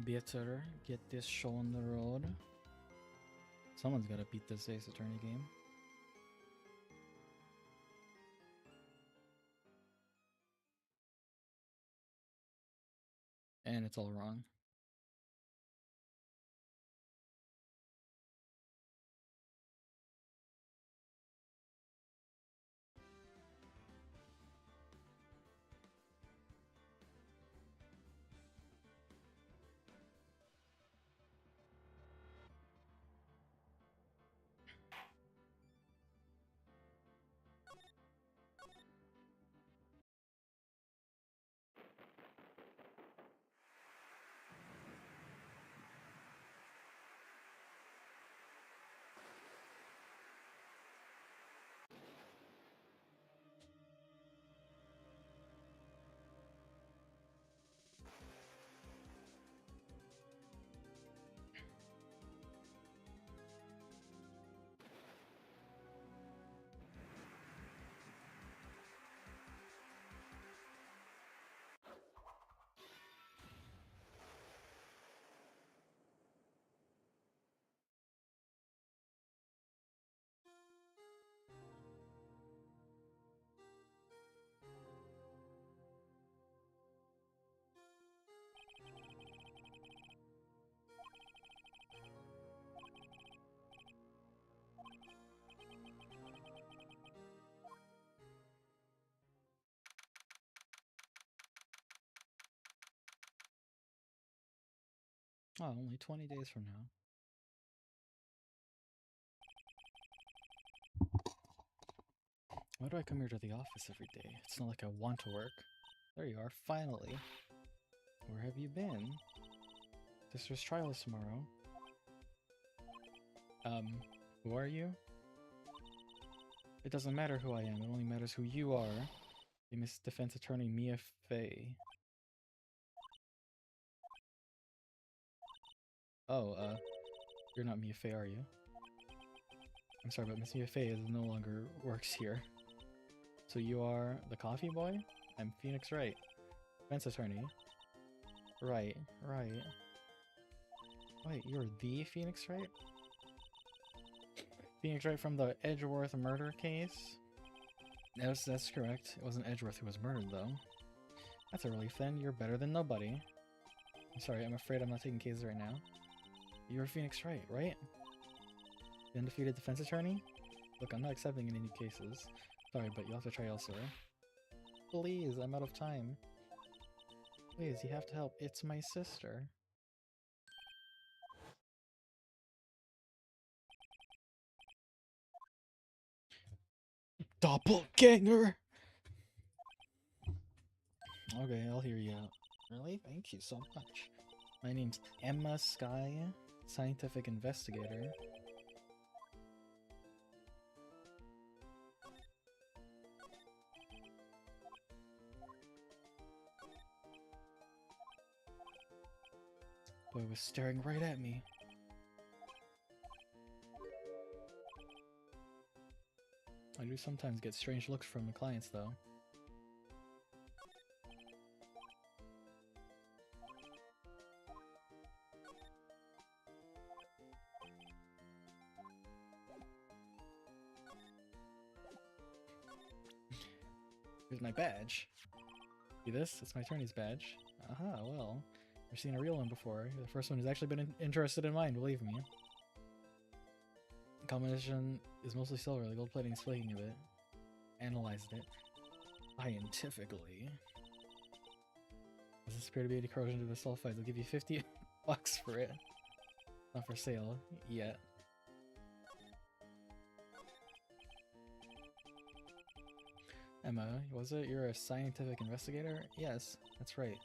better get this show on the road. Someone's gotta beat this Ace Attorney game. And it's all wrong. Oh, only 20 days from now. Why do I come here to the office every day? It's not like I want to work. There you are, finally. Where have you been? Sister's trial is tomorrow. Who are you? It doesn't matter who I am, it only matters who you are. Famous defense attorney Mia Fey. Oh, you're not Mia Fey, are you? I'm sorry, but Miss Mia Fey no longer works here. So you are the coffee boy? I'm Phoenix Wright. Defense attorney. Right. Wait, you're the Phoenix Wright? Phoenix Wright from the Edgeworth murder case? Yes, that's correct. It wasn't Edgeworth who was murdered, though. That's a relief then. You're better than nobody. I'm sorry, I'm afraid I'm not taking cases right now. You're Phoenix Wright, right? The undefeated defense attorney? Look, I'm not accepting any new cases. Sorry, but you'll have to try elsewhere. Please, I'm out of time. Please, you have to help. It's my sister. Doppelganger! Okay, I'll hear you out. Really? Thank you so much. My name's Emma Sky, scientific investigator. Boy was staring right at me. I do sometimes get strange looks from the clients, though. Here's my badge. See this? It's my attorney's badge. Aha, well. I've seen a real one before. You're the first one who's actually been interested in mine, believe me. The combination is mostly silver, the gold plating is flaking a bit. Analyzed it. Scientifically. Does this appear to be any corrosion to the sulfides? I'll give you 50 bucks for it. Not for sale yet. Emma, was it? You're a scientific investigator? Yes, that's right.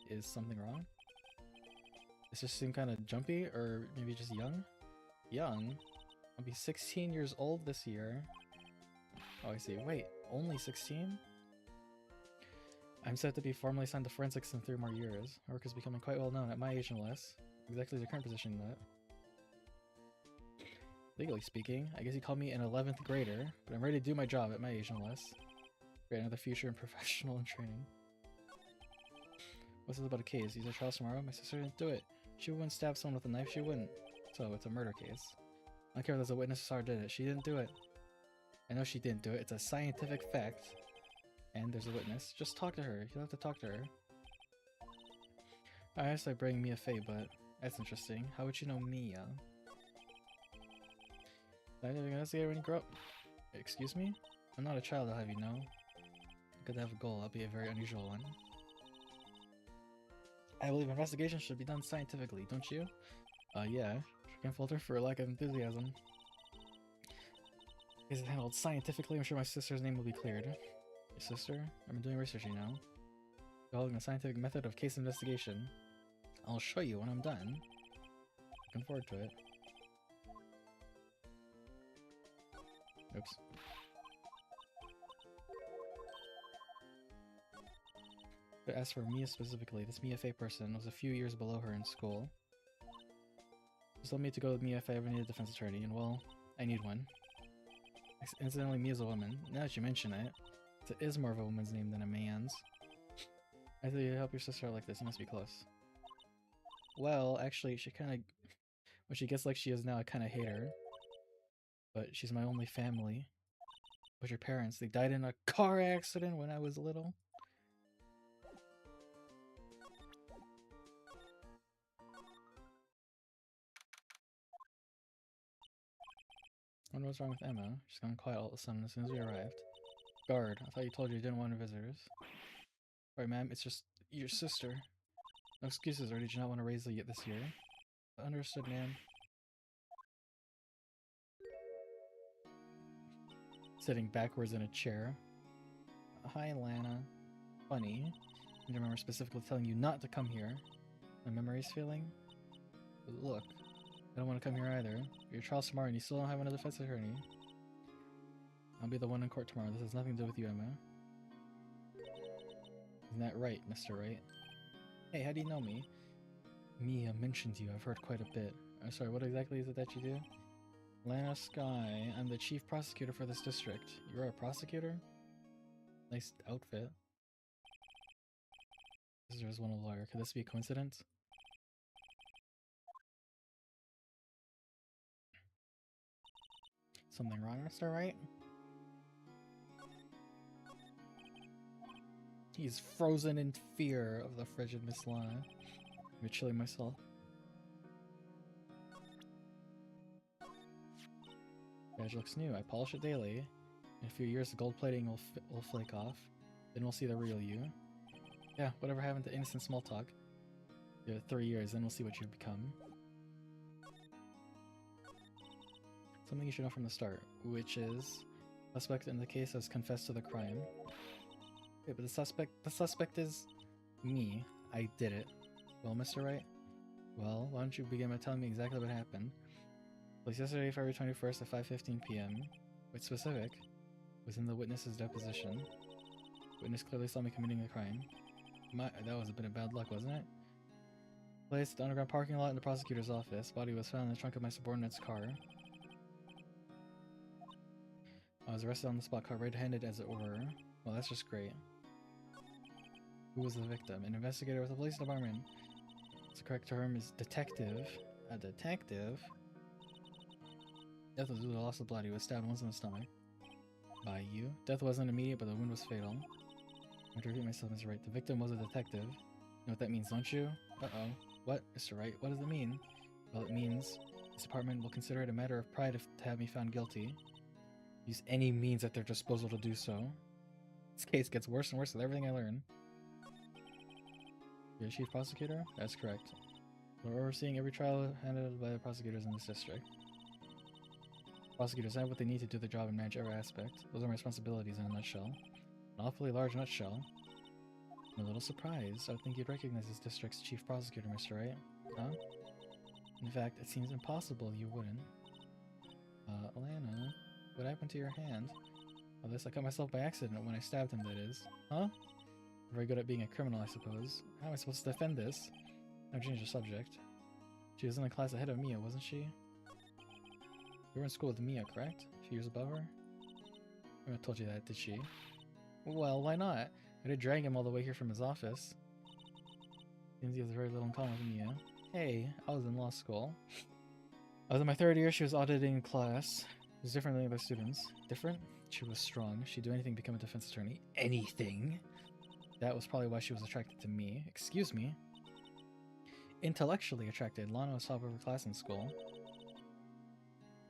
Is something wrong? This just seemed kind of jumpy, or maybe just young? Young? I'll be 16 years old this year. Oh, I see. Wait, only 16? I'm set to be formally assigned to forensics in 3 more years. My work is becoming quite well known at my age, no less. Exactly the current position in that. Legally speaking, I guess you call me an 11th grader, but I'm ready to do my job at my age, no less. Create another future in professional and training. What's this about a case? Use a trial tomorrow? My sister didn't do it. She wouldn't stab someone with a knife, she wouldn't. So it's a murder case. I don't care if there's a witness who saw her did it. She didn't do it. I know she didn't do it. It's a scientific fact. And there's a witness. Just talk to her. You'll have to talk to her. I guess I bring Mia Fey, but that's interesting. How would you know Mia? I didn't investigate when you grow up. Excuse me? I'm not a child, I'll have you know. I'm good to have a goal. I'll be a very unusual one. I believe investigation should be done scientifically, don't you? Yeah. She can falter for a lack of enthusiasm. Is it handled scientifically? I'm sure my sister's name will be cleared. Your sister? I've been doing research, you know. Developing a scientific method of case investigation. I'll show you when I'm done. Looking forward to it. Oops. But as for Mia specifically, this Mia Fey person was a few years below her in school. Just told me to go with Mia if I ever need a defense attorney, and well, I need one. Incidentally, Mia's a woman. Now that you mention it, it is more of a woman's name than a man's. I think you help your sister out like this, you must be close. Well, actually, she kinda... When she gets like she is now, I kinda hate her. But she's my only family. But your parents, they died in a car accident when I was little. I wonder what's wrong with Emma. She's gone quiet all of a sudden as soon as we arrived. Guard, I thought you told you didn't want visitors. Right, ma'am, it's just your sister. No excuses, or did you not want to raise it this year? Understood, ma'am. Sitting backwards in a chair. Hi, Lana. Funny. I remember specifically telling you not to come here. My memory's failing? But look, I don't want to come here either. You're trial smart and you still don't have another defense attorney. I'll be the one in court tomorrow. This has nothing to do with you, Emma. Isn't that right, Mr. Wright? Hey, how do you know me? Mia mentioned you. I've heard quite a bit. I'm sorry, what exactly is it that you do? Lana Sky. I'm the chief prosecutor for this district. You're a prosecutor? Nice outfit. Visitors want a lawyer. Could this be a coincidence? Something wrong, Mr. Wright? He's frozen in fear of the frigid Miss Lana. I'm chilling myself. Badge looks new. I polish it daily. In a few years, the gold plating will flake off. Then we'll see the real you. Yeah, whatever happened to innocent small talk? Give it 3 years, then we'll see what you've become. Something you should know from the start, which is... Suspect in the case has confessed to the crime. Wait, but the suspect is... me. I did it. Well, Mr. Wright? Well, why don't you begin by telling me exactly what happened? Place yesterday, February 21st at 5:15 p.m. What's specific? Was in the witness's deposition. Witness clearly saw me committing the crime. That was a bit of bad luck, wasn't it? Placed at the underground parking lot in the prosecutor's office. Body was found in the trunk of my subordinate's car. I was arrested on the spot, caught red-handed as it were. Well, that's just great. Who was the victim? An investigator with the police department. The correct term is detective. A detective? Death was due to loss of blood. He was stabbed once in the stomach. By you? Death wasn't immediate, but the wound was fatal. I have to repeat myself, Mr. Wright. The victim was a detective. You know what that means, don't you? Uh-oh. What, Mr. Wright? What does it mean? Well, it means this department will consider it a matter of pride to have me found guilty. Use any means at their disposal to do so. This case gets worse and worse with everything I learn. You're the chief prosecutor? That's correct. We're overseeing every trial handled by the prosecutors in this district. Prosecutors have what they need to do their job and manage every aspect. Those are my responsibilities in a nutshell. An awfully large nutshell. I'm a little surprised. I would think you'd recognize this district's chief prosecutor, Mr. Wright. Huh? In fact, it seems impossible you wouldn't. Alana, what happened to your hand? Well, this I cut myself by accident when I stabbed him, that is. Huh? Very good at being a criminal, I suppose. How am I supposed to defend this? I'll change the subject. She was in the class ahead of Mia, wasn't she? You were in school with Mia, correct? A few years above her? I told you that, did she? Well, why not? I did drag him all the way here from his office. Seems he has very little in common with Mia. Hey, I was in law school. I was in my third year. She was auditing class. It was different than the other students. Different? She was strong. She'd do anything to become a defense attorney. Anything? That was probably why she was attracted to me. Excuse me. Intellectually attracted. Lana was top of her class in school.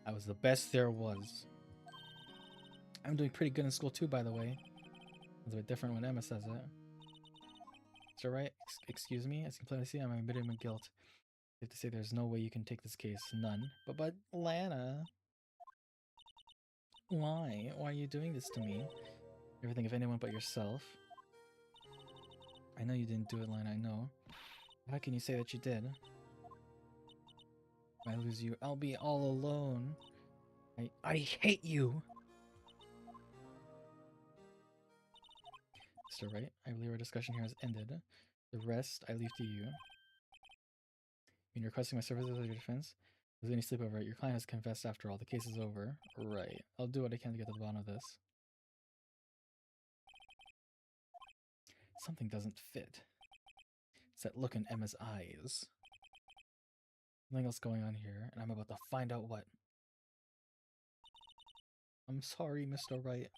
I was the best there was. I'm doing pretty good in school too, by the way. It's a bit different when Emma says it. Is that right? Excuse me? As you can plainly see, I'm admitting my guilt. You have to say there's no way you can take this case. None. But Lana... Why? Why are you doing this to me? You ever think of anyone but yourself? I know you didn't do it, Lana, I know. How can you say that you did? If I lose you, I'll be all alone. I hate you! Mr. Wright, I believe our discussion here has ended. The rest, I leave to you. When you're requesting my services as your defense, there's any sleepover. Your client has confessed after all. The case is over. Right. I'll do what I can to get to the bottom of this. Something doesn't fit. It's that look in Emma's eyes. Something else going on here, and I'm about to find out what. I'm sorry, Mr. Wright.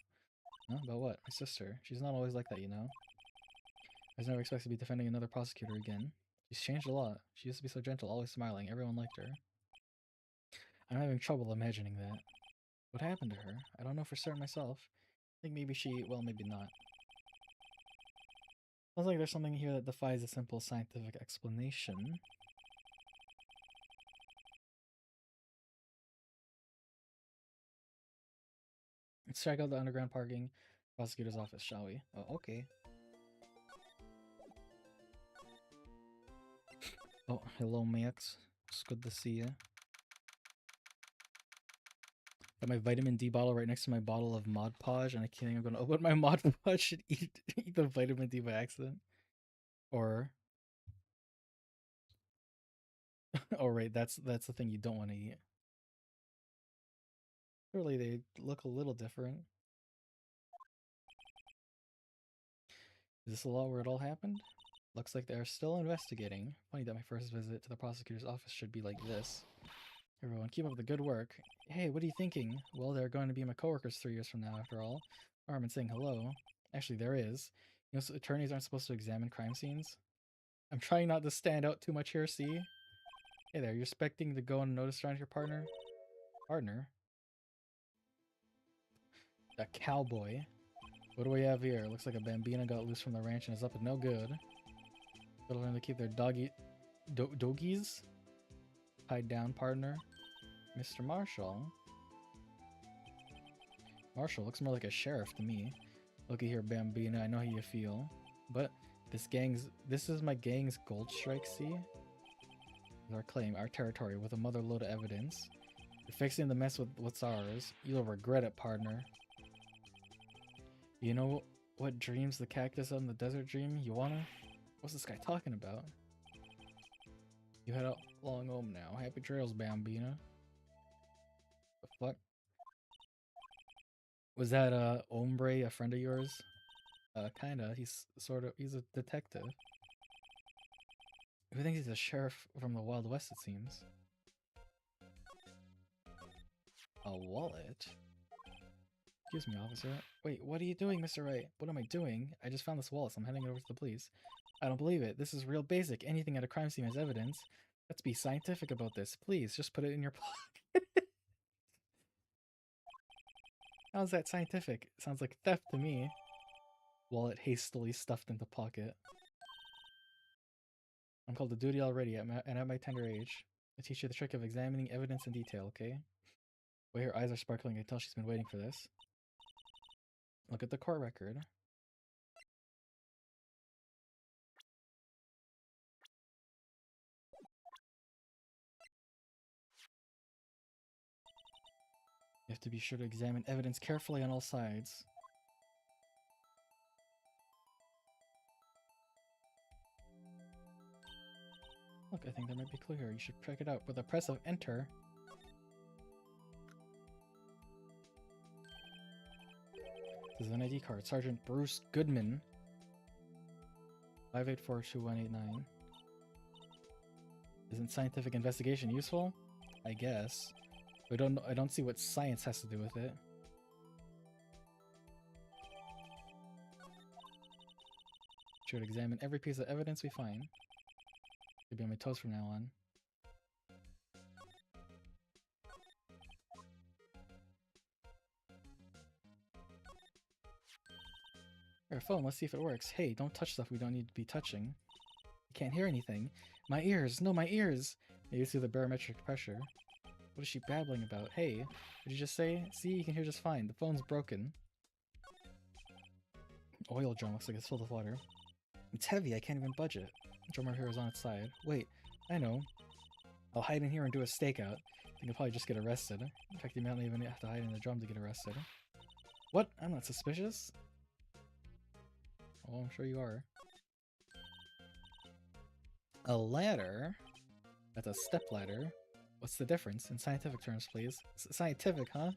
Huh? About what? My sister. She's not always like that, you know? I was never expected to be defending another prosecutor again. She's changed a lot. She used to be so gentle, always smiling. Everyone liked her. I'm having trouble imagining that. What happened to her? I don't know for certain myself. I think maybe she... well, maybe not. Sounds like there's something here that defies a simple scientific explanation. Let's check out the underground parking prosecutor's office, shall we? Oh, okay. Oh, hello, Max. It's good to see you. Got my vitamin D bottle right next to my bottle of Mod Podge, and I think I'm gonna open my Mod Podge and eat the vitamin D by accident. Or... oh, right, that's the thing you don't want to eat. Surely they look a little different. Is this a law where it all happened? Looks like they're still investigating. Funny that my first visit to the prosecutor's office should be like this. Everyone, keep up the good work. Hey, what are you thinking? Well, they're going to be my coworkers 3 years from now, after all. Armin's saying hello. Actually, there is. You know, so attorneys aren't supposed to examine crime scenes? I'm trying not to stand out too much here, see? Hey there, you're expecting to go unnoticed around your partner? Partner? A cowboy. What do we have here? Looks like a bambina got loose from the ranch and is up to no good. Gotta learn to keep their doggies tied down, partner. Mr. Marshall. Marshall looks more like a sheriff to me. Looky here, Bambina, I know how you feel. But this is my gang's gold strike, see? It's our claim, our territory, with a mother load of evidence. You're fixing the mess with what's ours. You'll regret it, partner. You know what dreams the cactus on the desert dream? You wanna? What's this guy talking about? You head out long home now. Happy trails, Bambina. The fuck? Was that Ombre a friend of yours? Kinda. He's a detective. Who thinks he's a sheriff from the Wild West, it seems? A wallet? Excuse me, officer. Wait, what are you doing, Mr. Wright? What am I doing? I just found this wallet, so I'm heading it over to the police. I don't believe it. This is real basic. Anything at a crime scene has evidence. Let's be scientific about this. Please, just put it in your pocket. How's that scientific? Sounds like theft to me. Wallet hastily stuffed into pocket. I'm called to duty already, and at my tender age. I teach you the trick of examining evidence in detail, okay? Well, her eyes are sparkling. I can tell she's been waiting for this. Look at the court record. You have to be sure to examine evidence carefully on all sides. Look, I think that might be clear. You should check it out with a press of enter. This is an ID card. Sergeant Bruce Goodman. 5842189. Isn't scientific investigation useful? I guess. I don't see what science has to do with it. Should examine every piece of evidence we find. Should be on my toes from now on. Our phone, let's see if it works. Hey, don't touch stuff we don't need to be touching. I can't hear anything. My ears! No, my ears! Maybe it's through the barometric pressure. What is she babbling about? Hey, what did you just say? See, you can hear just fine. The phone's broken. Oil drum looks like it's filled with water. It's heavy, I can't even budge it. The drummer here is on its side. Wait, I know. I'll hide in here and do a stakeout. I think I'll probably just get arrested. In fact, you might not even have to hide in the drum to get arrested. What? I'm not suspicious. Oh, I'm sure you are. A ladder? That's a step ladder. What's the difference? In scientific terms, please. Scientific, huh?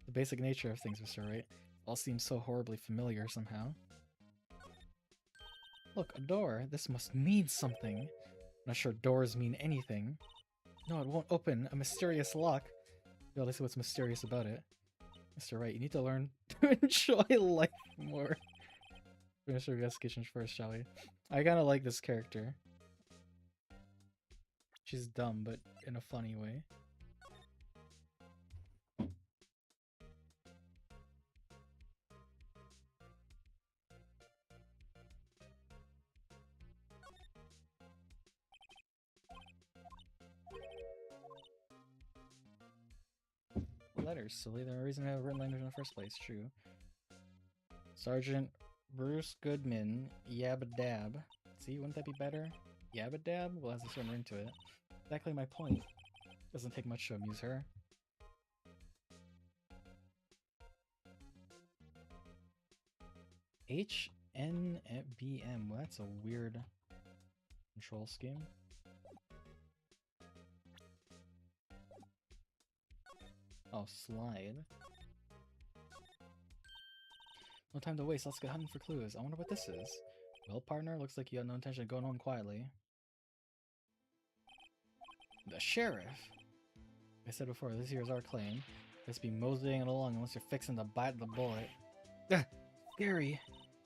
The basic nature of things, Mr. Wright. All seems so horribly familiar somehow. Look, a door. This must mean something. I'm not sure doors mean anything. No, it won't open. A mysterious lock. Yo, let's see what's mysterious about it. Mr. Wright, you need to learn to enjoy life more. Finish our investigations first, shall we? I kinda like this character. She's dumb, but in a funny way. Letters, silly. There's no reason to have written language in the first place. True. Sergeant Bruce Goodman, Yabba-Dab. See, wouldn't that be better? Yabba-Dab? Well, it has a certain ring to it. Exactly my point. Doesn't take much to amuse her. HNBM. Well, that's a weird control scheme. Oh, slide. No time to waste, let's get hunting for clues. I wonder what this is. Well, partner, looks like you had no intention of going home quietly. The sheriff! I said before, this here's our claim. Let's be moseying it along unless you're fixing to bite the bullet. Ugh, scary!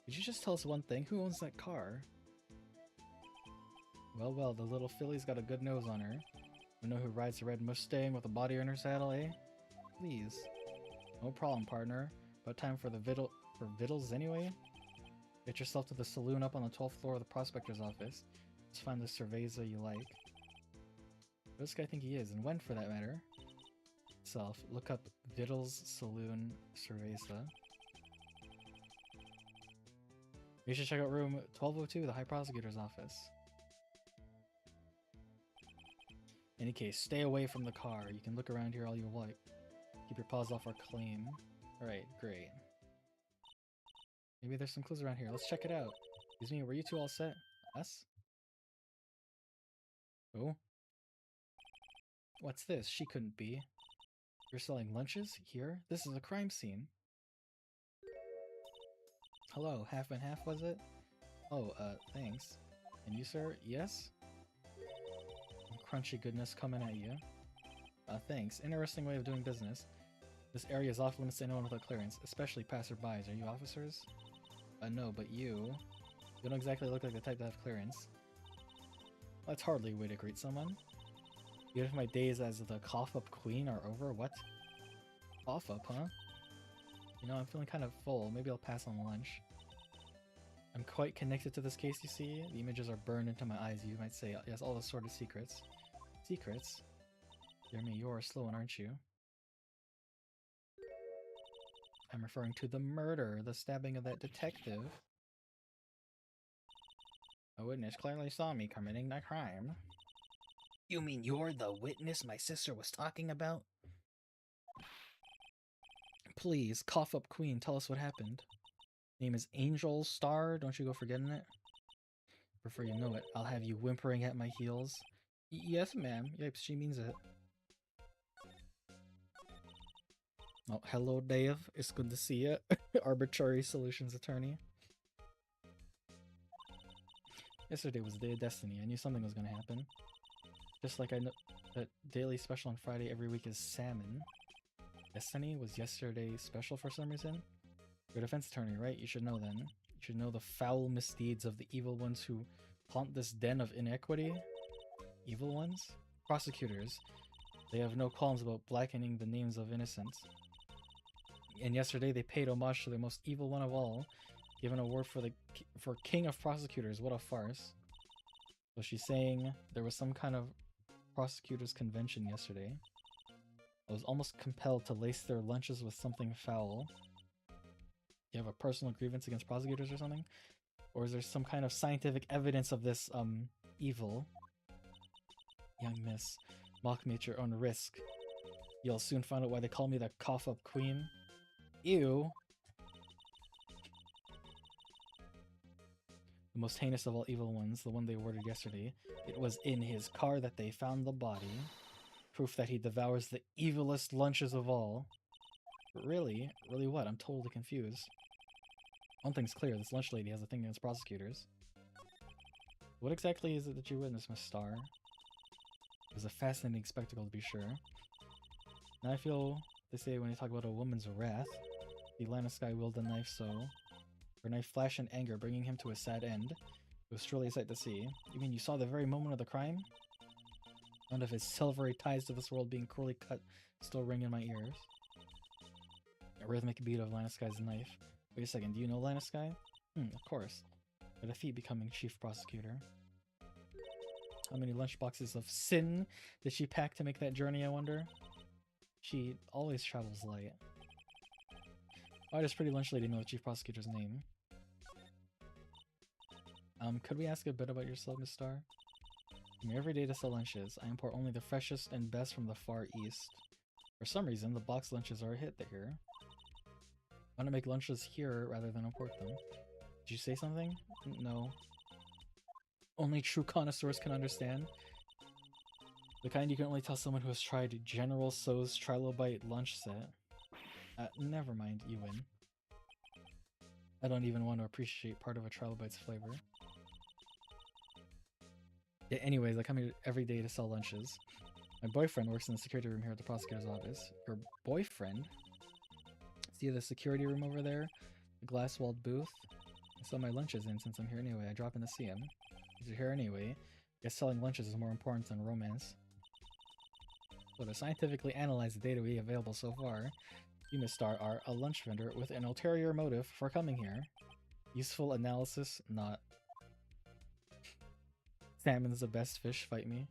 Did you just tell us one thing? Who owns that car? Well, well, the little filly's got a good nose on her. You know who rides the red Mustang with a body on her saddle, eh? Please. No problem, partner. About time for the vittles anyway? Get yourself to the saloon up on the 12th floor of the prospector's office. Let's find the cerveza you like. Who does this guy think he is, and when for that matter? Self, look up Vittles Saloon Cerveza. You should check out room 1202, the High Prosecutor's office. In any case, stay away from the car. You can look around here all you like. Keep your paws off our claim. Alright, great. Maybe there's some clues around here. Let's check it out. Excuse me, were you two all set? Us? Oh? What's this? She couldn't be. You're selling lunches? Here? This is a crime scene. Hello, half and half was it? Oh, thanks. And you, sir? Yes? Crunchy goodness coming at you. Thanks. Interesting way of doing business. This area is off limits to anyone without clearance, especially passerbys. Are you officers? No, but you don't exactly look like the type to have clearance. That's hardly a way to greet someone. Even if my days as the cough-up queen are over, what? Cough-up, huh? You know, I'm feeling kind of full. Maybe I'll pass on lunch. I'm quite connected to this case, you see. The images are burned into my eyes, you might say. Yes, all the sort of secrets. Secrets? Dear me, you're a slow one, aren't you? I'm referring to the murder, the stabbing of that detective. A witness clearly saw me committing the crime. You mean you're the witness my sister was talking about? Please, cough up queen, tell us what happened. Name is Angel Star, don't you go forgetting it? Prefer you know it, I'll have you whimpering at my heels. Yes, ma'am. Yep, she means it. Oh, hello, Dave. It's good to see you. Arbitrary Solutions Attorney. Yesterday was the day of destiny. I knew something was going to happen. Just like I know that daily special on Friday every week is salmon. Destiny was yesterday special for some reason. You're a defense attorney, right? You should know then. You should know the foul misdeeds of the evil ones who haunt this den of inequity. Evil ones? Prosecutors. They have no qualms about blackening the names of innocents. And yesterday they paid homage to the most evil one of all, given an award for King of Prosecutors. What a farce. So she's saying there was some kind of prosecutors convention yesterday. I was almost compelled to lace their lunches with something foul. You have a personal grievance against prosecutors or something? Or is there some kind of scientific evidence of this, evil? Young miss, mock me at your own risk. You'll soon find out why they call me the cough-up queen. Ew. The most heinous of all evil ones, the one they awarded yesterday. It was in his car that they found the body. Proof that he devours the evilest lunches of all. But really? Really what? I'm totally confused. One thing's clear, this lunch lady has a thing against prosecutors. What exactly is it that you witnessed, Miss Star? It was a fascinating spectacle, to be sure. Now I feel, they say when you talk about a woman's wrath, the Atlantis guy wielded a knife so... Her knife flashed in anger, bringing him to a sad end. It was truly a sight to see. You mean you saw the very moment of the crime? None of his silvery ties to this world being cruelly cut still ring in my ears. A rhythmic beat of Atlantis guy's knife. Wait a second, do you know Atlantis guy? Of course. A defeat becoming chief prosecutor. How many lunchboxes of sin did she pack to make that journey, I wonder? She always travels light. Why does pretty lunch lady know the chief prosecutor's name? Could we ask a bit about yourself, Miss Star? I'm here every day to sell lunches. I import only the freshest and best from the Far East. For some reason, the box lunches are a hit here. I want to make lunches here rather than import them. Did you say something? No. Only true connoisseurs can understand. The kind you can only tell someone who has tried General Tso's Trilobite lunch set. Never mind, you win. I don't even want to appreciate part of a Trilobite's flavor. Yeah, anyways, I come here every day to sell lunches. My boyfriend works in the security room here at the prosecutor's office. Your boyfriend? See the security room over there? The glass-walled booth? I sell my lunches in since I'm here anyway. I drop in to see him. If you're here anyway, I guess selling lunches is more important than romance. So to scientifically analyze the data we have available so far, you, Miss Star, are a lunch vendor with an ulterior motive for coming here. Useful analysis, not. Salmon's the best fish, fight me.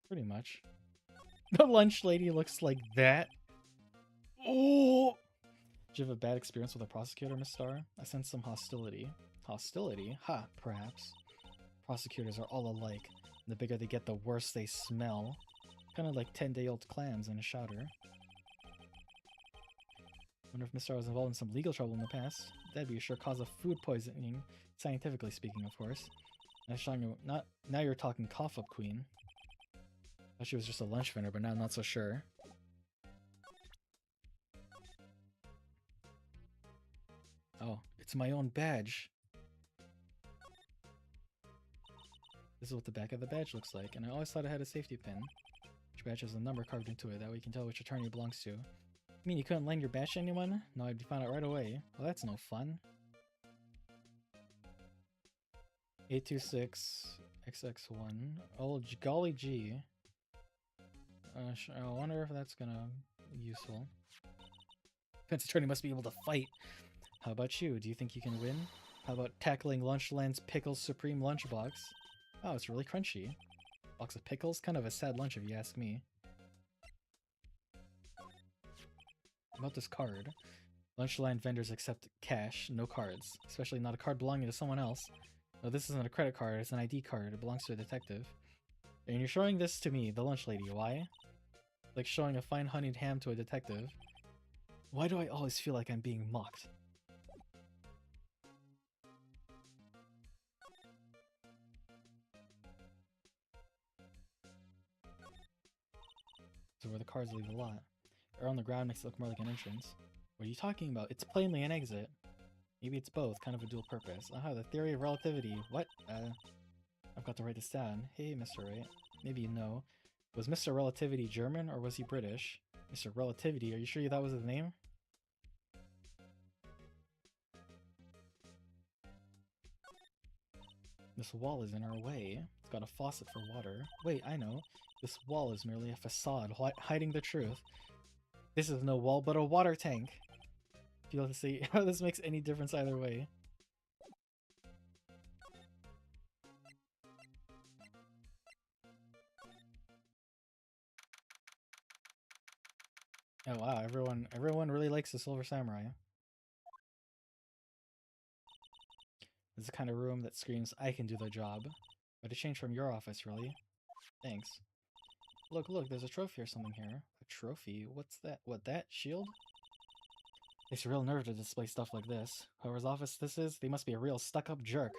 Pretty much. The lunch lady looks like that. Oh! Did you have a bad experience with a prosecutor, Miss Star? I sense some hostility. Hostility? Ha, perhaps. Prosecutors are all alike. And the bigger they get, the worse they smell. Kind of like 10-day-old clams in a chowder. Wonder if Miss Star was involved in some legal trouble in the past. That'd be a sure cause of food poisoning, scientifically speaking, of course. Now you're talking cough-up queen. Thought she was just a lunch vendor, but now I'm not so sure. Oh, it's my own badge. This is what the back of the badge looks like, and I always thought it had a safety pin. Each badge has a number carved into it, that way you can tell which attorney it belongs to. You mean you couldn't lend your badge to anyone? No, I'd be found out right away. Well, that's no fun. 826XX1. Oh, golly gee. I wonder if that's gonna be useful. Defense attorney must be able to fight. How about you? Do you think you can win? How about tackling Lunchland's Pickles Supreme Lunchbox? Oh, it's really crunchy. Box of pickles? Kind of a sad lunch if you ask me. About this card. Lunchland vendors accept cash, no cards. Especially not a card belonging to someone else. No, this isn't a credit card, it's an ID card. It belongs to a detective. And you're showing this to me, the lunch lady. Why? Like showing a fine honeyed ham to a detective. Why do I always feel like I'm being mocked? So where the cards leave a lot. Air on the ground makes it look more like an entrance. What are you talking about? It's plainly an exit. Maybe it's both, kind of a dual purpose. Aha, the theory of relativity. What? I've got to write this down. Hey, Mr. Wright. maybe you know. Was Mr. Relativity German or was he British? Mr. Relativity, are you sure that was his name? This wall is in our way. It's got a faucet for water. Wait, I know. This wall is merely a facade, hiding the truth. This is no wall, but a water tank. Feel to see how this makes any difference either way. Oh wow, everyone really likes the Silver Samurai. This is the kind of room that screams, I can do the job. But a change from your office, really. Thanks. Look, there's a trophy or something here. A trophy? What's that? What, that? Shield? Takes a real nerve to display stuff like this. Whoever's office this is, they must be a real stuck-up jerk.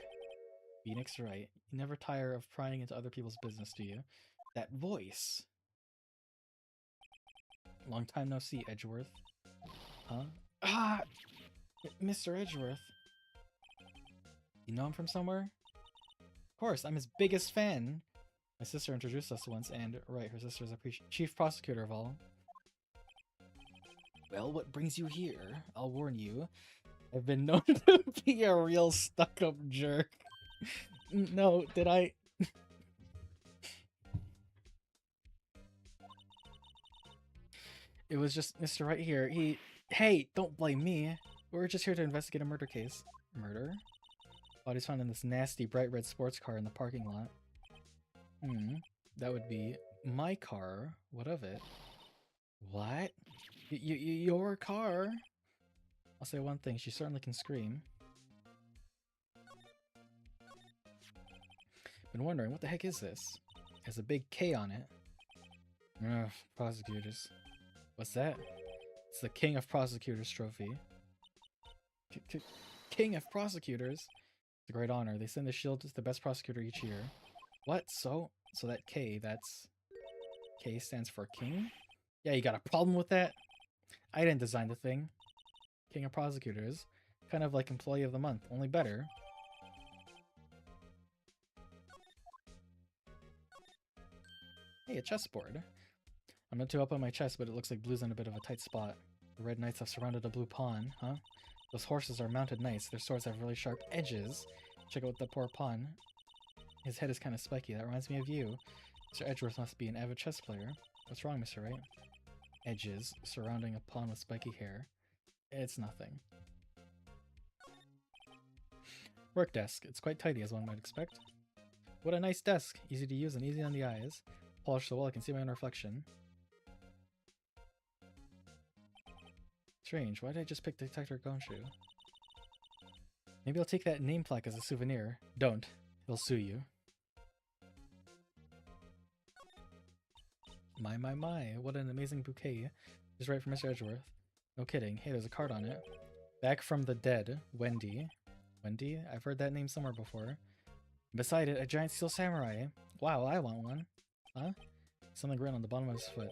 Phoenix Wright. You never tire of prying into other people's business, do you? That voice! Long time no see, Edgeworth. Huh? Ah! Mr. Edgeworth. You know him from somewhere? Of course, I'm his biggest fan! My sister introduced us once, and, right, her sister is a chief prosecutor of all. Well, what brings you here? I'll warn you. I've been known to be a real stuck-up jerk. No, did I... It was just Mr. Right here. Hey, don't blame me. We're just here to investigate a murder case. Murder? Body's found in this nasty bright red sports car in the parking lot. That would be my car. What of it? What? Your car? I'll say one thing, she certainly can scream. Been wondering, what the heck is this? It has a big K on it. Ugh, prosecutors. What's that? It's the King of Prosecutors trophy. King of Prosecutors? It's a great honor. They send the shield to the best prosecutor each year. What? So that K, that's... K stands for King? Yeah, you got a problem with that? I didn't design the thing. King of Prosecutors. Kind of like Employee of the Month, only better. Hey, a chessboard. I'm meant to open my chest, but it looks like blue's in a bit of a tight spot. The red knights have surrounded a blue pawn, huh? Those horses are mounted knights. Their swords have really sharp edges. Check out the poor pawn. His head is kind of spiky. That reminds me of you. Mr. Edgeworth must be an avid chess player. What's wrong, Mr. Wright? Edges surrounding a pawn with spiky hair. It's nothing. Work desk. It's quite tidy, as one might expect. What a nice desk. Easy to use and easy on the eyes. Polished so well I can see my own reflection. Strange, why did I just pick Detector Gonshu? Maybe I'll take that name plaque as a souvenir. Don't. He'll sue you. My, what an amazing bouquet. Just right from Mr. Edgeworth. No kidding. Hey, there's a card on it. Back from the dead, Wendy. Wendy? I've heard that name somewhere before. Beside it, a giant steel samurai. Wow, I want one. Huh? Something written on the bottom of his foot.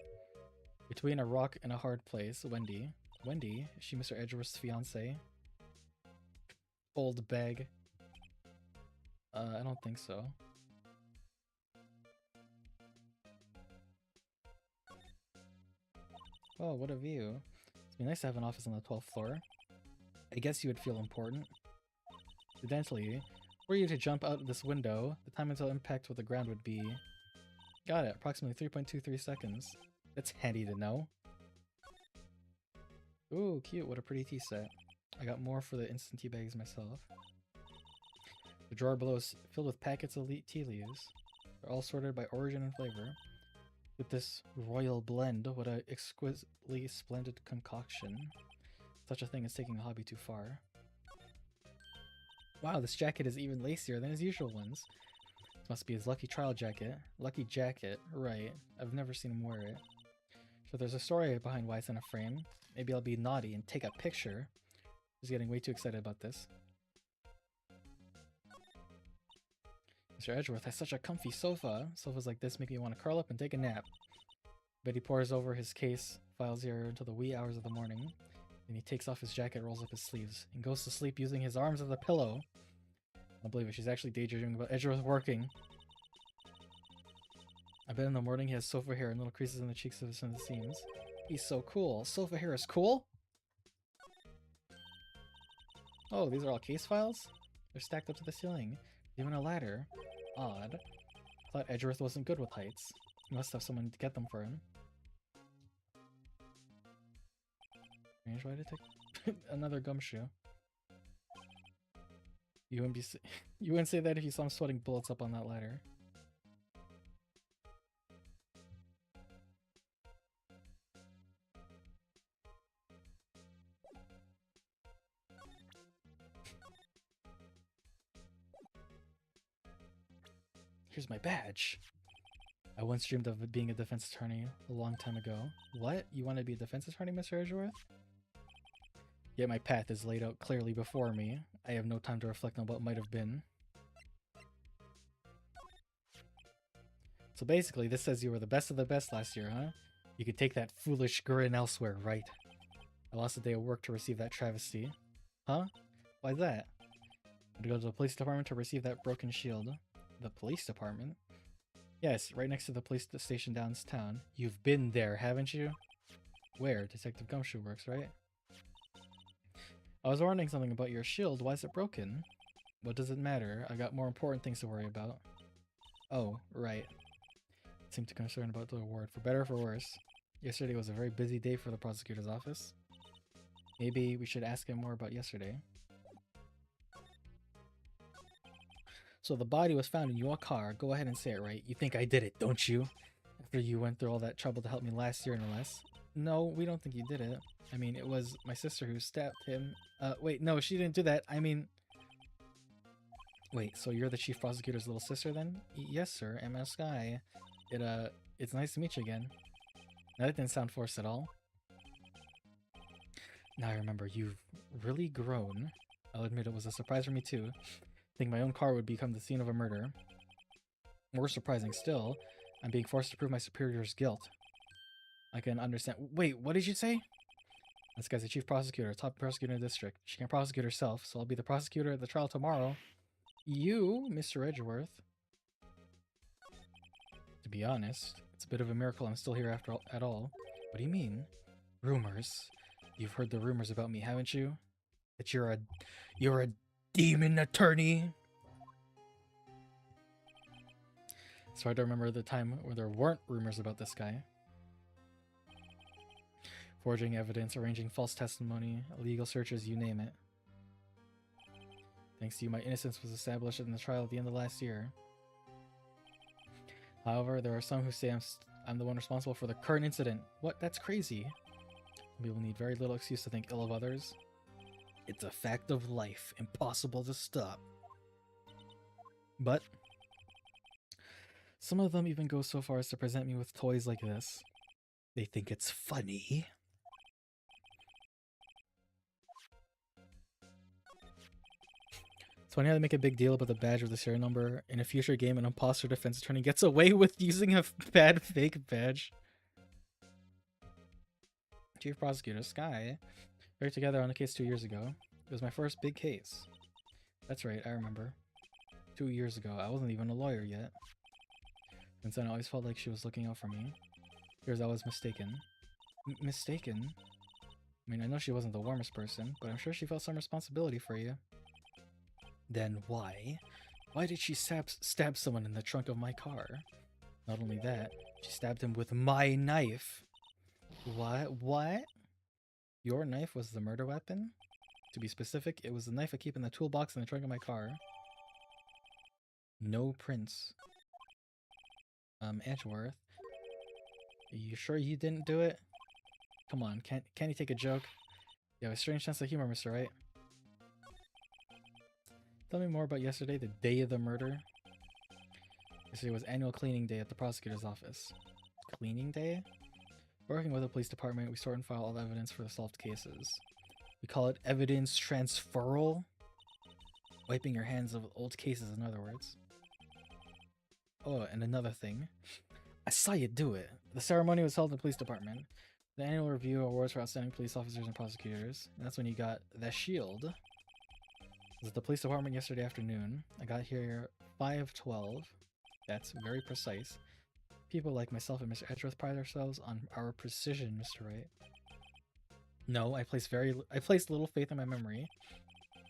Between a rock and a hard place, Wendy. Wendy? Is she Mr. Edgeworth's fiancée? Old bag. I don't think so. Oh, what a view. It'd be nice to have an office on the 12th floor. I guess you would feel important. Incidentally, were you to jump out of this window, the time until impact with the ground would be... Got it, approximately 3.23 seconds. That's handy to know. Ooh, cute, what a pretty tea set. I got more for the instant tea bags myself. The drawer below is filled with packets of tea leaves. They're all sorted by origin and flavor. With this royal blend, what an exquisitely splendid concoction. Such a thing as taking a hobby too far. Wow, this jacket is even lacier than his usual ones. This must be his lucky trial jacket. Lucky jacket, right. I've never seen him wear it. So there's a story behind why it's in a frame. Maybe I'll be naughty and take a picture. He's getting way too excited about this. Mr. Edgeworth has such a comfy sofa. Sofas like this make me want to curl up and take a nap. Betty pores over his case, files here until the wee hours of the morning. Then he takes off his jacket, rolls up his sleeves, and goes to sleep using his arms as a pillow. I don't believe it. She's actually daydreaming about Edgeworth working. I bet in the morning he has sofa hair and little creases in the cheeks of the seams. He's so cool. Sofa hair is cool? Oh, these are all case files? They're stacked up to the ceiling. Even a ladder. Odd. I thought Edgeworth wasn't good with heights. He must have someone to get them for him. Strange, why did it take another gumshoe? You wouldn't say that if you saw him sweating bullets up on that ladder. Here's my badge. I once dreamed of being a defense attorney a long time ago. What? You want to be a defense attorney, Mr. Edgeworth? Yet my path is laid out clearly before me. I have no time to reflect on what might have been. So basically, this says you were the best of the best last year, huh? You could take that foolish grin elsewhere, right? I lost a day of work to receive that travesty. Huh? Why's that? I had to go to the police department to receive that broken shield. The police department? Yes, right next to the police station downtown. You've been there, haven't you? Where? Detective Gumshoe works, right? I was wondering something about your shield. Why is it broken? What does it matter? I got more important things to worry about. Oh, right. Seemed to concern about the award, for better or for worse. Yesterday was a very busy day for the prosecutor's office. Maybe we should ask him more about yesterday. So the body was found in your car. Go ahead and say it right. You think I did it, don't you? After you went through all that trouble to help me last year, no less. No, we don't think you did it. I mean, it was my sister who stabbed him. Wait, no, she didn't do that. I mean... Wait, so you're the chief prosecutor's little sister then? Yes, sir. MS Sky. It's nice to meet you again. That didn't sound forced at all. Now I remember, you've really grown. I'll admit it was a surprise for me too. I think my own car would become the scene of a murder. More surprising still, I'm being forced to prove my superior's guilt. I can understand— Wait, what did you say? This guy's the chief prosecutor, top prosecutor in the district. She can't prosecute herself, so I'll be the prosecutor at the trial tomorrow. You, Mr. Edgeworth. To be honest, it's a bit of a miracle I'm still here after all, at all. What do you mean? Rumors. You've heard the rumors about me, haven't you? That you're a demon attorney? It's hard to remember the time where there weren't rumors about this guy. Forging evidence, arranging false testimony, illegal searches, you name it. Thanks to you, my innocence was established in the trial at the end of last year. However, there are some who say I'm the one responsible for the current incident. What? That's crazy. People need very little excuse to think ill of others. It's a fact of life, impossible to stop. But some of them even go so far as to present me with toys like this. They think it's funny. It's funny how they make a big deal about the badge with the serial number. In a future game, an imposter defense attorney gets away with using a bad fake badge. Chief Prosecutor Sky. We worked together on a case 2 years ago. It was my first big case. That's right, I remember. 2 years ago. I wasn't even a lawyer yet. Since then, I always felt like she was looking out for me. Here's I was mistaken. Mistaken? I mean, I know she wasn't the warmest person, but I'm sure she felt some responsibility for you. Then why? Why did she stab someone in the trunk of my car? Not only that, she stabbed him with my knife. What? Your knife was the murder weapon? To be specific, it was the knife I keep in the toolbox in the trunk of my car. No prints. Edgeworth. Are you sure you didn't do it? Come on, can't you take a joke? You have a strange sense of humor, Mr. Wright. Tell me more about yesterday, the day of the murder. Yesterday was annual cleaning day at the prosecutor's office. Cleaning day? Working with the police department, we sort and file all the evidence for the solved cases. We call it evidence transferal. Wiping your hands of old cases, in other words. Oh, and another thing. I saw you do it. The ceremony was held in the police department. The annual review awards for outstanding police officers and prosecutors. And that's when you got the shield. I was at the police department yesterday afternoon. I got here 5:12. That's very precise. People like myself and Mr. Edgeworth pride ourselves on our precision, Mr. Wright. No, I place little faith in my memory.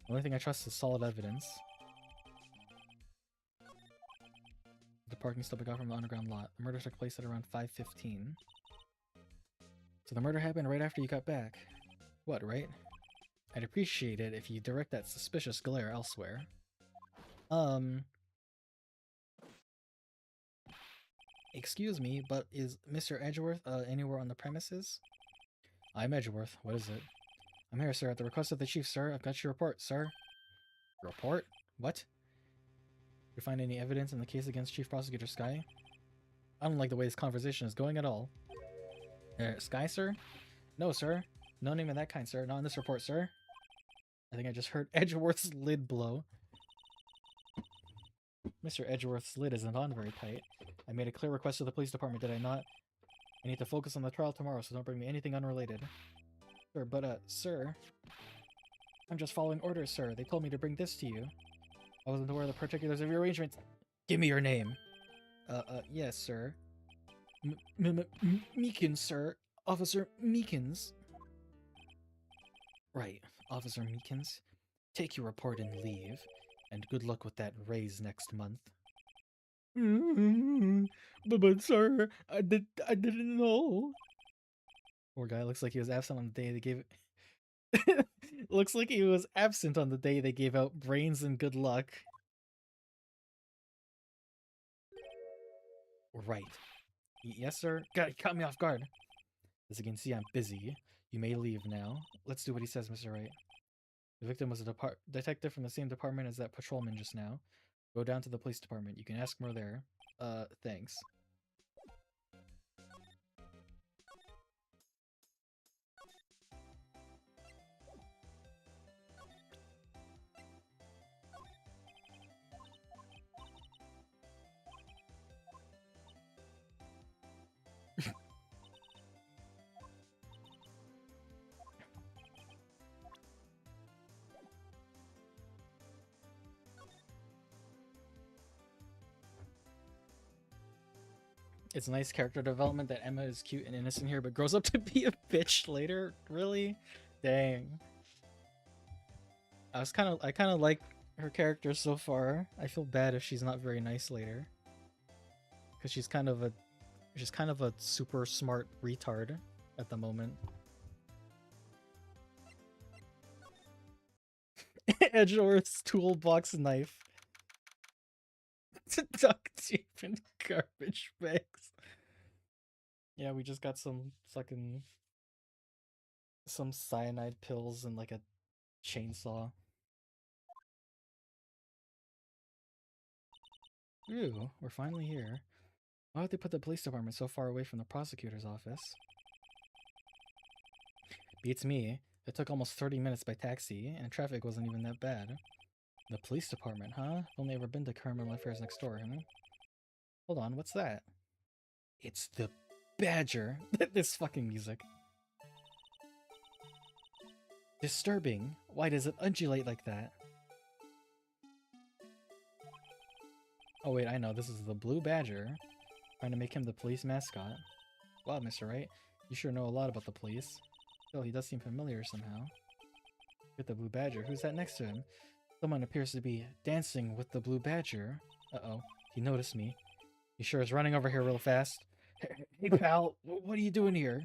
The only thing I trust is solid evidence. The parking stop I got from the underground lot. The murder took place at around 5:15. So the murder happened right after you got back. What, right? I'd appreciate it if you direct that suspicious glare elsewhere. Excuse me, but is Mr. Edgeworth anywhere on the premises? I'm Edgeworth. What is it? I'm here, sir, at the request of the chief, sir. I've got your report, sir. Report? What? Did you find any evidence in the case against Chief Prosecutor Sky? I don't like the way this conversation is going at all. Sky, sir? No, sir. No name of that kind, sir. Not in this report, sir. I think I just heard Edgeworth's lid blow. Mr. Edgeworth's lid isn't on very tight. I made a clear request to the police department, did I not? I need to focus on the trial tomorrow, so don't bring me anything unrelated. Sir, but, sir... I'm just following orders, sir. They told me to bring this to you. I wasn't aware of the particulars of your arrangement. Give me your name. Yes, sir. Meekins, sir. Officer Meekins. Right, Officer Meekins. Take your report and leave. And good luck with that raise next month. But sir, I didn't know. Poor guy, looks like he was absent on the day they gave looks like he was absent on the day they gave out brains and good luck. Right. Yes, sir? God, he caught me off guard. As you can see, I'm busy. You may leave now. Let's do what he says, Mr. Wright. The victim was a detective from the same department as that patrolman just now. Go down to the police department. You can ask more there. Thanks. It's nice character development that Emma is cute and innocent here, but grows up to be a bitch later. Really? Dang. I kind of like her character so far. I feel bad if she's not very nice later, because she's kind of a super smart retard at the moment. Edgeworth's toolbox knife. Duct tape and garbage bags. Yeah, we just got some cyanide pills and like a chainsaw. Ooh, we're finally here. Why would they put the police department so far away from the prosecutor's office? Beats me. It took almost 30 minutes by taxi, and traffic wasn't even that bad. The police department, huh? Only ever been to criminal affairs next door, huh? Hold on, what's that? It's the Badger. This fucking music. Disturbing. Why does it undulate like that? Oh wait, I know. This is the Blue Badger. Trying to make him the police mascot. Wow, Mr. Wright. You sure know a lot about the police. Still, he does seem familiar somehow. Get the Blue Badger. Who's that next to him? Someone appears to be dancing with the Blue Badger. Uh-oh. He noticed me. He sure is running over here real fast. Hey pal, what are you doing here?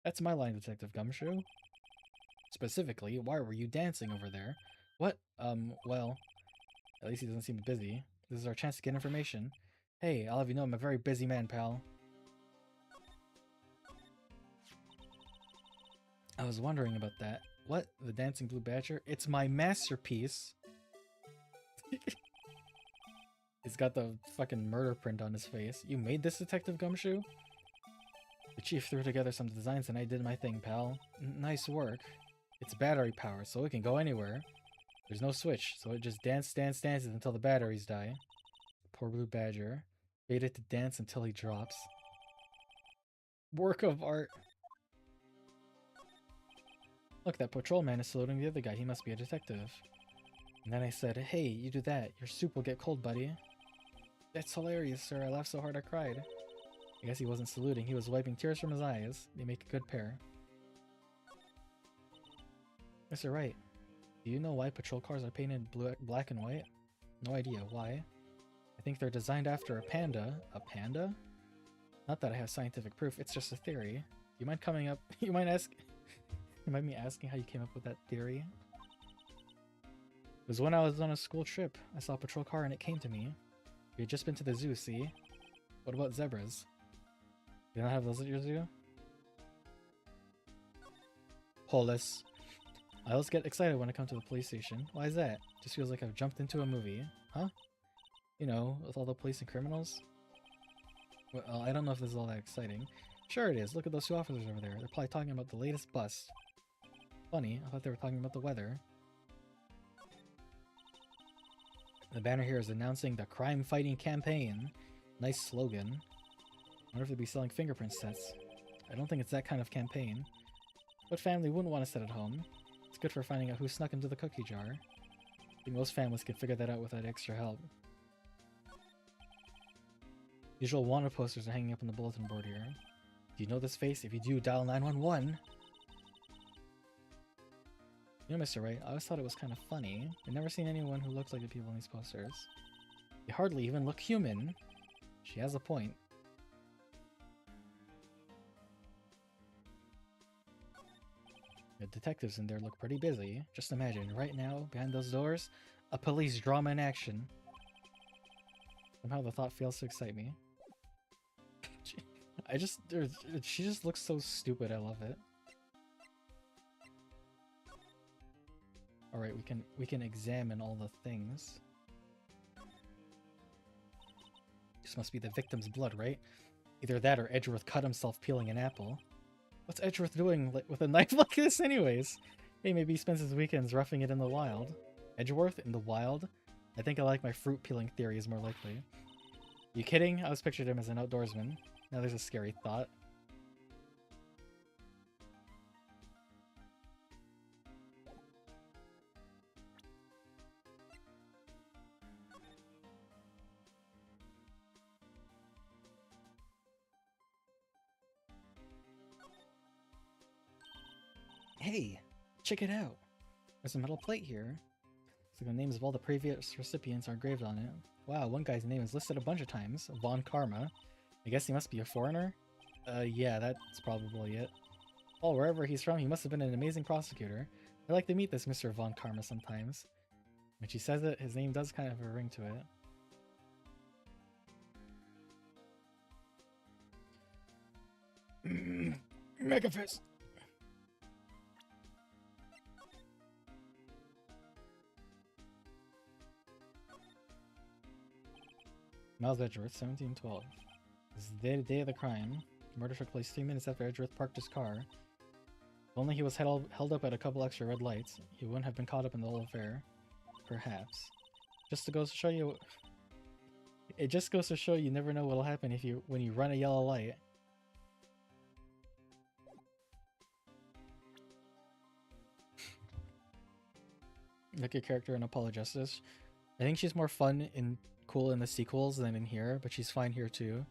That's my line, Detective Gumshoe. Specifically, why were you dancing over there? What? Well, at least he doesn't seem busy. This is our chance to get information. Hey, I'll have you know I'm a very busy man, pal. I was wondering about that. What? The Dancing Blue Badger? It's my masterpiece! He's got the fucking murder print on his face. You made this, Detective Gumshoe? The chief threw together some designs and I did my thing, pal. Nice work. It's battery powered, so it can go anywhere. There's no switch, so it just dances until the batteries die. Poor Blue Badger. Fated to dance until he drops. Work of art. Look, that patrolman is saluting the other guy. He must be a detective. And then I said, hey, you do that. Your soup will get cold, buddy. That's hilarious, sir. I laughed so hard I cried. I guess he wasn't saluting, he was wiping tears from his eyes. They make a good pair. Mr. Wright, do you know why patrol cars are painted black and white? No idea. Why? I think they're designed after a panda. A panda? Not that I have scientific proof, it's just a theory. You mind coming up? You mind me asking how you came up with that theory? It was when I was on a school trip. I saw a patrol car and it came to me. We had just been to the zoo, see? What about zebras? You don't have those at your zoo? Polis. I always get excited when I come to the police station. Why is that? Just feels like I've jumped into a movie. Huh? You know, with all the police and criminals? Well, I don't know if this is all that exciting. Sure it is. Look at those two officers over there. They're probably talking about the latest bust. Funny, I thought they were talking about the weather. The banner here is announcing the crime-fighting campaign. Nice slogan. I wonder if they'd be selling fingerprint sets. I don't think it's that kind of campaign. What family wouldn't want a set at home? It's good for finding out who snuck into the cookie jar. I think most families can figure that out without extra help. Usual wanted posters are hanging up on the bulletin board here. Do you know this face? If you do, dial 911. You know, Mr. Wright, I always thought it was kind of funny. I've never seen anyone who looks like the people in these posters. They hardly even look human. She has a point. The detectives in there look pretty busy. Just imagine, right now, behind those doors, a police drama in action. Somehow the thought fails to excite me. She just looks so stupid, I love it. Alright, we can examine all the things. This must be the victim's blood, right? Either that or Edgeworth cut himself peeling an apple. What's Edgeworth doing with a knife like this anyways? Hey, maybe he spends his weekends roughing it in the wild. Edgeworth in the wild? I think I like my fruit peeling theory is more likely. You kidding? I was pictured him as an outdoorsman. Now there's a scary thought. Hey, check it out. There's a metal plate here. So the names of all the previous recipients are engraved on it. Wow, one guy's name is listed a bunch of times. Von Karma. I guess he must be a foreigner? Yeah, that's probably it. Well, wherever he's from, he must have been an amazing prosecutor. I'd like to meet this Mr. Von Karma sometimes. When she says it, his name does kind of have a ring to it. Mega Fist! Miles Edgeworth, 1712. This is the day of the crime. The murder took place 3 minutes after Edgeworth parked his car. If only he was held up at a couple extra red lights, he wouldn't have been caught up in the whole affair. Perhaps. Just to go to show you... It just goes to show you never know what'll happen when you run a yellow light. Look at character in Apollo Justice. I think she's more fun and cool in the sequels than in here, but she's fine here too.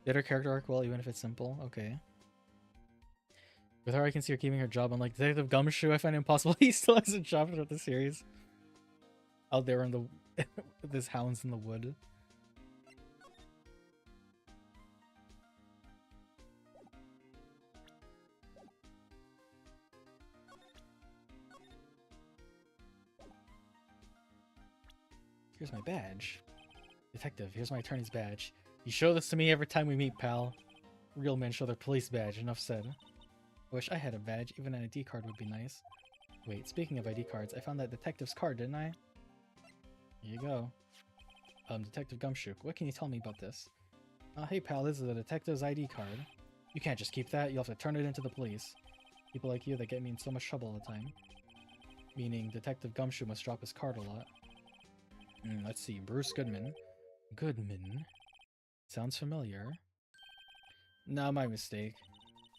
Did her character arc well, even if it's simple? Okay. With her, I can see her keeping her job. Unlike Detective Gumshoe, I find it impossible he still has a job throughout the series. Out there in the... this hounds in the wood. Here's my badge. Detective, here's my attorney's badge. You show this to me every time we meet, pal. Real men show their police badge, enough said. I wish I had a badge, even an ID card would be nice. Wait, speaking of ID cards, I found that detective's card, didn't I? Here you go. Detective Gumshoe, what can you tell me about this? Hey pal, this is a detective's ID card. You can't just keep that, you'll have to turn it into the police. People like you that get me in so much trouble all the time. Meaning, Detective Gumshoe must drop his card a lot. Let's see, Bruce Goodman. Goodman? Sounds familiar. Nah, my mistake.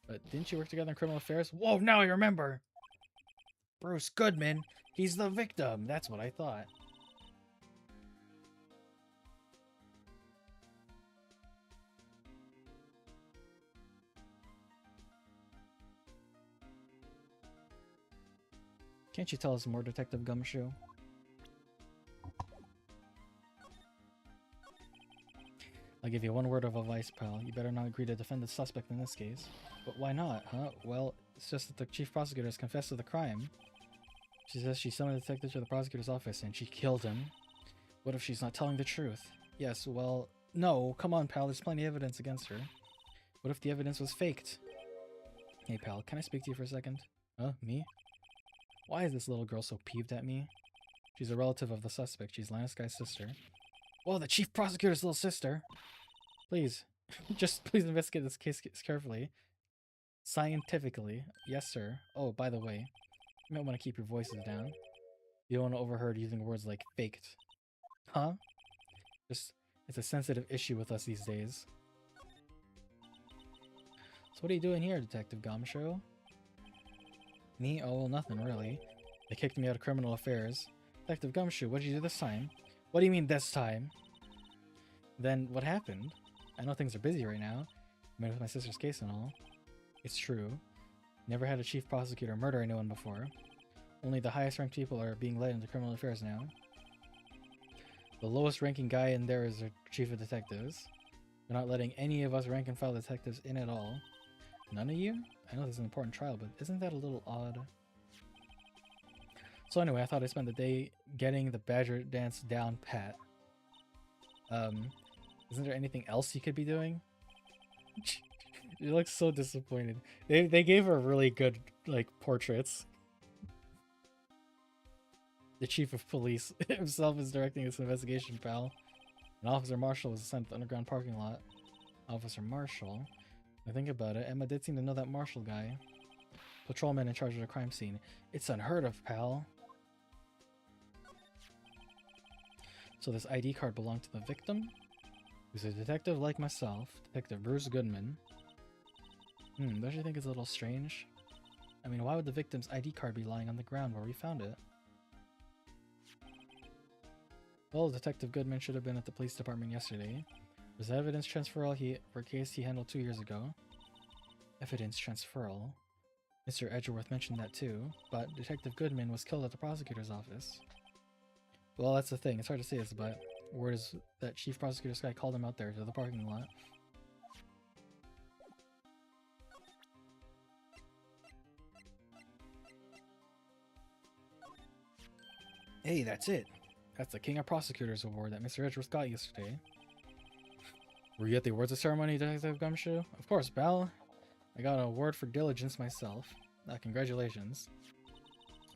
But didn't you work together in criminal affairs? Whoa, now I remember! Bruce Goodman! He's the victim! That's what I thought. Can't you tell us more, Detective Gumshoe? I'll give you one word of advice, pal. You better not agree to defend the suspect in this case. But why not, huh? Well, it's just that the chief prosecutor has confessed to the crime. She says she summoned the detective to the prosecutor's office and she killed him. What if she's not telling the truth? Yes, well, no, come on, pal, there's plenty of evidence against her. What if the evidence was faked? Hey, pal, can I speak to you for a second? Huh? Me? Why is this little girl so peeved at me? She's a relative of the suspect. She's Lance Guy's sister. Well, the chief prosecutor's little sister. Please, just please investigate this case carefully. Scientifically. Yes, sir. Oh, by the way, you might want to keep your voices down. You don't want to overheard using words like faked. Huh? Just, it's a sensitive issue with us these days. So what are you doing here, Detective Gumshoe? Me? Oh, well, nothing really. They kicked me out of criminal affairs. Detective Gumshoe, what did you do this time? What do you mean this time? Then what happened? I know things are busy right now. I mean, with my sister's case and all. It's true. Never had a chief prosecutor murder anyone before. Only the highest ranked people are being led into criminal affairs now. The lowest ranking guy in there is the chief of detectives. They're not letting any of us rank and file detectives in at all. None of you? I know this is an important trial, but isn't that a little odd? So anyway, I thought I'd spend the day getting the Badger dance down pat. Isn't there anything else you could be doing? She looks so disappointed. They gave her really good, like, portraits. The chief of police himself is directing this investigation, pal. And Officer Marshall was assigned to the underground parking lot. Officer Marshall? I think about it, Emma did seem to know that Marshall guy. Patrolman in charge of the crime scene. It's unheard of, pal. So this ID card belonged to the victim? Who's a detective like myself, Detective Bruce Goodman. Don't you think it's a little strange? I mean, why would the victim's ID card be lying on the ground where we found it? Well, Detective Goodman should have been at the police department yesterday. There's evidence transferal for a case he handled 2 years ago. Evidence transferal? Mr. Edgeworth mentioned that too, but Detective Goodman was killed at the prosecutor's office. Well, that's the thing. It's hard to say this, but word is that Chief Prosecutor Sky called him out there to the parking lot. Hey, that's it. That's the King of Prosecutors award that Mr. Edgeworth got yesterday. Were you at the awards ceremony, Detective Gumshoe? Of course, pal. I got an award for diligence myself. Congratulations.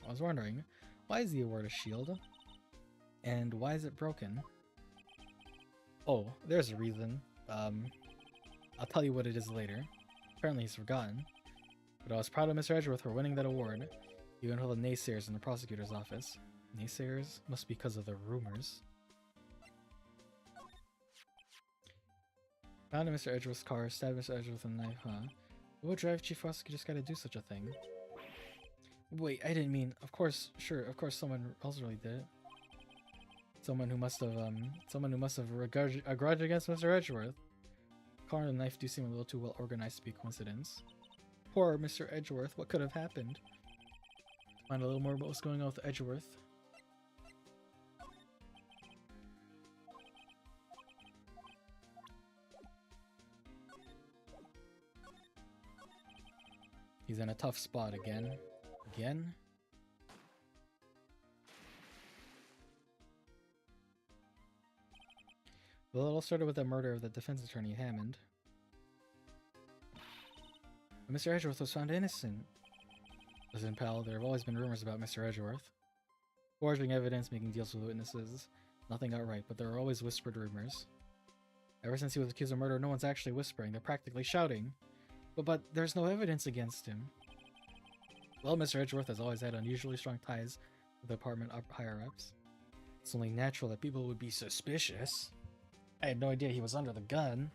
I was wondering, why is the award a shield? And why is it broken? Oh, there's a reason. I'll tell you what it is later. Apparently he's forgotten. But I was proud of Mr. Edgeworth for winning that award, even with all the naysayers in the prosecutor's office. Naysayers? Must be because of the rumors. Found in Mr. Edgeworth's car, stabbed Mr. Edgeworth with a knife, huh? What would drive Chief Prosecutor Sky to do such a thing? Wait, I didn't mean... Of course, sure, of course someone else really did it. Someone who must have a grudge against Mr. Edgeworth. Car and the knife do seem a little too well organized to be a coincidence. Poor Mr. Edgeworth, what could have happened? Find a little more about what's going on with Edgeworth. He's in a tough spot again. Again? Well, it all started with the murder of the defense attorney, Hammond. But Mr. Edgeworth was found innocent. Listen, pal, there have always been rumors about Mr. Edgeworth. Forging evidence, making deals with witnesses. Nothing outright, but there are always whispered rumors. Ever since he was accused of murder, no one's actually whispering. They're practically shouting. But there's no evidence against him. Well, Mr. Edgeworth has always had unusually strong ties with the department higher-ups. It's only natural that people would be suspicious. I had no idea he was under the gun.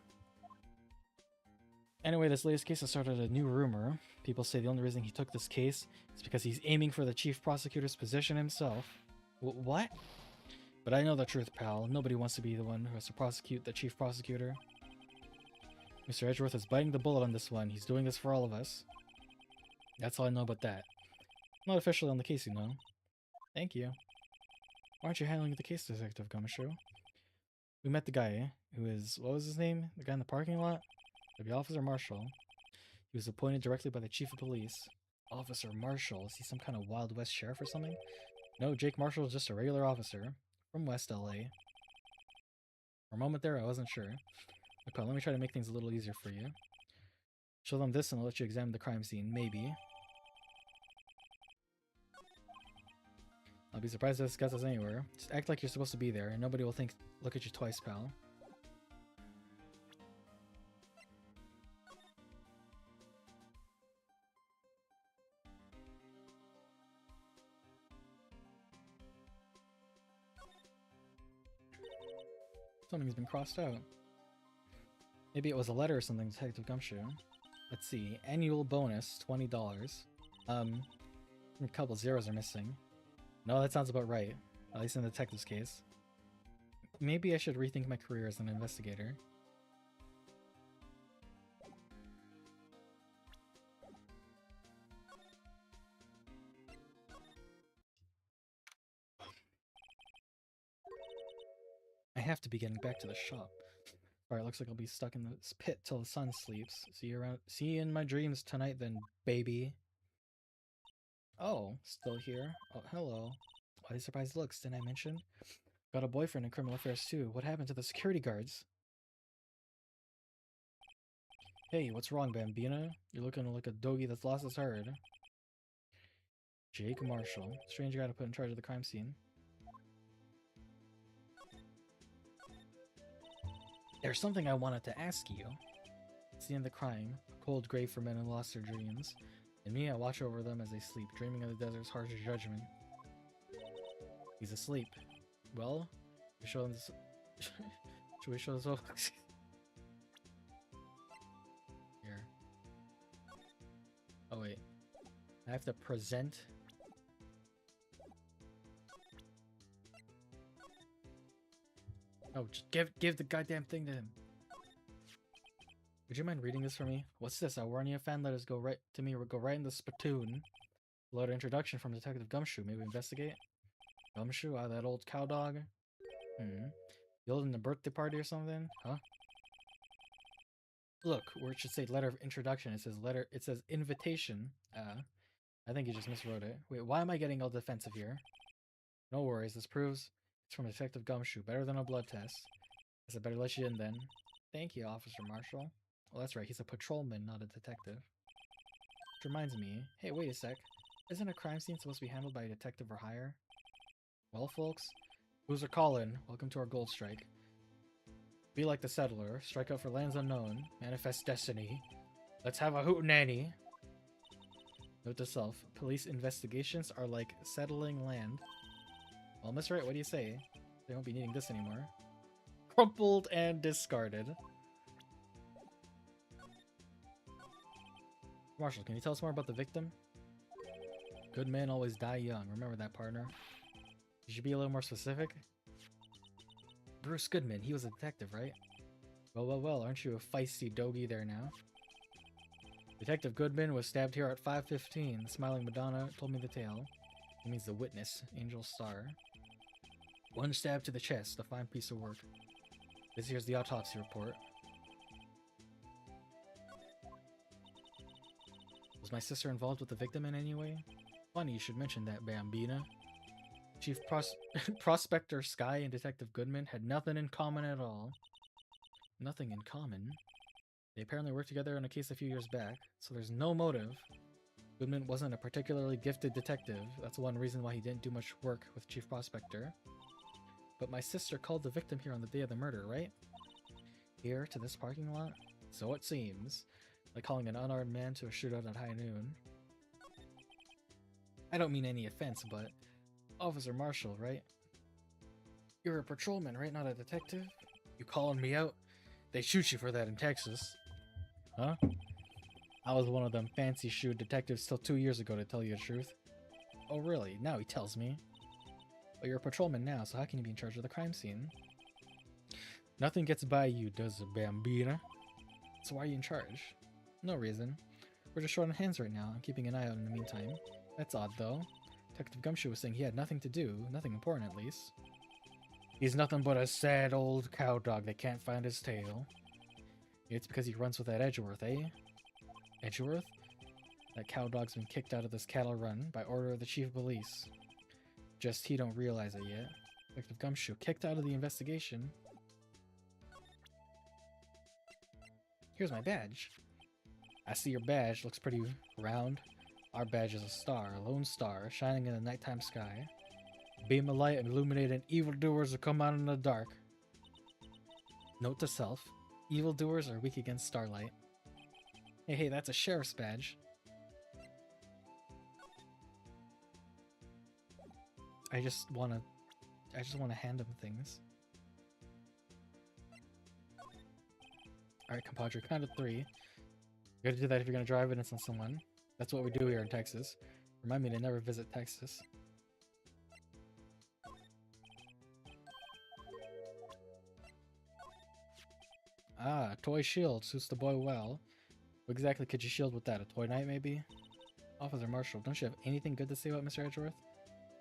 Anyway, this latest case has started a new rumor. People say the only reason he took this case is because he's aiming for the chief prosecutor's position himself. What? But I know the truth, pal. Nobody wants to be the one who has to prosecute the chief prosecutor. Mr. Edgeworth is biting the bullet on this one. He's doing this for all of us. That's all I know about that. Not officially on the case, you know. Thank you. Why aren't you handling the case, Detective Gumshoe? We met the guy who is, what was his name? The guy in the parking lot? Maybe Officer Marshall. He was appointed directly by the Chief of Police. Officer Marshall? Is he some kind of Wild West sheriff or something? No, Jake Marshall is just a regular officer from West LA. For a moment there, I wasn't sure. Okay, let me try to make things a little easier for you. Show them this and I'll let you examine the crime scene, maybe. I'll be surprised if this gets us anywhere. Just act like you're supposed to be there and nobody will look at you twice, pal. Something's been crossed out. Maybe it was a letter or something, Detective Gumshoe. Let's see. Annual bonus, $20. A couple zeros are missing. No, that sounds about right. At least in the detective's case. Maybe I should rethink my career as an investigator. I have to be getting back to the shop. Alright, looks like I'll be stuck in this pit till the sun sleeps. See you in my dreams tonight then, baby. Oh, still here? Oh, hello. Why the surprised looks, didn't I mention? Got a boyfriend in criminal affairs too. What happened to the security guards? Hey, what's wrong, Bambina? You're looking like a doggy that's lost his herd. Jake Marshall. Strange guy to put in charge of the crime scene. There's something I wanted to ask you. It's the end of the crime. A cold grave for men who lost their dreams. And me, I watch over them as they sleep, dreaming of the desert's harsh judgment. He's asleep. Well, we show this. Should we show this off? Here. Oh wait. I have to present. Oh, just give the goddamn thing to him. Would you mind reading this for me? What's this? Our warn you, fan letters go right to me. Go right in the spittoon. Load introduction from Detective Gumshoe. Maybe investigate. Gumshoe? Ah, that old cow dog. You holding a birthday party or something? Huh? Look, where it should say letter of introduction, it says letter. It says invitation. I think you just miswrote it. Wait, why am I getting all defensive here? No worries. This proves it's from Detective Gumshoe. Better than a blood test. Guess I better let you in then. Thank you, Officer Marshall. Well, that's right. He's a patrolman, not a detective. Which reminds me. Hey, wait a sec. Isn't a crime scene supposed to be handled by a detective or higher? Well, folks, who's a call-in? Welcome to our gold strike. Be like the settler. Strike out for lands unknown. Manifest destiny. Let's have a hootenanny. Note to self. Police investigations are like settling land. Well, Miss Wright, what do you say? They won't be needing this anymore. Crumpled and discarded. Marshall, can you tell us more about the victim? Good men always die young. Remember that, partner. You should be a little more specific. Bruce Goodman, he was a detective, right? Well, aren't you a feisty doggy there now? Detective Goodman was stabbed here at 5:15. The smiling Madonna told me the tale. It means the witness, Angel Star. One stab to the chest, a fine piece of work. This here's the autopsy report. Was my sister involved with the victim in any way? Funny you should mention that, Bambina. Chief Prospector Sky and Detective Goodman had nothing in common at all. Nothing in common? They apparently worked together on a case a few years back, so there's no motive. Goodman wasn't a particularly gifted detective. That's one reason why he didn't do much work with Chief Prospector. But my sister called the victim here on the day of the murder, right? Here, to this parking lot? So it seems. Like calling an unarmed man to a shootout at high noon. I don't mean any offense, but Officer Marshall, right? You're a patrolman, right? Not a detective? You calling me out? They shoot you for that in Texas. Huh? I was one of them fancy shoe detectives till 2 years ago, to tell you the truth. Oh really? Now he tells me. But you're a patrolman now, so how can you be in charge of the crime scene? Nothing gets by you, does it, Bambina? So why are you in charge? No reason. We're just short on hands right now. I'm keeping an eye out in the meantime. That's odd, though. Detective Gumshoe was saying he had nothing to do, nothing important at least. He's nothing but a sad old cow dog that can't find his tail. It's because he runs with that Edgeworth, eh? Edgeworth? That cow dog's been kicked out of this cattle run by order of the chief of police. Just he don't realize it yet. Detective Gumshoe kicked out of the investigation. Here's my badge. I see your badge. Looks pretty round. Our badge is a star, a lone star, shining in the nighttime sky. Beam of light and illuminating evildoers will come out in the dark. Note to self. Evildoers are weak against starlight. Hey, that's a sheriff's badge. I just wanna hand him things. Alright, compadre, count of 3. You gotta do that if you're gonna drive evidence on someone. That's what we do here in Texas. Remind me to never visit Texas. Ah, toy shield. Suits the boy well. What exactly could you shield with that? A toy knife, maybe? Officer Marshall, don't you have anything good to say about Mr. Edgeworth?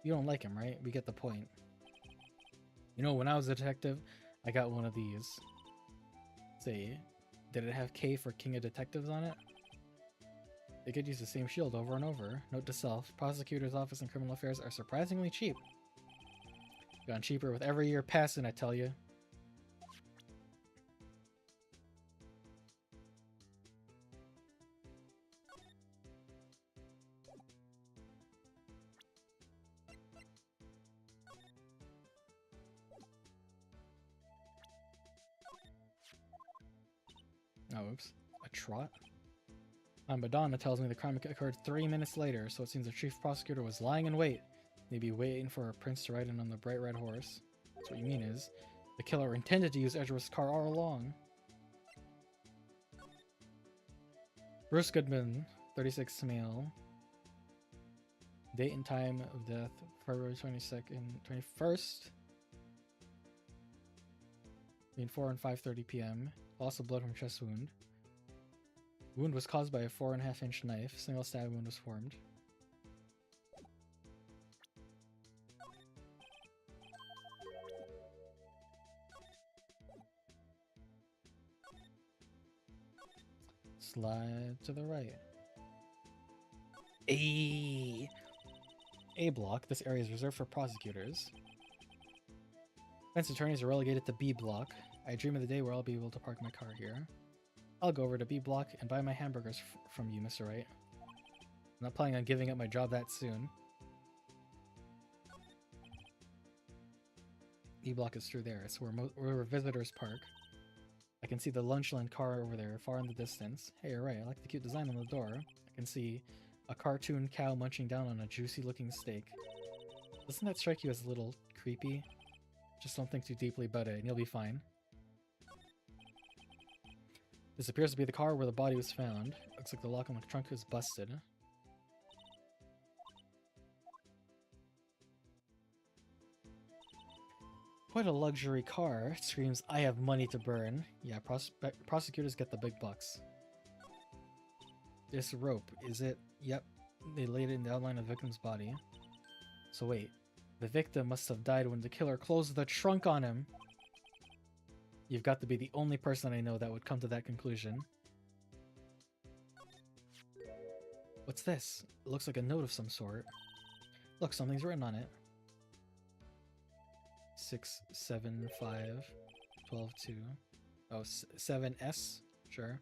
You don't like him, right? We get the point. You know, when I was a detective, I got one of these. Say, did it have K for King of Detectives on it? They could use the same shield over and over. Note to self, prosecutor's office and criminal affairs are surprisingly cheap. Gone cheaper with every year passing, I tell you. Oh, oops. A trot? Madonna tells me the crime occurred 3 minutes later, so it seems the chief prosecutor was lying in wait. Maybe waiting for a prince to ride in on the bright red horse. So what you mean is, the killer intended to use Edgeworth's car all along. Bruce Goodman, 36 male. Date and time of death, February 22nd, 21st. Between 4 and 5:30 p.m. Loss of blood from chest wound. Wound was caused by a 4.5-inch knife. Single stab wound was formed. Slide to the right. A block. This area is reserved for prosecutors. Defense attorneys are relegated to B block. I dream of the day where I'll be able to park my car here. I'll go over to B block and buy my hamburgers from you, Mr. Wright. I'm not planning on giving up my job that soon. E block is through there. It's where visitors park. I can see the Lunchland car over there, far in the distance. Hey, you're right. I like the cute design on the door. I can see a cartoon cow munching down on a juicy-looking steak. Doesn't that strike you as a little creepy? Just don't think too deeply about it, and you'll be fine. This appears to be the car where the body was found. Looks like the lock on the trunk is busted. Quite a luxury car. It screams, I have money to burn. Yeah, prosecutors get the big bucks. This rope, is it? Yep. They laid it in the outline of the victim's body. So wait, the victim must have died when the killer closed the trunk on him. You've got to be the only person I know that would come to that conclusion. What's this? It looks like a note of some sort. Look, something's written on it. 675 122. Oh, 7S? Sure.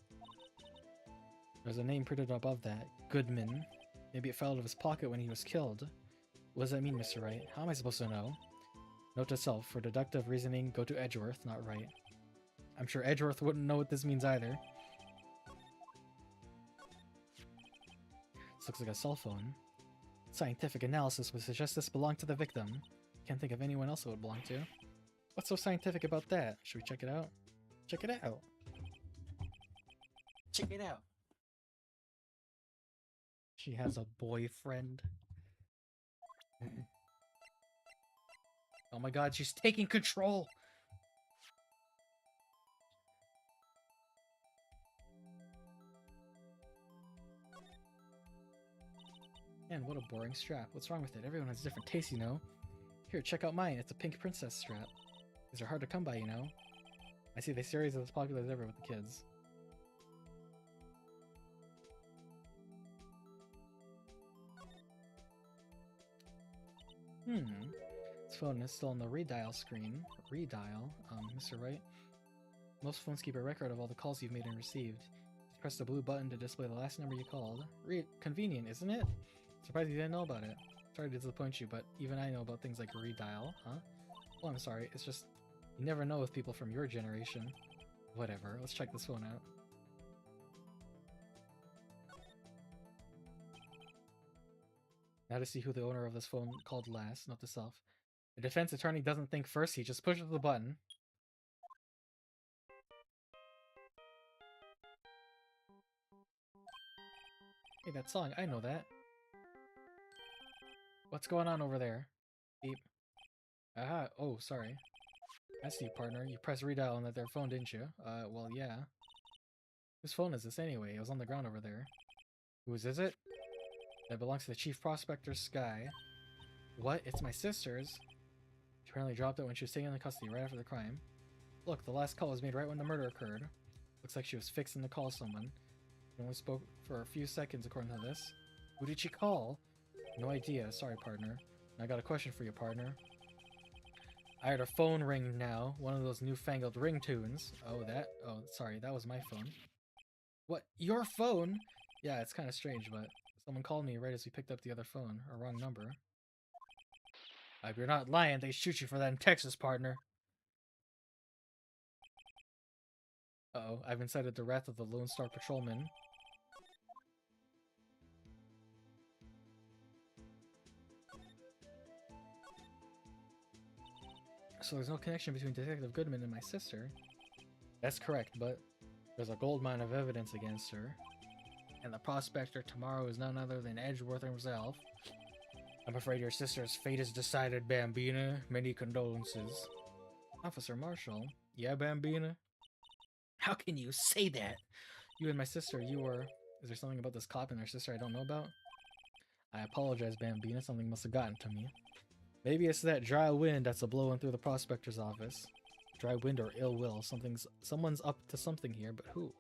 There's a name printed above that. Goodman. Maybe it fell out of his pocket when he was killed. What does that mean, Mr. Wright? How am I supposed to know? Note to self, for deductive reasoning, go to Edgeworth, not Wright. I'm sure Edgeworth wouldn't know what this means either. This looks like a cell phone. Scientific analysis would suggest this belonged to the victim. Can't think of anyone else it would belong to. What's so scientific about that? Should we check it out? Check it out! Check it out! She has a boyfriend. Oh my god, she's taking control! Man, what a boring strap. What's wrong with it? Everyone has different tastes, you know. Here, check out mine. It's a pink princess strap. These are hard to come by, you know. I see the series is as popular as ever with the kids. This phone is still on the redial screen. Redial, Mr. Wright. Most phones keep a record of all the calls you've made and received. Just press the blue button to display the last number you called. Convenient, isn't it? Surprised you didn't know about it. Sorry to disappoint you, but even I know about things like redial, huh? Well, I'm sorry, it's just, you never know with people from your generation. Whatever, let's check this phone out. Now to see who the owner of this phone called last, note to self. The defense attorney doesn't think first, he just pushes the button. Hey, that song, I know that. What's going on over there? Beep. Ah, oh, sorry. I see, partner. You pressed redial on their phone, didn't you? Well, yeah. Whose phone is this anyway? It was on the ground over there. Whose is it? It belongs to the chief prospector, Sky. What? It's my sister's? She apparently dropped it when she was taken into custody right after the crime. Look, the last call was made right when the murder occurred. Looks like she was fixing to call someone. She only spoke for a few seconds according to this. Who did she call? No idea. Sorry, partner. I got a question for you, partner. I heard a phone ring now. One of those newfangled ringtones. Oh, sorry. That was my phone. What? Your phone? Yeah, it's kind of strange, but someone called me right as we picked up the other phone. A wrong number. If you're not lying, they shoot you for that in Texas, partner. Uh-oh. I've incited the wrath of the Lone Star Patrolman. So there's no connection between Detective Goodman and my sister? That's correct, but there's a goldmine of evidence against her. And the prospector tomorrow is none other than Edgeworth himself. I'm afraid your sister's fate is decided, Bambina. Many condolences. Officer Marshall? Yeah, Bambina? How can you say that? You and my sister, you were... Is there something about this cop and their sister I don't know about? I apologize, Bambina. Something must have gotten to me. Maybe it's that dry wind that's a-blowing through the prospector's office. Dry wind or ill will. Someone's up to something here, but who?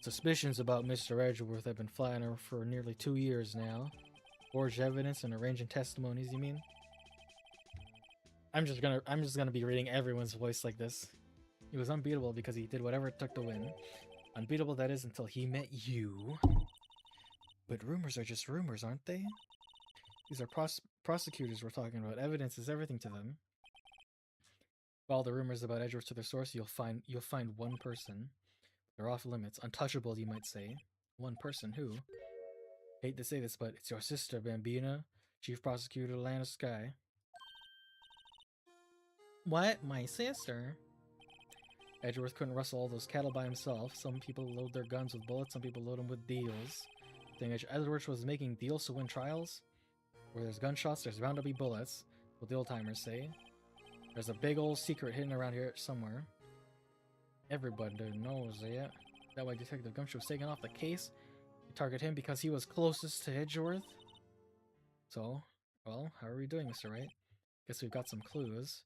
Suspicions about Mr. Edgeworth have been flying over for nearly 2 years now. Forged evidence and arranging testimonies, you mean? I'm just gonna be reading everyone's voice like this. He was unbeatable because he did whatever it took to win. Unbeatable, that is, until he met you. But rumors are just rumors, aren't they? These are prosecutors we're talking about. Evidence is everything to them. Follow the rumors about Edgeworth to their source, you'll find one person. They're off limits. Untouchable, you might say. One person, who? Hate to say this, but it's your sister, Bambina, Chief Prosecutor Lana Sky. What? My sister? Edgeworth couldn't rustle all those cattle by himself. Some people load their guns with bullets, some people load them with deals. Thing is, Edgeworth was making deals to win trials? Where there's gunshots, there's bound to be bullets, what the old-timers say. There's a big old secret hidden around here somewhere. Everybody knows it. That way Detective Gumshoe was taken off the case. You target him because he was closest to Edgeworth. So, well, how are we doing, Mr. Wright? Guess we've got some clues.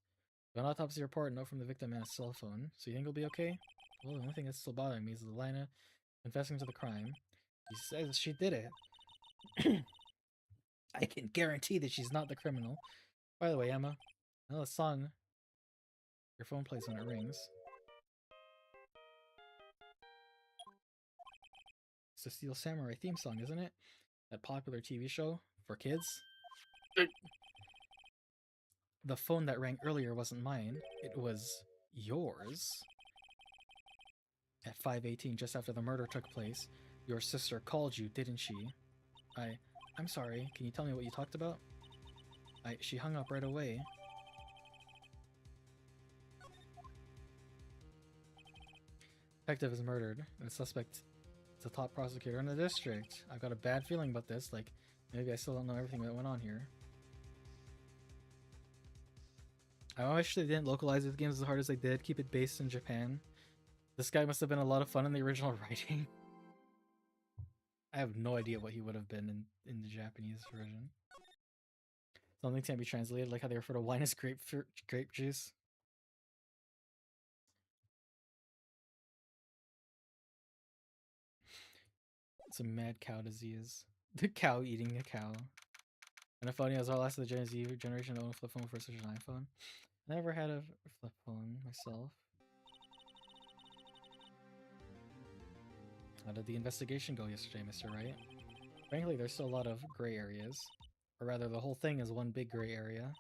An autopsy report, note from the victim and a cell phone. So you think he'll be okay? Well, the only thing that's still bothering me is Lana confessing to the crime. She says she did it. I can guarantee that she's not the criminal. By the way, Emma, I know the song your phone plays when it rings. It's the Steel Samurai theme song, isn't it? That popular TV show for kids? The phone that rang earlier wasn't mine. It was yours. At 5:18, just after the murder took place, your sister called you, didn't she? I'm sorry, can you tell me what you talked about? She hung up right away. Detective is murdered, and the suspect is the top prosecutor in the district. I've got a bad feeling about this, like, maybe I still don't know everything that went on here. I wish they didn't localize the games as hard as they did, keep it based in Japan. This guy must have been a lot of fun in the original writing. I have no idea what he would have been in the Japanese version. Something can't be translated, like how they refer to wine as grape juice. It's a mad cow disease. The cow eating a cow. And the phone is our last of the Gen Z generation to own a flip phone versus an iPhone. Never had a flip phone myself. How did the investigation go yesterday, Mr. Wright? Frankly, there's still a lot of gray areas. Or rather, the whole thing is one big gray area.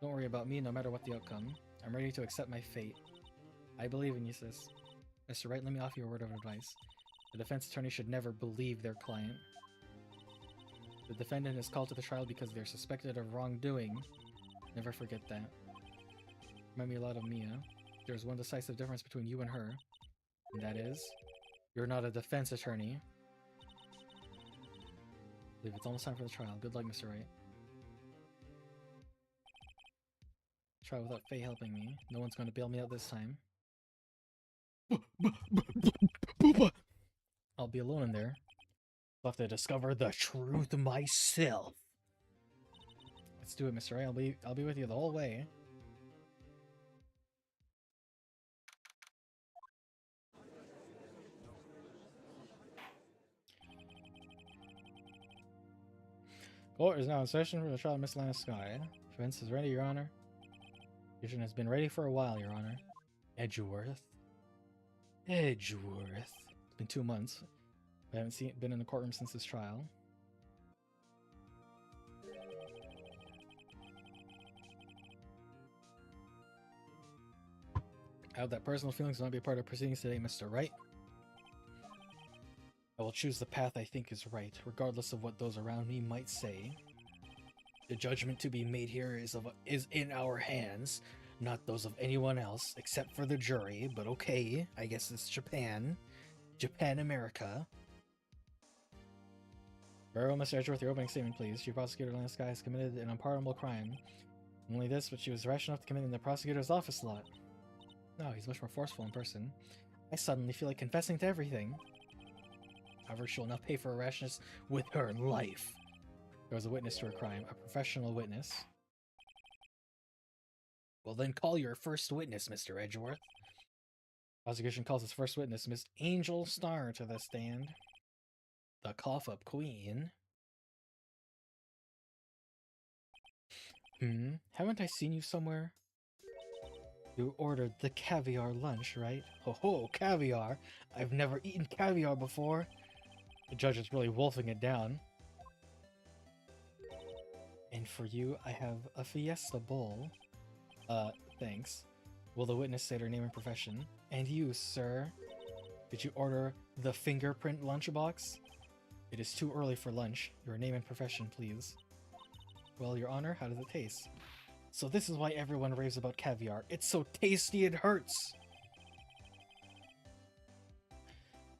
Don't worry about me, no matter what the outcome. I'm ready to accept my fate. I believe in you, sis. Mr. Wright, let me offer you a word of advice. The defense attorney should never believe their client. The defendant is called to the trial because they're suspected of wrongdoing. Never forget that. Remind me a lot of Mia. There's one decisive difference between you and her. And that is, you're not a defense attorney. I believe it's almost time for the trial. Good luck, Mr. Wright. Try without Faye helping me. No one's going to bail me out this time. I'll be alone in there. I'll have to discover the truth myself. Let's do it, Mr. Wright. I'll be with you the whole way. Court is now in session for the trial of Miss Lana Sky. Defense is ready, Your Honor. Petition has been ready for a while, Your Honor. Edgeworth. Edgeworth. It's been 2 months. I haven't been in the courtroom since this trial. I have that personal feelings will not be a part of proceedings today, Mr. Wright. I will choose the path I think is right, regardless of what those around me might say. The judgment to be made here is in our hands, not those of anyone else, except for the jury, but okay, I guess it's Japan. Japan, America. Very well, Mr. Edgeworth, your opening statement, please. Chief Prosecutor Lana Sky has committed an unpardonable crime. Not only this, but she was rash enough to commit in the prosecutor's office lot. No, he's much more forceful in person. I suddenly feel like confessing to everything. However, she will now pay for her rashness with her life. There was a witness to her crime, a professional witness. Well, then call your first witness, Mr. Edgeworth. Prosecution calls its first witness, Miss Angel Star, to the stand. The cough-up queen. Haven't I seen you somewhere? You ordered the caviar lunch, right? Ho ho, caviar! I've never eaten caviar before! The judge is really wolfing it down. And for you, I have a fiesta bowl. Thanks. Will the witness state her name and profession? And you, sir? Did you order the fingerprint lunchbox? It is too early for lunch. Your name and profession, please. Well, Your Honor, how does it taste? So this is why everyone raves about caviar. It's so tasty it hurts!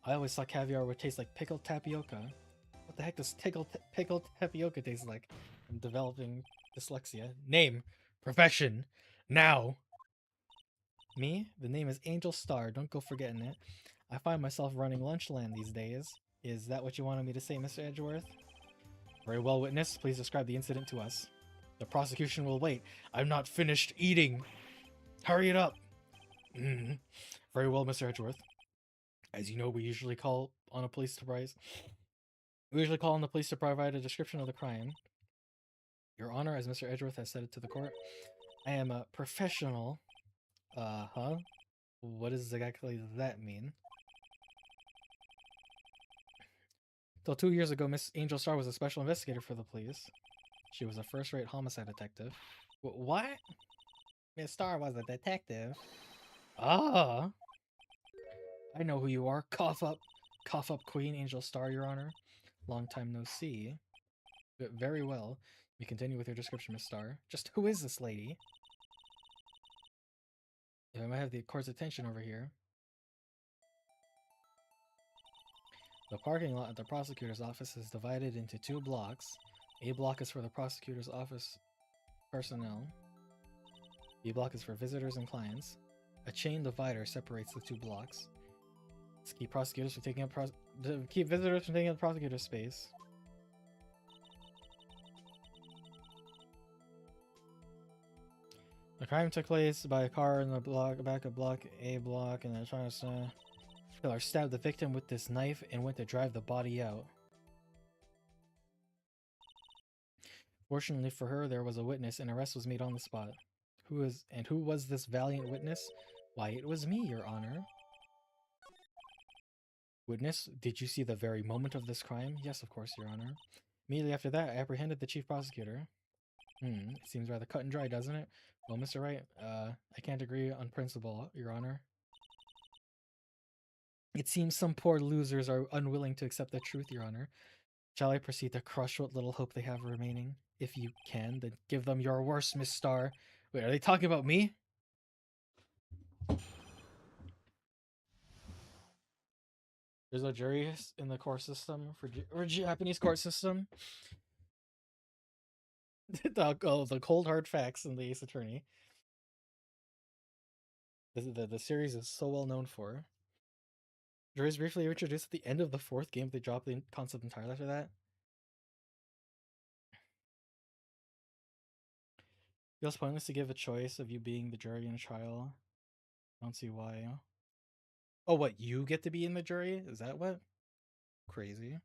I always thought caviar would taste like pickled tapioca. What the heck does pickled tapioca taste like? I'm developing dyslexia. Name. Profession. Now. Me? The name is Angel Star. Don't go forgetting it. I find myself running Lunchland these days. Is that what you wanted me to say, Mr. Edgeworth? Very well, witness. Please describe the incident to us. The prosecution will wait. I'm not finished eating. Hurry it up. Very well, Mr. Edgeworth. As you know, we usually call on the police to provide a description of the crime. Your Honor, as Mr. Edgeworth has said it to the court, I am a professional. What does exactly that mean? Till 2 years ago, Miss Angel Star was a special investigator for the police. She was a first-rate homicide detective. What? Miss Star was a detective? Ah! I know who you are. Cough up Queen Angel Star, Your Honor. Long time no see. Very well. You continue with your description, Miss Star. Just who is this lady? If I might have the court's attention over here. The parking lot at the prosecutor's office is divided into 2 blocks. A block is for the prosecutor's office personnel. B block is for visitors and clients. A chain divider separates the 2 blocks. Let's keep prosecutors from taking up keep visitors from taking up prosecutor space. The crime took place by a car in the back of block A block, and the killer stabbed the victim with this knife and went to drive the body out. Fortunately for her, there was a witness, and arrest was made on the spot. Who was this valiant witness? Why, it was me, Your Honor. Witness, did you see the very moment of this crime? Yes, of course, Your Honor. Immediately after that, I apprehended the chief prosecutor. It seems rather cut and dry, doesn't it? Well, Mr. Wright, I can't agree on principle, Your Honor. It seems some poor losers are unwilling to accept the truth, Your Honor. Shall I proceed to crush what little hope they have remaining? If you can, then give them your worst, Miss Starr. Wait, are they talking about me? There's a jury in the court system or Japanese court system. the cold hard facts in the Ace Attorney. The series is so well known for. Juries briefly introduced at the end of the 4th game. They dropped the concept entirely after that. Feels pointless to give a choice of you being the jury in a trial. I don't see why. Oh, what? You get to be in the jury? Is that what? Crazy.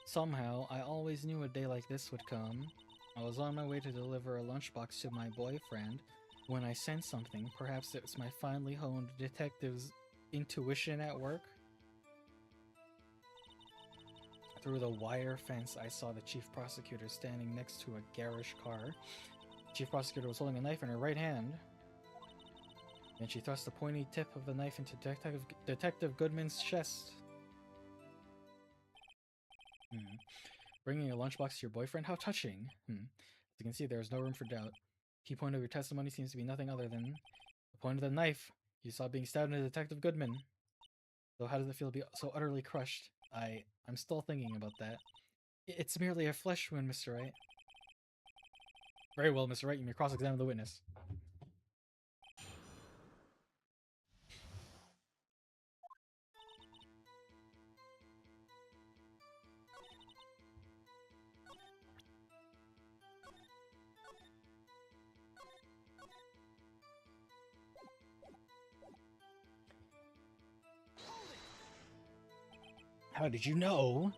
Somehow, I always knew a day like this would come. I was on my way to deliver a lunchbox to my boyfriend when I sensed something. Perhaps it was my finely honed detective's intuition at work. Through the wire fence, I saw the chief prosecutor standing next to a garish car. The chief prosecutor was holding a knife in her right hand. Then she thrust the pointy tip of the knife into Detective Goodman's chest. Bringing a lunchbox to your boyfriend? How touching. As you can see, there is no room for doubt. Key point of your testimony seems to be nothing other than the point of the knife you saw being stabbed into Detective Goodman. So how does it feel to be so utterly crushed? I'm still thinking about that. It's merely a flesh wound, Mr. Wright. Very well, Mr. Wright. You may cross-examine the witness. How did you know?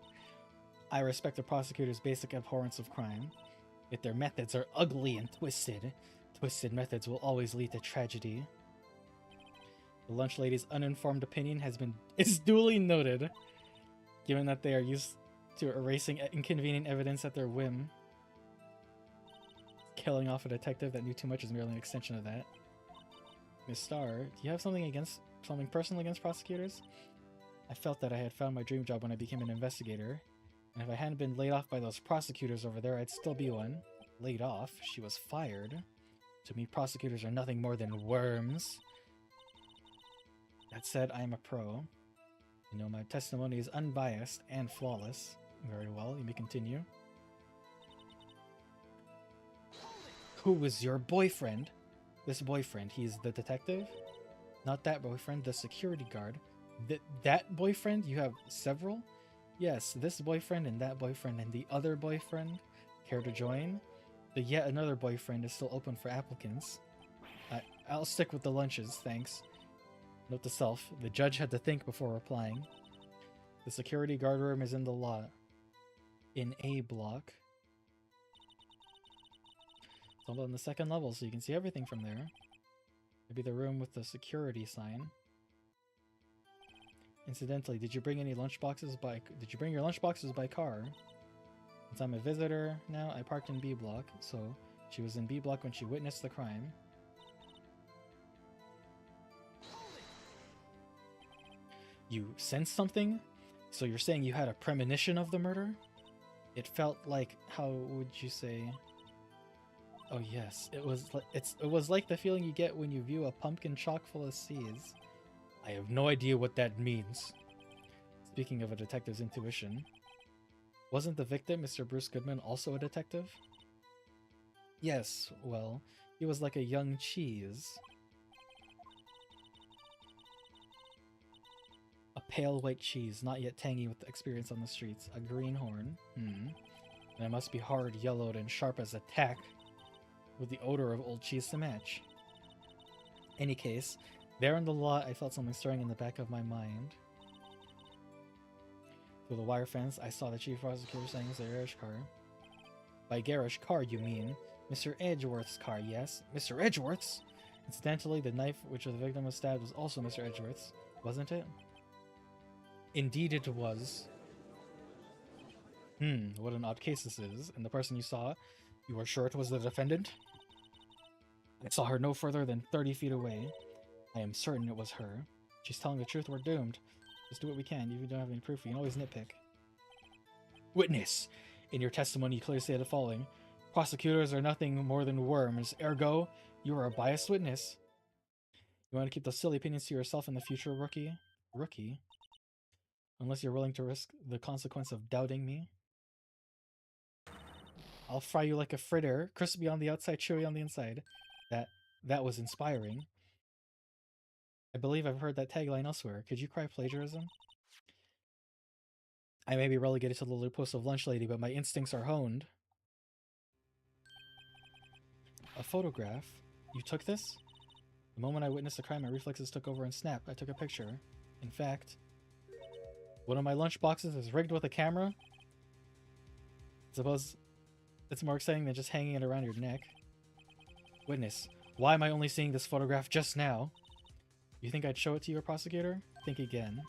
I respect the prosecutor's basic abhorrence of crime. Yet their methods are ugly and twisted. Twisted methods will always lead to tragedy. The lunch lady's uninformed opinion is duly noted, given that they are used to erasing inconvenient evidence at their whim. Killing off a detective that knew too much is merely an extension of that. Miss Starr, do you have something personal against prosecutors? I felt that I had found my dream job when I became an investigator, and if I hadn't been laid off by those prosecutors over there, I'd still be one. Laid off? She was fired. To me, prosecutors are nothing more than worms. That said, I am a pro. You know, my testimony is unbiased and flawless. Very well, you may continue. Who was your boyfriend? This boyfriend, he's the detective? Not that boyfriend, the security guard. That boyfriend? You have several? Yes, this boyfriend and that boyfriend and the other boyfriend. Care to join? The yet another boyfriend is still open for applicants. I'll stick with the lunches, thanks. Note to self, the judge had to think before replying. The security guard room is in the lot. In A block. It's all on the 2nd level, so you can see everything from there. Maybe the room with the security sign. Incidentally, did you bring your lunchboxes by car? Since I'm a visitor now, I parked in B block, so she was in B block when she witnessed the crime. You sensed something? So you're saying you had a premonition of the murder? It felt like, how would you say? Oh yes, it was like the feeling you get when you view a pumpkin chock full of seeds. I have no idea what that means. Speaking of a detective's intuition, wasn't the victim, Mr. Bruce Goodman, also a detective? Yes, well, He was like a young cheese. A pale white cheese, not yet tangy with experience on the streets. A greenhorn. And it must be hard, yellowed, and sharp as a tack, with the odor of old cheese to match. Any case, there in the lot, I felt something stirring in the back of my mind. Through the wire fence, I saw the chief prosecutor saying it's a garish car. By garish car, you mean Mr. Edgeworth's car, yes? Mr. Edgeworth's? Incidentally, the knife which the victim was stabbed was also Mr. Edgeworth's, wasn't it? Indeed it was. What an odd case this is. And the person you saw, you are sure it was the defendant? I saw her no further than 30 feet away. I am certain it was her. She's telling the truth, we're doomed. Just do what we can. If you don't have any proof, you can always nitpick. Witness! In your testimony, you clearly stated the following. Prosecutors are nothing more than worms. Ergo, you are a biased witness. You want to keep those silly opinions to yourself in the future, rookie? Rookie? Unless you're willing to risk the consequence of doubting me. I'll fry you like a fritter, crispy on the outside, chewy on the inside. That was inspiring. I believe I've heard that tagline elsewhere. Could you cry plagiarism? I may be relegated to the lupus of lunch lady, but my instincts are honed. A photograph? You took this? The moment I witnessed the crime, my reflexes took over and snapped. I took a picture. In fact, one of my lunch boxes is rigged with a camera. Suppose it's more exciting than just hanging it around your neck. Witness, why am I only seeing this photograph just now? You think I'd show it to your prosecutor? Think again.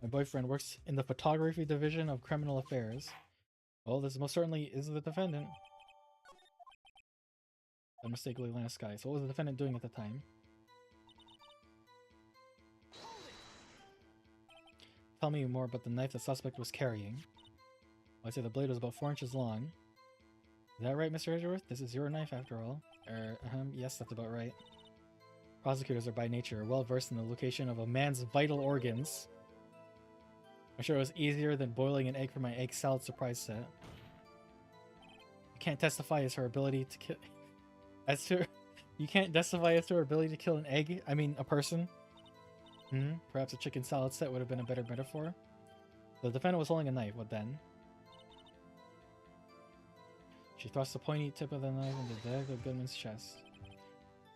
My boyfriend works in the photography division of criminal affairs. Well, this most certainly is the defendant. Unmistakably Lana Sky. So what was the defendant doing at the time? Tell me more about the knife the suspect was carrying. Well, I'd say the blade was about 4 inches long. Is that right, Mr. Edgeworth? This is your knife after all. Yes, that's about right. Prosecutors are by nature well versed in the location of a man's vital organs. I'm sure it was easier than boiling an egg for my egg salad surprise set. You can't testify as her ability to kill... You can't testify as to her ability to kill an egg? I mean, a person? Perhaps a chicken salad set would have been a better metaphor. The defendant was holding a knife. What then? She thrust the pointy tip of the knife into the back of Goodman's chest.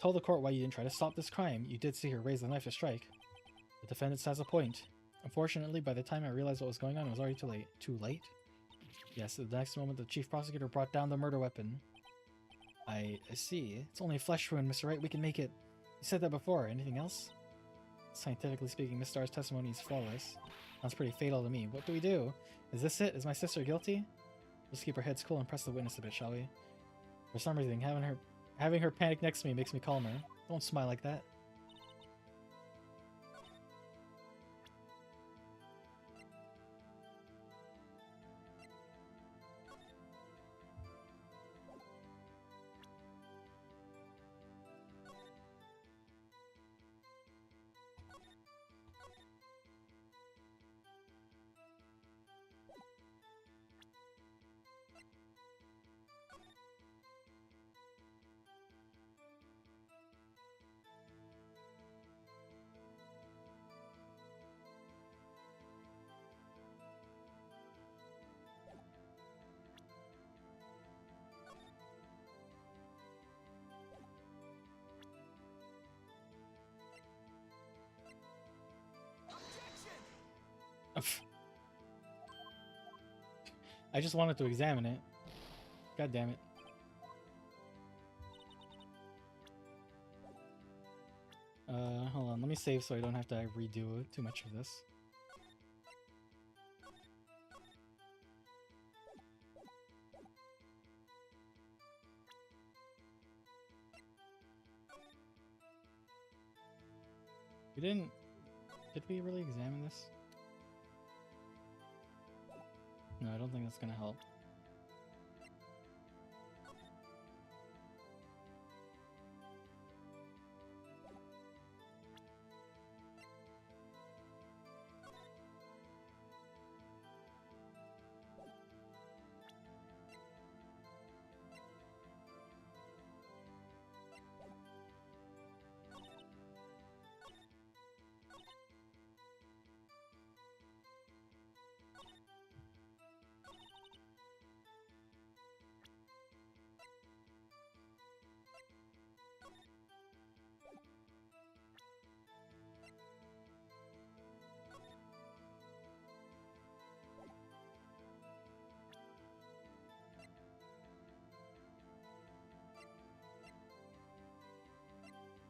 Tell the court why you didn't try to stop this crime. You did see her raise the knife to strike. The defendant has a point. Unfortunately, by the time I realized what was going on, it was already too late. Too late? Yes, at the next moment, the chief prosecutor brought down the murder weapon. I see. It's only a flesh wound, Mr. Wright. We can make it. You said that before. Anything else? Scientifically speaking, Miss Starr's testimony is flawless. Sounds pretty fatal to me. What do we do? Is this it? Is my sister guilty? Let's keep our heads cool and press the witness a bit, shall we? For some reason, having her panic next to me makes me calmer. Don't smile like that. I just wanted to examine it. God damn it. Hold on. Let me save so I don't have to redo too much of this. We didn't... Did we really examine this? No, I don't think that's gonna help.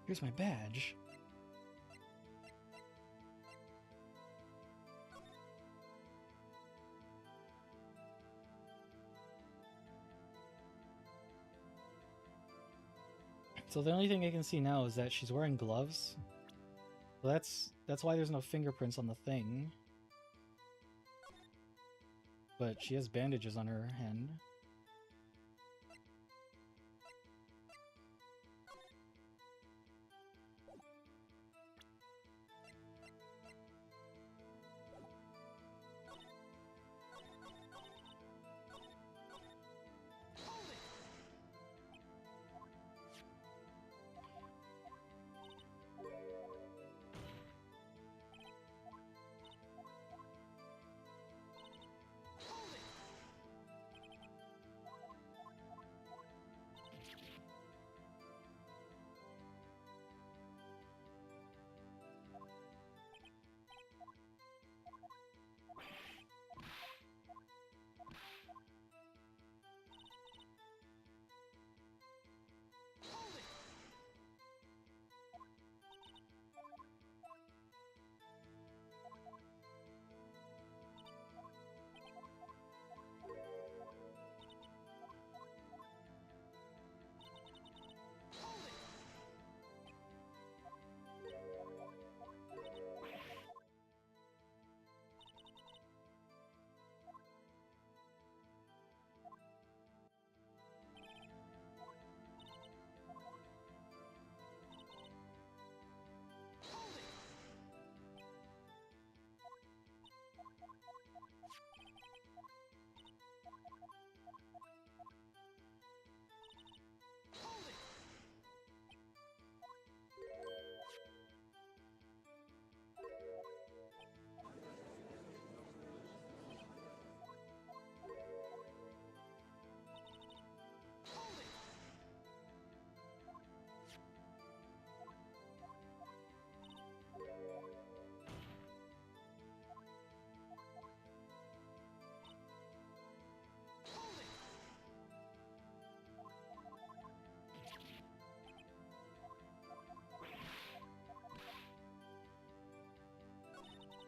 Here's my badge. So the only thing I can see now is that she's wearing gloves. So that's why there's no fingerprints on the thing. But she has bandages on her hand.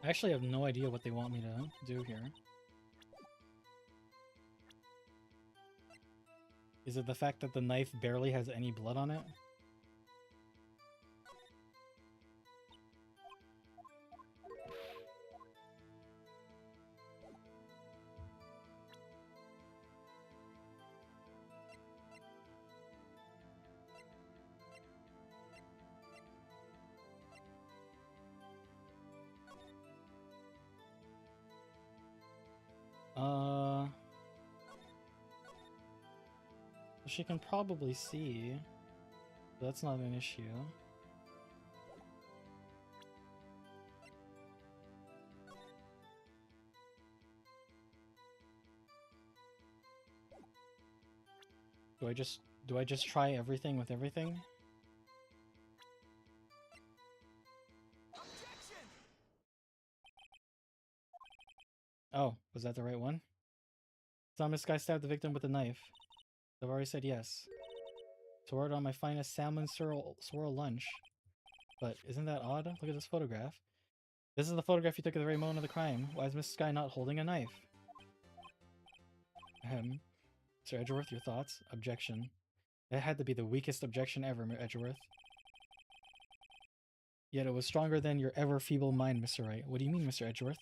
I actually have no idea what they want me to do here. Is it the fact that the knife barely has any blood on it? She can probably see. That's not an issue. Do I just try everything with everything? Oh, was that the right one? Thomas guy stabbed the victim with a knife. I've already said yes. To order on my finest salmon swirl lunch. But isn't that odd? Look at this photograph. This is the photograph you took at the very moment of the crime. Why is Mrs. Sky not holding a knife? Ahem. Sir Edgeworth, your thoughts? Objection. That had to be the weakest objection ever, Edgeworth. Yet it was stronger than your ever-feeble mind, Mr. Wright. What do you mean, Mr. Edgeworth?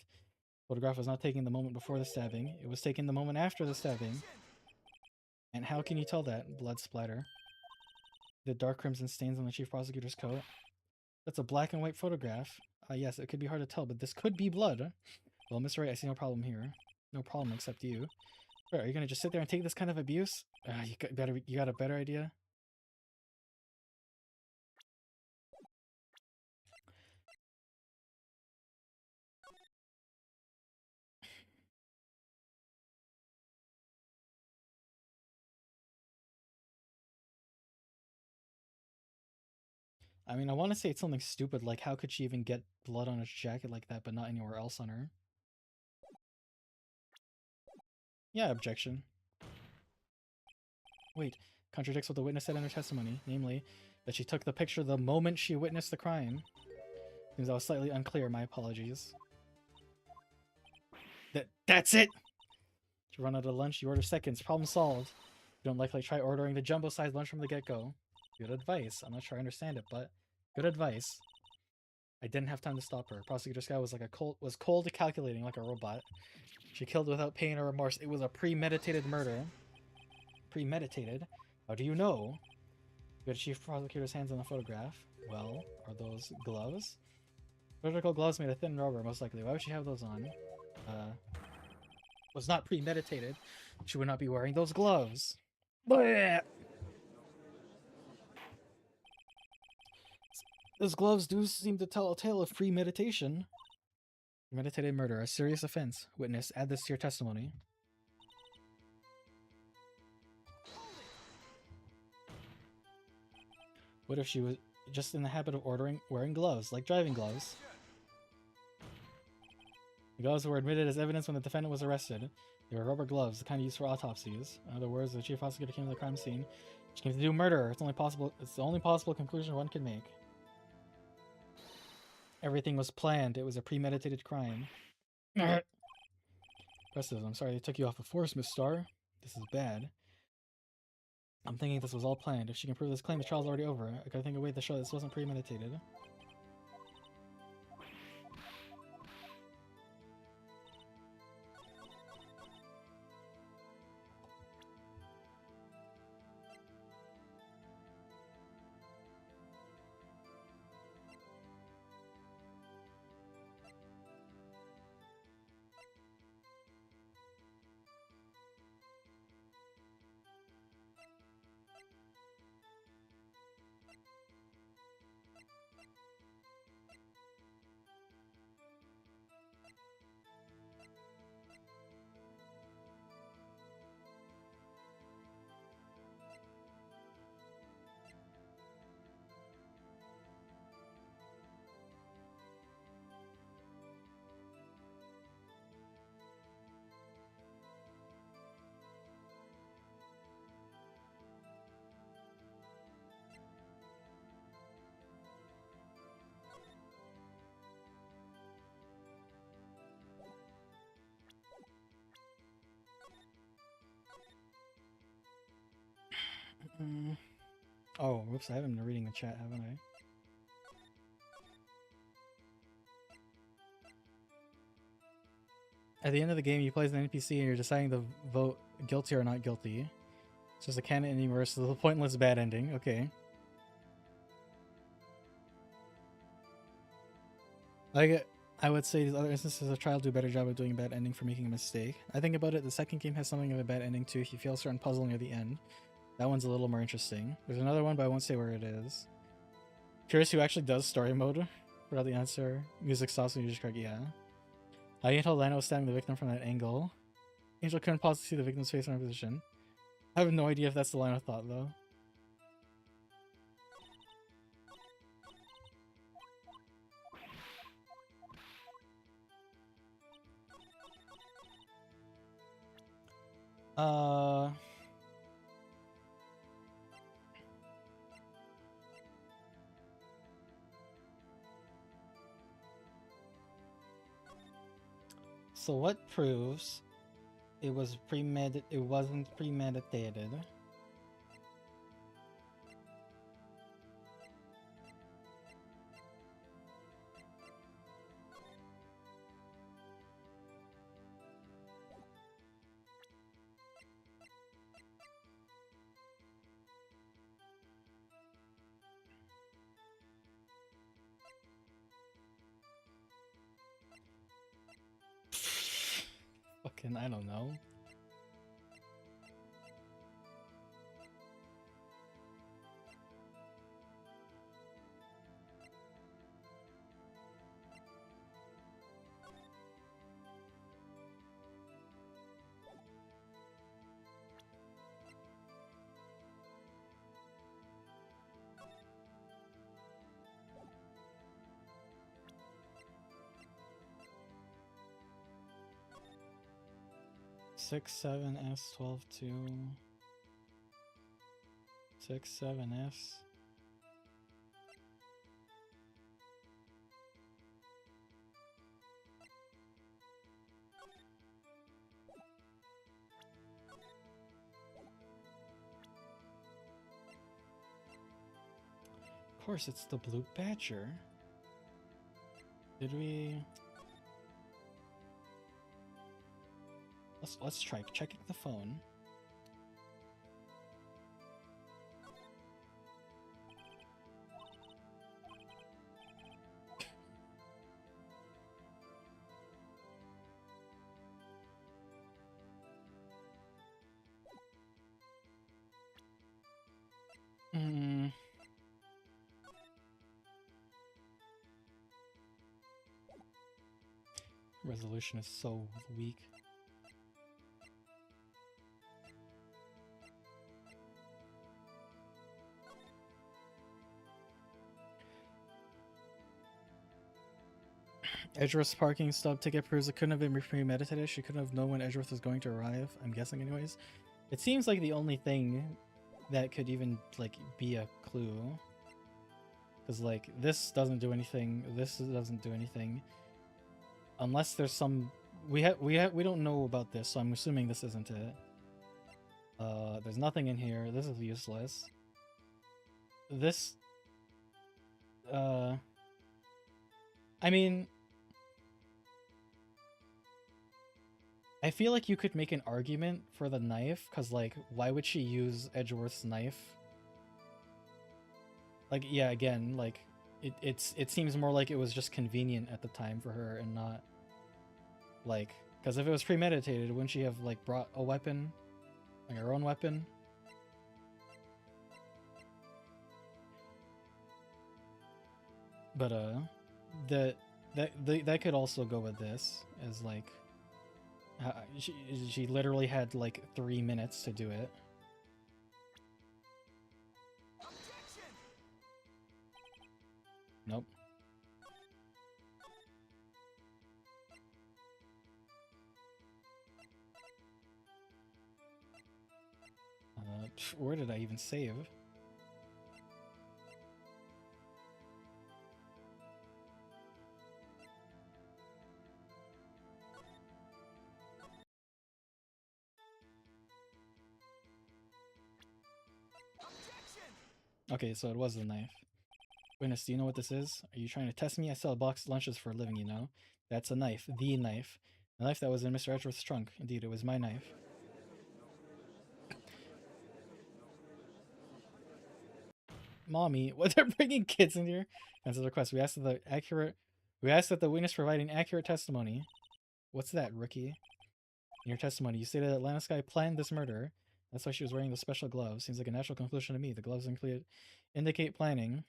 Photograph was not taken the moment before the stabbing. It was taken the moment after the stabbing. And how can you tell that? Blood splatter. The dark crimson stains on the chief prosecutor's coat. That's a black and white photograph. Yes, it could be hard to tell, but this could be blood. Well, Mr. Wright, I see no problem here. No problem except you. Wait, are you gonna just sit there and take this kind of abuse? You got a better idea? I mean, I want to say it's something stupid, like how could she even get blood on her jacket like that, but not anywhere else on her? Yeah, objection. Wait, contradicts what the witness said in her testimony, namely, That she took the picture the moment she witnessed the crime. Seems I was slightly unclear, my apologies. That's it! You run out of lunch, you order seconds, problem solved. You don't likely try ordering the jumbo-sized lunch from the get-go. Good advice. I'm not sure I understand it, but good advice. I didn't have time to stop her. Prosecutor Sky was cold calculating like a robot. She killed without pain or remorse. It was a premeditated murder. Premeditated? How do you know? You had Chief Prosecutor's hands on the photograph. Well, are those gloves? Surgical gloves made of thin rubber, most likely. Why would she have those on? Was not premeditated. She would not be wearing those gloves. Blech! Those gloves do seem to tell a tale of premeditation. Premeditated murder, a serious offense. Witness, add this to your testimony. What if she was just in the habit of wearing gloves, like driving gloves? The gloves were admitted as evidence when the defendant was arrested. They were rubber gloves, the kind used for autopsies. In other words, the chief prosecutor came to the crime scene. She came to do murder. It's the only possible conclusion one can make. Everything was planned. It was a premeditated crime. Impressive. I'm sorry they took you off of force, Miss Starr. This is bad. I'm thinking this was all planned. If she can prove this claim, the trial's already over. I gotta think of a way to show this wasn't premeditated. Oh, whoops, I haven't been reading the chat, haven't I? At the end of the game, you play as an NPC and you're deciding to vote guilty or not guilty. It's just a canon ending versus the pointless bad ending. Okay. I would say these other instances of trial do a better job of doing a bad ending for making a mistake. I think about it, the second game has something of a bad ending too if you fail a certain puzzle near the end. That one's a little more interesting. There's another one, but I won't say where it is. Curious who actually does story mode. Forgot the answer. Music stops when you just correct, yeah. How you told Lana was stabbing the victim from that angle. Angel couldn't pause to see the victim's face in her position. I have no idea if that's the line of thought though. So what proves it wasn't premeditated? Fucking, I don't know. Six, 7, S, 12, 2. 6, 7, S. course, it's the Blue Badger. Did we... Let's try checking the phone. Resolution is so weak. Edgeworth's parking stop ticket proves it couldn't have been premeditated. She couldn't have known when Edgeworth was going to arrive. I'm guessing anyways. It seems like the only thing that could even like be a clue. Because like this doesn't do anything. This doesn't do anything. Unless there's some we don't know about this, so I'm assuming this isn't it. There's nothing in here. This is useless. This I mean, I feel like you could make an argument for the knife, because, like, why would she use Edgeworth's knife? Like, yeah, again, like, it seems more like it was just convenient at the time for her and not, like, because if it was premeditated, wouldn't she have, like, brought a weapon? Like, her own weapon? But, that could also go with this, as, like, she literally had like 3 minutes to do it. Nope. Where did I even save? Okay, so it was the knife. Witness, do you know what this is? Are you trying to test me? I sell boxed lunches for a living, you know? That's a knife. The knife. The knife that was in Mr. Edgeworth's trunk. Indeed, it was my knife. Mommy, what, they're bringing kids in here? That's a request. We asked that the witness provide an accurate testimony. What's that, rookie? In your testimony, you stated that Lanisky planned this murder. That's why she was wearing the special gloves. Seems like a natural conclusion to me. The gloves indicate planning.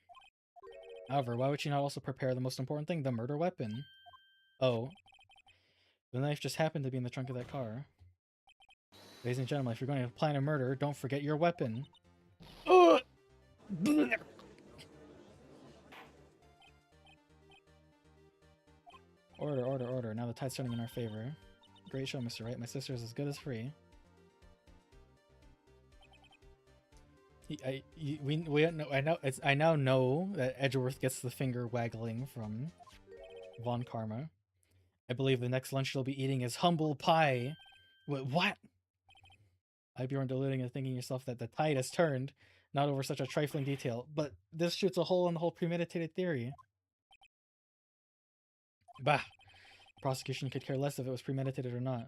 However, why would she not also prepare the most important thing, the murder weapon? Oh. The knife just happened to be in the trunk of that car. Ladies and gentlemen, if you're going to plan a murder, don't forget your weapon. Order, order, order. Now the tide's turning in our favor. Great show, Mr. Wright. My sister is as good as free. I now know that Edgeworth gets the finger waggling from Von Karma. I believe the next lunch you'll be eating is humble pie. What? I'd be deluding and thinking yourself that the tide has turned, not over such a trifling detail. But this shoots a hole in the whole premeditated theory. Bah. The prosecution could care less if it was premeditated or not.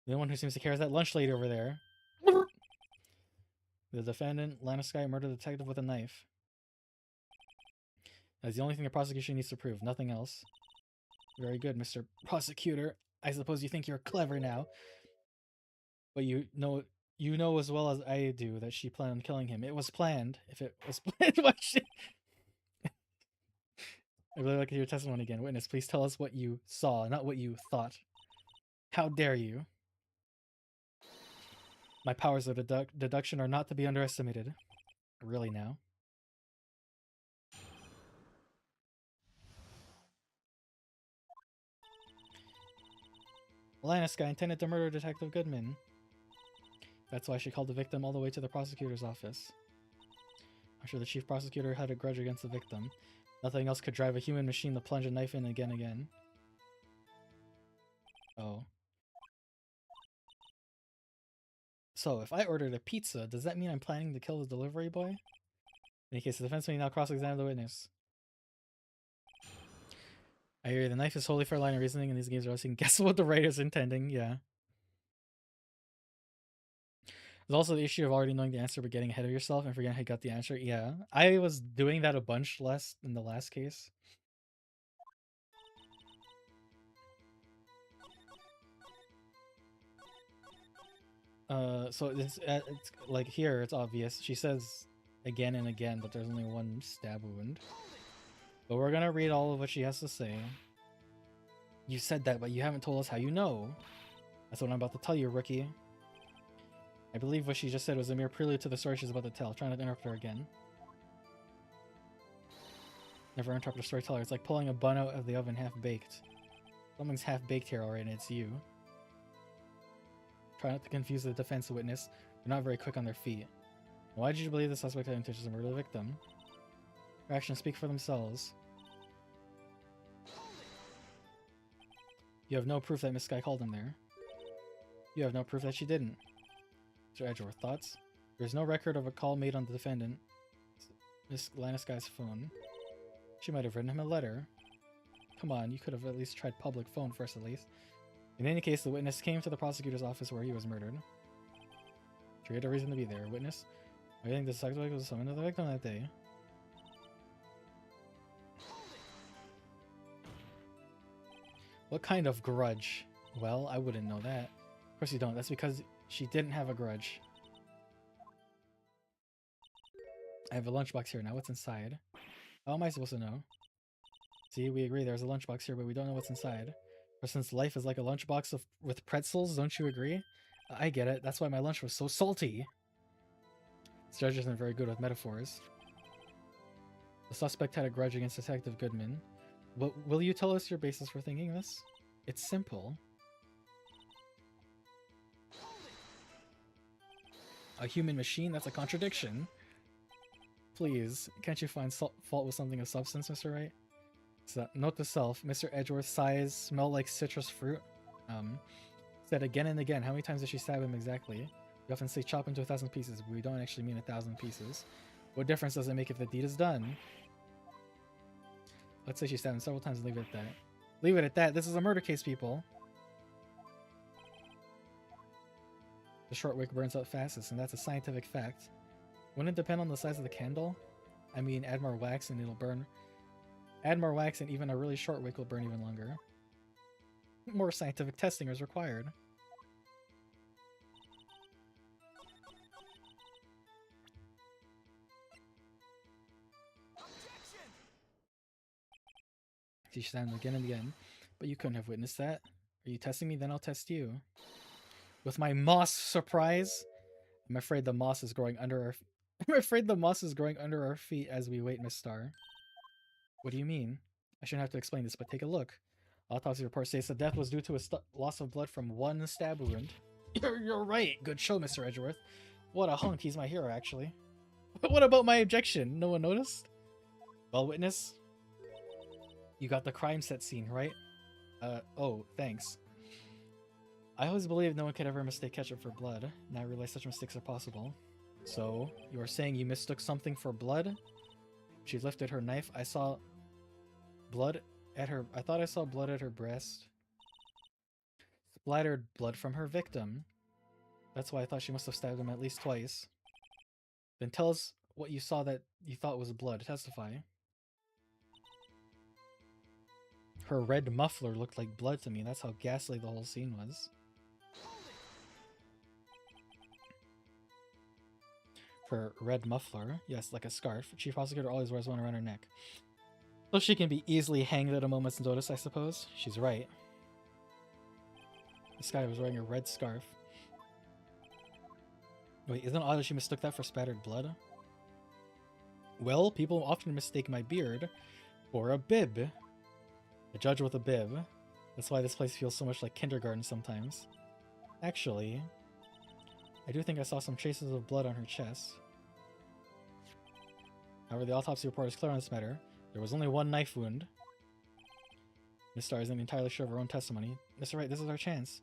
The only one who seems to care is that lunch lady over there. The defendant, Lanisky, murdered the detective with a knife. That's the only thing the prosecution needs to prove, nothing else. Very good, Mr. Prosecutor. I suppose you think you're clever now. But you know as well as I do that she planned on killing him. It was planned. If it was planned, why she... I really like to hear your testimony again. Witness, please tell us what you saw, not what you thought. How dare you? My powers of deduction are not to be underestimated. Really now? Lanisky intended to murder Detective Goodman. That's why she called the victim all the way to the prosecutor's office. I'm sure the chief prosecutor had a grudge against the victim. Nothing else could drive a human machine to plunge a knife in again and again. Oh. So, if I ordered a pizza, does that mean I'm planning to kill the delivery boy? In any case, the defense may now cross-examine the witness. I hear the knife is wholly for line of reasoning, and these games are also guess what the writer's intending. Yeah. There's also the issue of already knowing the answer but getting ahead of yourself and forgetting how you got the answer. Yeah. I was doing that a bunch less in the last case. So it's like here, it's obvious. She says again and again, but there's only one stab wound. But we're gonna read all of what she has to say. You said that, but you haven't told us how you know. That's what I'm about to tell you, rookie. I believe what she just said was a mere prelude to the story she's about to tell. Trying to interrupt her again. Never interrupt a storyteller. It's like pulling a bun out of the oven half-baked. Something's half-baked here already, and it's you. Try not to confuse the defense witness. They're not very quick on their feet. Why did you believe the suspect had intentions to murder the victim? Her actions speak for themselves. You have no proof that Miss Sky called him there. You have no proof that she didn't. Mr. Edgeworth, thoughts? There's no record of a call made on the defendant. Miss Lana Sky's phone. She might have written him a letter. Come on, you could have at least tried public phone first at least. In any case, the witness came to the prosecutor's office where he was murdered. She had a reason to be there. Witness? I think the suspect was summoned to the victim that day. What kind of grudge? Well, I wouldn't know that. Of course you don't. That's because she didn't have a grudge. I have a lunchbox here now. What's inside? How am I supposed to know? See, we agree there's a lunchbox here, but we don't know what's inside. Or since life is like a lunchbox with pretzels, don't you agree? I get it. That's why my lunch was so salty. This judge isn't very good with metaphors. The suspect had a grudge against Detective Goodman. Will you tell us your basis for thinking this? It's simple. A human machine? That's a contradiction. Please, can't you find fault with something of substance, Mr. Wright? So, note to self, Mr. Edgeworth's sighs smell like citrus fruit. Said again and again, how many times did she stab him exactly? We often say chop into 1,000 pieces, but we don't actually mean 1,000 pieces. What difference does it make if the deed is done? Let's say she stabbed him several times and leave it at that. Leave it at that. This is a murder case, people. The short wick burns out fastest, and that's a scientific fact. Wouldn't it depend on the size of the candle? I mean, add more wax and it'll burn. Add more wax and even a really short wick will burn even longer. More scientific testing is required. She stabbed him again and again, but you couldn't have witnessed that. Are you testing me? Then I'll test you. With my moss surprise? I'm afraid the moss is growing under our I'm afraid the moss is growing under our feet as we wait, Miss Star. What do you mean? I shouldn't have to explain this, but take a look. Autopsy report states the death was due to a loss of blood from one stab wound. You're right. Good show, Mr. Edgeworth. What a hunk. He's my hero, actually. What about my objection? No one noticed? Well, witness, you got the crime set scene, right? Oh, thanks. I always believed no one could ever mistake ketchup for blood. Now I realize such mistakes are possible. So, you are saying you mistook something for blood? She lifted her knife. I saw blood at her... I thought I saw blood at her breast. Splattered blood from her victim. That's why I thought she must have stabbed him at least twice. Then tell us what you saw that you thought was blood. Testify. Her red muffler looked like blood to me. That's how ghastly the whole scene was. Her red muffler? Yes, like a scarf. Chief Prosecutor always wears one around her neck. So she can be easily hanged at a moment's notice, I suppose. She's right. This guy was wearing a red scarf. Wait, isn't it odd that she mistook that for spattered blood? Well, people often mistake my beard for a bib. A judge with a bib. That's why this place feels so much like kindergarten sometimes. Actually, I do think I saw some traces of blood on her chest. However, the autopsy report is clear on this matter. There was only one knife wound. Miss Star isn't entirely sure of her own testimony. Mr. Wright, this is our chance.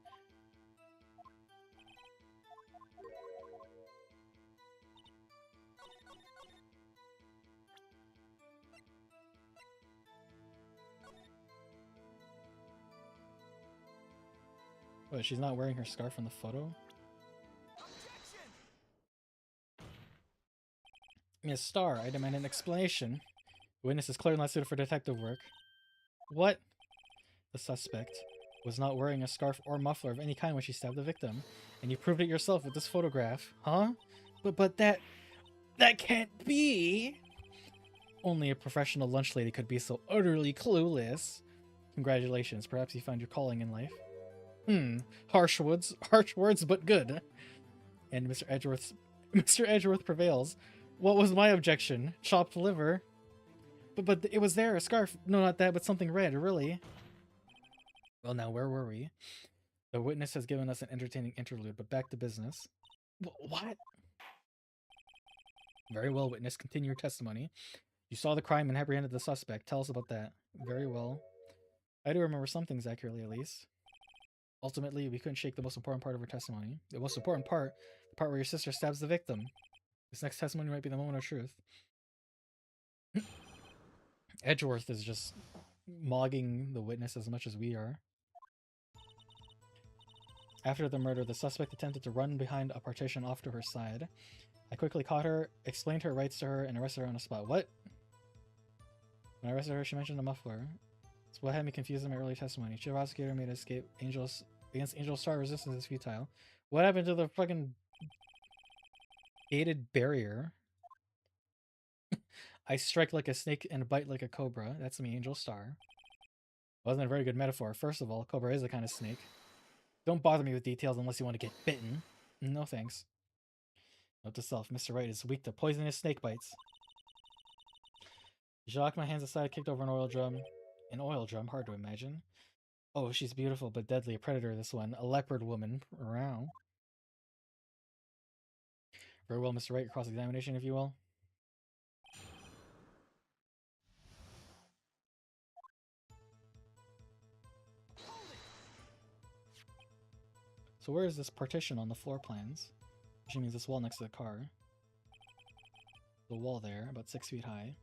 What, she's not wearing her scarf in the photo? Miss Starr, I demand an explanation. The witness is clearly not suited for detective work. What? The suspect was not wearing a scarf or muffler of any kind when she stabbed the victim. And you proved it yourself with this photograph. Huh? But that can't be! Only a professional lunch lady could be so utterly clueless. Congratulations, perhaps you found your calling in life. Harsh words, but good. And Mr. Edgeworth prevails. What was my objection? Chopped liver. But it was there, a scarf. No, not that, but something red, really. Well, now, where were we? The witness has given us an entertaining interlude, but back to business. What? Very well, witness. Continue your testimony. You saw the crime and apprehended the suspect. Tell us about that. Very well. I do remember some things accurately, at least. Ultimately, we couldn't shake the most important part of her testimony. The most important part, the part where your sister stabs the victim. This next testimony might be the moment of truth. Edgeworth is just mogging the witness as much as we are. After the murder, the suspect attempted to run behind a partition off to her side. I quickly caught her, explained her rights to her, and arrested her on the spot. What? When I arrested her, she mentioned a muffler. It's what had me confused in my early testimony. Chief prosecutor made an escape. Against Angel Star, resistance is futile. What happened to the fucking gated barrier? I strike like a snake and bite like a cobra. That's me, Angel Star. Wasn't a very good metaphor. First of all, cobra is a kind of snake. Don't bother me with details unless you want to get bitten. No thanks. Note to self, Mr. Wright is weak to poisonous snake bites. She locked my hands aside, kicked over an oil drum. An oil drum? Hard to imagine. Oh, she's beautiful but deadly. A predator, this one. A leopard woman. Around. Very well, Mr. Wright. Cross-examination, if you will. So where is this partition on the floor plans? Which means this wall next to the car. The wall there, about 6 feet high.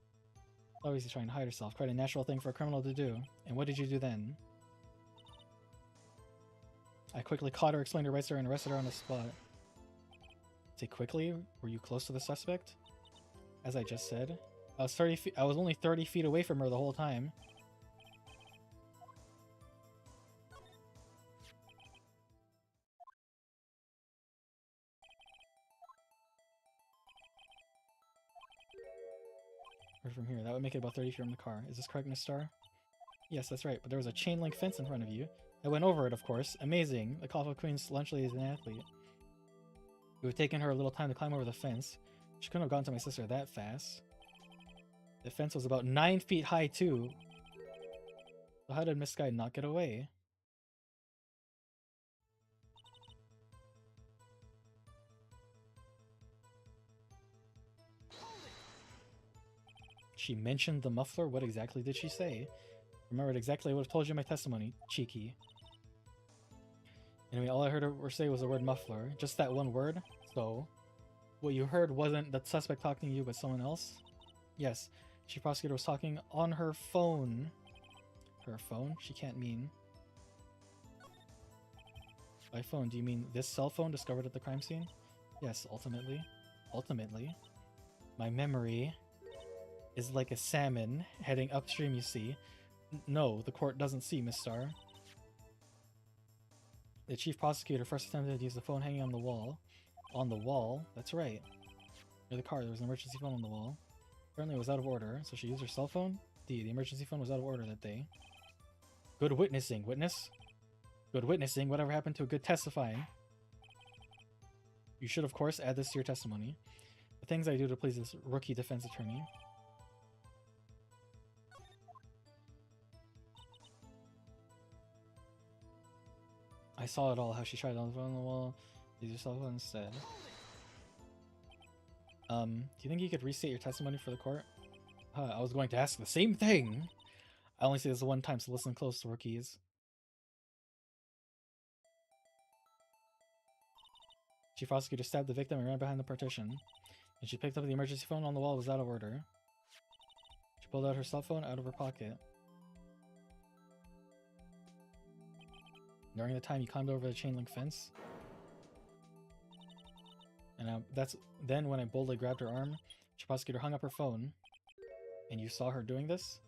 Obviously trying to hide herself. Quite a natural thing for a criminal to do. And what did you do then? I quickly caught her, explained her rights to her, and arrested her on the spot. Say quickly? Were you close to the suspect? As I just said. I was only 30 feet away from her the whole time. Or from here. That would make it about 30 feet from the car. Is this correct, Miss Starr? Yes, that's right. But there was a chain link fence in front of you. I went over it, of course. Amazing. The Coffin Queen's lunch lady is an athlete. It would have taken her a little time to climb over the fence. She couldn't have gotten to my sister that fast. The fence was about 9 feet high, too. So how did Miss Sky not get away? She mentioned the muffler? What exactly did she say? Remembered exactly what I told you in my testimony. Cheeky. Anyway, all I heard her say was the word muffler. Just that one word. So, what you heard wasn't the suspect talking to you, but someone else? Yes. Chief Prosecutor was talking on her phone. Her phone? She can't mean. By phone, do you mean this cell phone discovered at the crime scene? Yes, ultimately. Ultimately. My memory is like a salmon heading upstream, you see. No, the court doesn't see, Miss Starr. The chief prosecutor first attempted to use the phone hanging on the wall. On the wall? That's right. Near the car, there was an emergency phone on the wall. Apparently it was out of order, so she used her cell phone? The emergency phone was out of order that day. Good witnessing, witness. Good witnessing? Whatever happened to a good testifying? You should, of course, add this to your testimony. The things I do to please this rookie defense attorney. I saw it all, how she tried on the phone on the wall. Use your cell phone instead. Do you think you could restate your testimony for the court? I was going to ask the same thing! I only say this one time, so listen close to rookies. Chief prosecutor stabbed the victim and ran behind the partition. And she picked up the emergency phone on the wall. It was out of order. She pulled out her cell phone out of her pocket. During the time you climbed over the chain link fence. And that's then when I boldly grabbed her arm, the prosecutor hung up her phone. And you saw her doing this?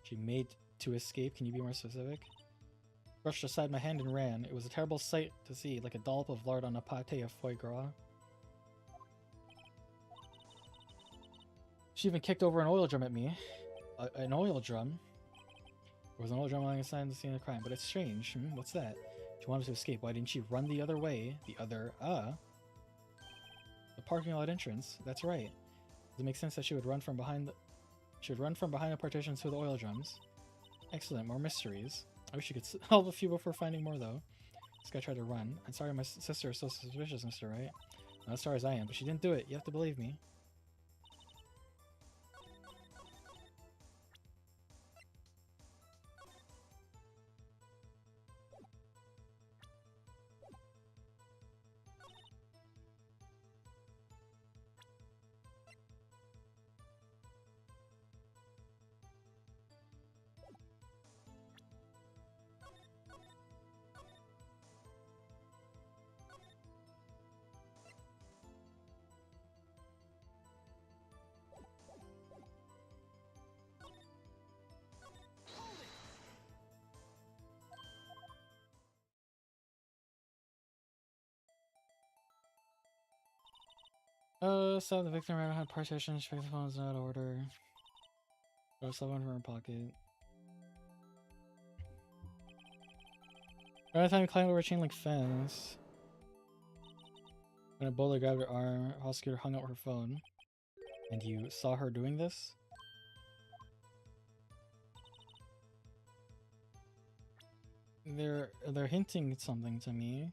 She made to escape. Can you be more specific? Brushed aside my hand and ran. It was a terrible sight to see, like a dollop of lard on a pate of foie gras. She even kicked over an oil drum at me. An oil drum? There was an oil drum lying aside the scene of the crime, but it's strange. What's that? She wanted to escape. Why didn't she run the other way? The parking lot entrance. That's right. Does it make sense that she would run from behind the... She would run from behind the partitions to the oil drums? Excellent. More mysteries. I wish you could solve a few before finding more, though. This guy tried to run. I'm sorry my sister is so suspicious, Mr. Wright. Not as sorry as I am, but she didn't do it. You have to believe me. So the victim ran behind partition, she picked the phones out of order. Put someone from her pocket. By the time we climbed over a chain link fence, when a bowler grabbed her arm, a prosecutor hung up her phone. And you saw her doing this? They're hinting something to me.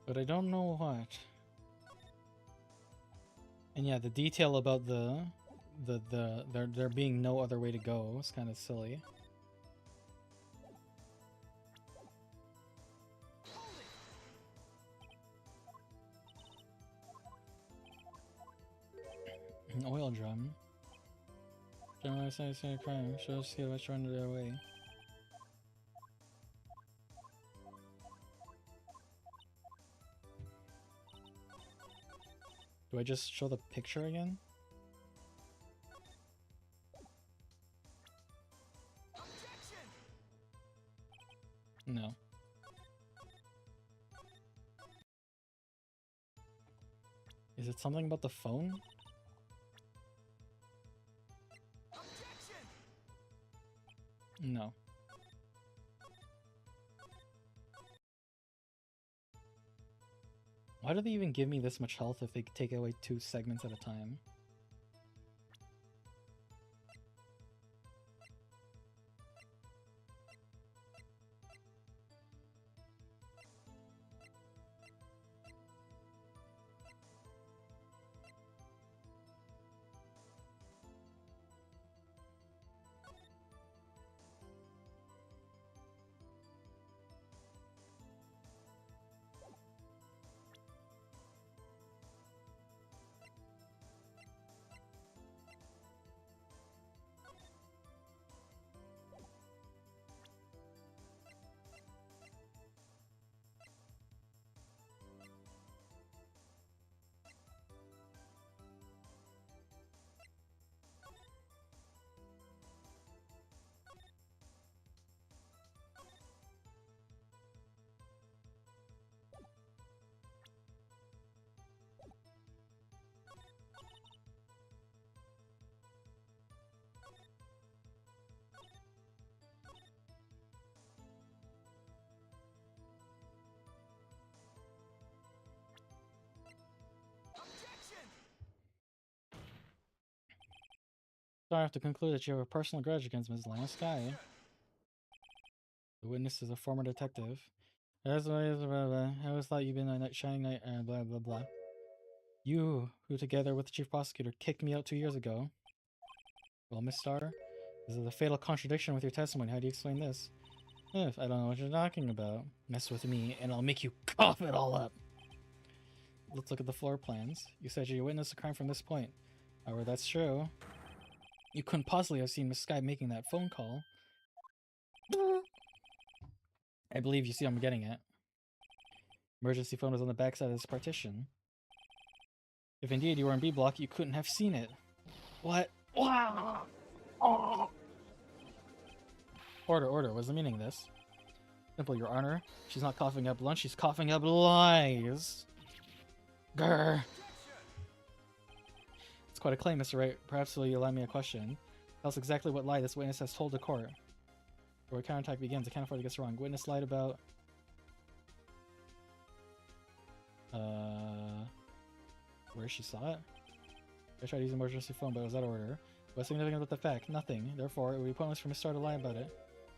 But I don't know what. And yeah, the detail about there being no other way to go is kind of silly. An oil drum. Generally, I say crime. Should I see what's running their way? Do I just show the picture again? No. Is it something about the phone? No. Why do they even give me this much health if they take away 2 segments at a time? So I have to conclude that you have a personal grudge against Ms. Lana Sky. The witness is a former detective. That's why I always thought you'd been a shining knight and blah blah blah. You, who together with the chief prosecutor kicked me out 2 years ago. Well, Miss Starr, this is a fatal contradiction with your testimony. How do you explain this? If I don't know what you're talking about, mess with me and I'll make you cough it all up. Let's look at the floor plans. You said you witnessed a crime from this point. However, that's true. You couldn't possibly have seen Miss Sky making that phone call. I believe you see what I'm getting at. Emergency phone was on the backside of this partition. If indeed you were in B block, you couldn't have seen it. What? Wow! Oh. Order. What's the meaning of this? Simple, Your Honor. She's not coughing up lunch, she's coughing up lies. Grr. It's quite a claim, Mr. Wright. Perhaps will you allow me a question? Tell us exactly what lie this witness has told the court. Before counterattack begins, I can't afford to get this wrong. Witness lied about... where she saw it? I tried to use an emergency phone, but it was out of order. What's significant about the fact? Nothing. Therefore, it would be pointless for Miss Star to lie about it.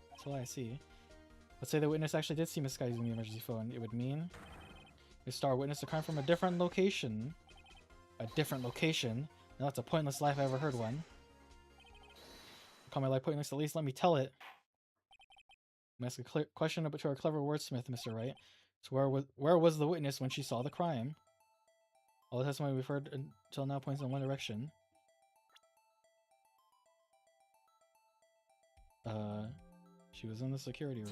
That's all I see. Let's say the witness actually did see Miss Sky using the emergency phone. It would mean Miss Star witnessed a crime from a different location. A different location? Now that's a pointless lie if I ever heard one. Call my lie pointless, at least let me tell it. I'm asking a question to our clever wordsmith, Mr. Wright. So where was the witness when she saw the crime? All the testimony we've heard until now points in one direction. She was in the security room.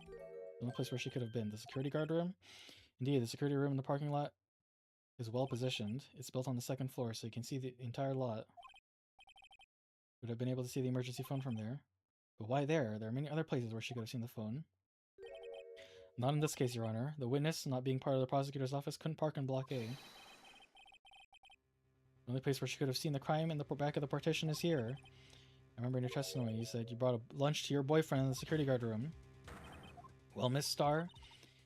The only place where she could have been. The security guard room? Indeed, the security room in the parking lot is well positioned. It's built on the second floor, so you can see the entire lot. Would have been able to see the emergency phone from there. But why there? There are many other places where she could have seen the phone. Not in this case, Your Honor. The witness, not being part of the prosecutor's office, couldn't park in Block A. The only place where she could have seen the crime in the back of the partition is here. I remember in your testimony you said you brought a lunch to your boyfriend in the security guard room. Well, Miss Star,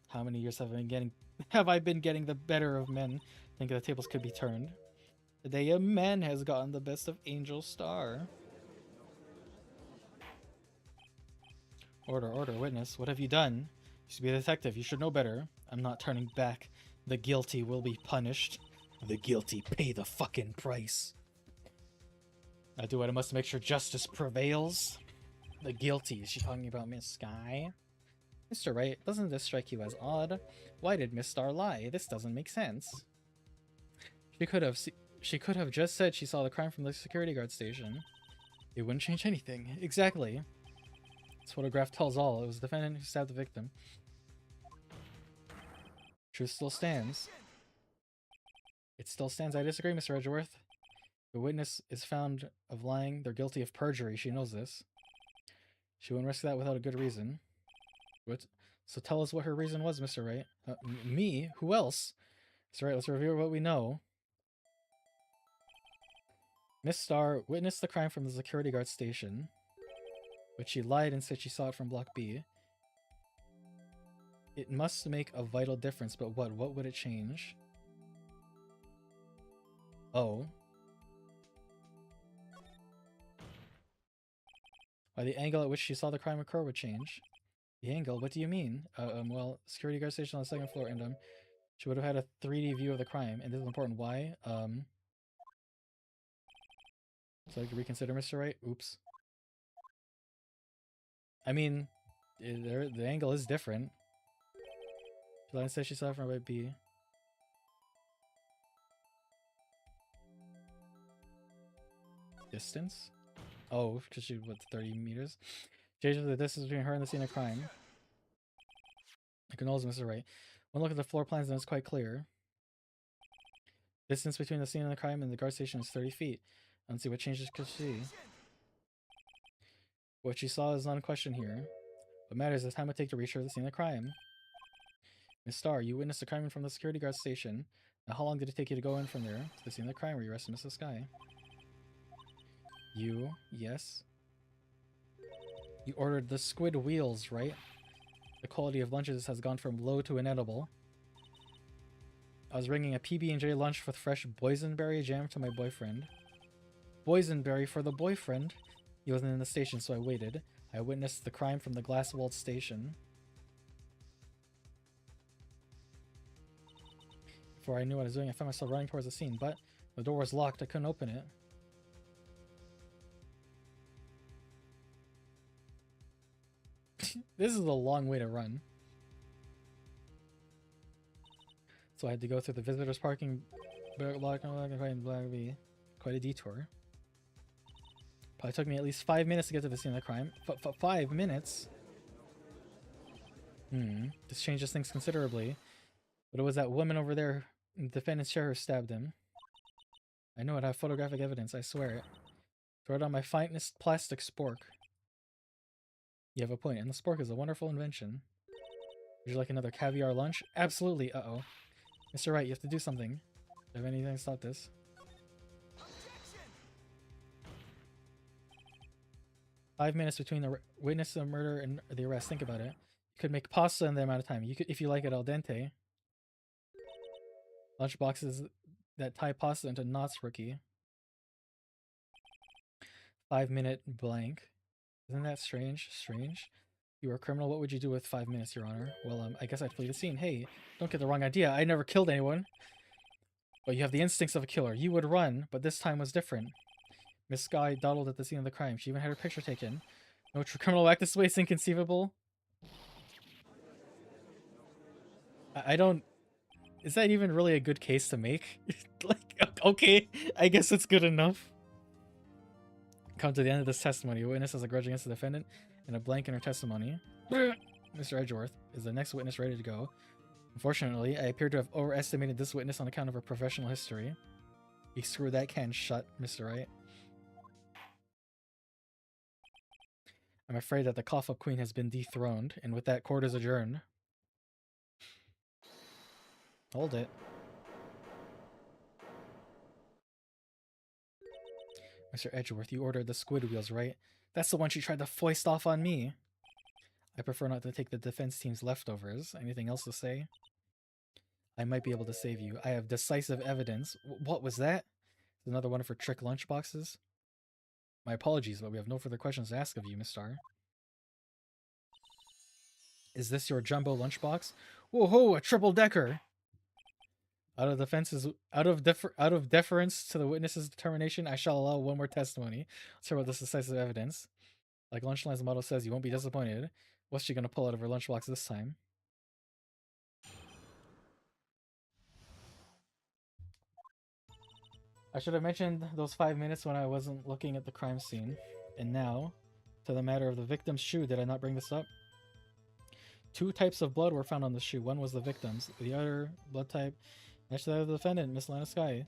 how many years have I been getting the better of men, thinking the tables could be turned? The day a man has gotten the best of Angel Star. Order, witness. What have you done? You should be a detective. You should know better. I'm not turning back. The guilty will be punished. The guilty pay the fucking price. I do what I must to make sure justice prevails. The guilty. Is she talking about Miss Sky? Mr. Wright, doesn't this strike you as odd? Why did Miss Star lie? This doesn't make sense. She could have just said she saw the crime from the security guard station. It wouldn't change anything. Exactly. This photograph tells all. It was the defendant who stabbed the victim. Truth still stands. It still stands. I disagree, Mr. Edgeworth. The witness is found of lying. They're guilty of perjury. She knows this. She wouldn't risk that without a good reason. What? So tell us what her reason was, Mr. Wright. Me? Who else? Mr. Wright, let's review what we know. Miss Star witnessed the crime from the security guard station, but she lied and said she saw it from Block B. It must make a vital difference, but what? What would it change? Oh. Why the angle at which she saw the crime occur would change. The angle? What do you mean? Well, security guard station on the second floor, and she would have had a 3D view of the crime, and this is important. Why? So I can reconsider, Mr. Wright? Oops. I mean, the angle is different. Line says she saw it from right B. Distance? Oh, because she, what, 30 meters? Changes the distance between her and the scene of crime. Acknowledge Mr. Wright. One look at the floor plans and it's quite clear. Distance between the scene of the crime and the guard station is 30 feet. I don't see what changes could she. What she saw is not in question here. What matters is the time it would take to reach her the scene of the crime. Miss Star, you witnessed the crime from the security guard station. Now how long did it take you to go in from there to the scene of the crime where you arrested Mrs. Sky? You, yes. You ordered the squid wheels, right? The quality of lunches has gone from low to inedible. I was bringing a PB&J lunch with fresh boysenberry jam to my boyfriend. Boysenberry for the boyfriend? He wasn't in the station, so I waited. I witnessed the crime from the glass-walled station. Before I knew what I was doing, I found myself running towards the scene, but the door was locked. I couldn't open it. This is a long way to run. So I had to go through the visitors parking block and quite a detour. Probably took me at least 5 minutes to get to the scene of the crime. 5 minutes? This changes things considerably. But it was that woman over there in the defendant's chair who stabbed him. I know it, I have photographic evidence, I swear it. Throw it on my finest plastic spork. You have a point, and the spork is a wonderful invention. Would you like another caviar lunch? Absolutely, uh-oh. Mr. Wright, you have to do something. Do you have anything to stop this? Objection! 5 minutes between the witness of the murder and the arrest. Think about it. You could make pasta in that amount of time. You could, if you like it al dente. Lunchboxes that tie pasta into knots, rookie. 5 minute blank. Isn't that strange? Strange? You were a criminal. What would you do with 5 minutes, Your Honor? Well, I guess I'd flee the scene. Hey, don't get the wrong idea. I never killed anyone. But you have the instincts of a killer. You would run, but this time was different. Miss Sky dawdled at the scene of the crime. She even had her picture taken. No true criminal will act this way. It's inconceivable. I don't... Is that even really a good case to make? Like, okay, I guess it's good enough. Come to the end of this testimony. A witness has a grudge against the defendant and a blank in her testimony. Mr. Edgeworth is the next witness ready to go. Unfortunately, I appear to have overestimated this witness on account of her professional history. You screw that can shut, Mr. Wright. I'm afraid that the cough-up queen has been dethroned, and with that, court is adjourned. Hold it. Mr. Edgeworth, you ordered the squid wheels, right? That's the one she tried to foist off on me. I prefer not to take the defense team's leftovers. Anything else to say? I might be able to save you. I have decisive evidence. What was that? Another one of her trick lunchboxes? My apologies, but we have no further questions to ask of you, Miss Starr. Is this your jumbo lunchbox? Whoa-ho, a triple-decker! Out of deference to the witness's determination, I shall allow one more testimony. Let's hear about this decisive evidence. Like Lunchline's motto says, you won't be disappointed. What's she gonna pull out of her lunchbox this time? I should have mentioned those 5 minutes when I wasn't looking at the crime scene. And now, to the matter of the victim's shoe, did I not bring this up? 2 types of blood were found on the shoe. One was the victim's. The other blood type matched that of the defendant, Miss Lana Sky.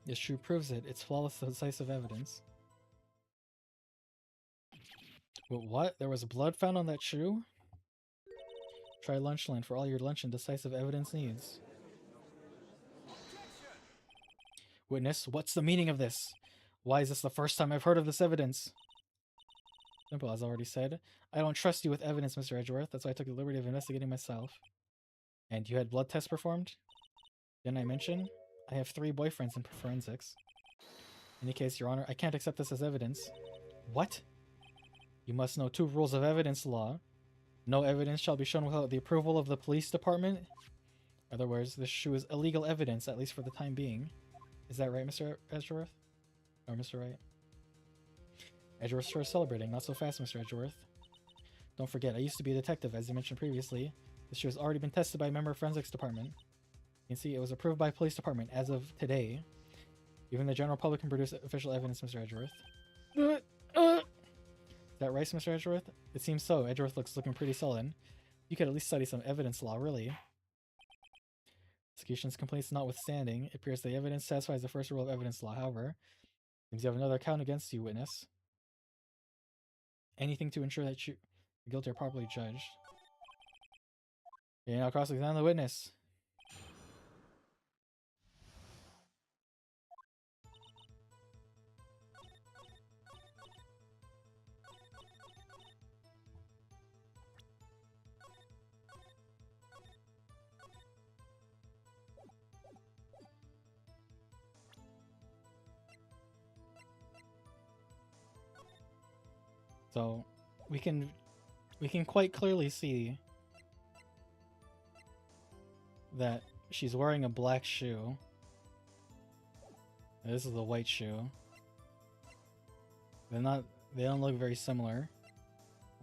This shoe proves it. It's flawless, decisive evidence. But what? There was blood found on that shoe? Try Lunchline for all your lunch and decisive evidence needs. Witness, what's the meaning of this? Why is this the first time I've heard of this evidence? Simple, as I already said. I don't trust you with evidence, Mr. Edgeworth. That's why I took the liberty of investigating myself. And you had blood tests performed? Didn't I mention? I have 3 boyfriends in forensics. In any case, Your Honor, I can't accept this as evidence. What? You must know 2 rules of evidence law. No evidence shall be shown without the approval of the police department. In other words, this shoe is illegal evidence, at least for the time being. Is that right, Mr. Edgeworth? Or Mr. Wright? Edgeworth sure is celebrating. Not so fast, Mr. Edgeworth. Don't forget, I used to be a detective, as you mentioned previously. This shoe has already been tested by a member of Forensics Department. You can see it was approved by Police Department as of today. Even the general public can produce official evidence, Mr. Edgeworth. Is that right, Mr. Edgeworth? It seems so. Edgeworth looking pretty sullen. You could at least study some evidence law, really. Prosecution's complaints notwithstanding, it appears the evidence satisfies the first rule of evidence law. However, seems you have another count against you, witness. Anything to ensure that the guilty are properly judged. Okay, now cross-examine the witness. So, we can quite clearly see that she's wearing a black shoe. This is a white shoe. They don't look very similar.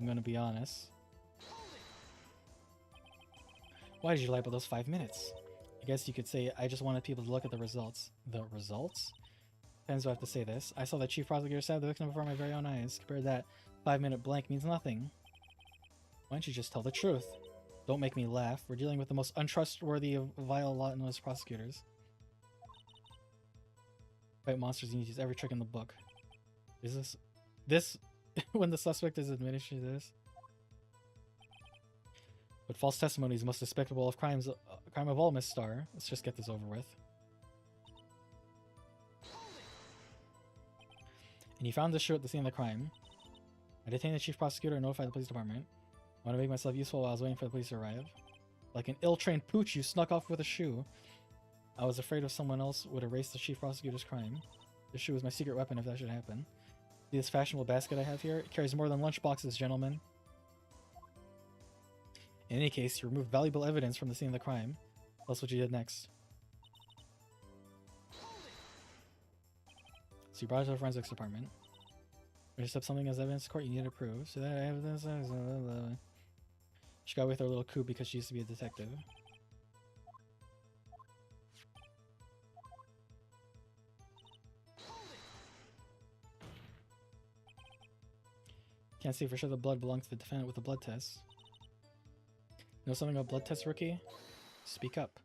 I'm gonna be honest. Why did you lie about those 5 minutes? I guess you could say I just wanted people to look at the results. The results? Depends do I have to say this. I saw the chief prosecutor stab the victim before my very own eyes. Compared to that, 5-minute blank means nothing. Why don't you just tell the truth? Don't make me laugh. We're dealing with the most untrustworthy of vile Latinose prosecutors. Fight monsters, you need to use every trick in the book. Is this when the suspect is admitted to this? But false testimony is the most despicable of crimes, crime of all, Miss Starr. Let's just get this over with. And you found the shoe at the scene of the crime. I detained the chief prosecutor and notified the police department. I want to make myself useful while I was waiting for the police to arrive. Like an ill-trained pooch, you snuck off with a shoe. I was afraid if someone else would erase the chief prosecutor's crime. The shoe is my secret weapon if that should happen. See this fashionable basket I have here? It carries more than lunch boxes, gentlemen. In any case, you removed valuable evidence from the scene of the crime. Tell us what you did next. So you brought it to the forensics department. We just have something as evidence in court you need to prove. So that evidence she got away with her little coup because she used to be a detective. Can't say for sure the blood belonged to the defendant with the blood test. Know something about blood tests, rookie? Speak up.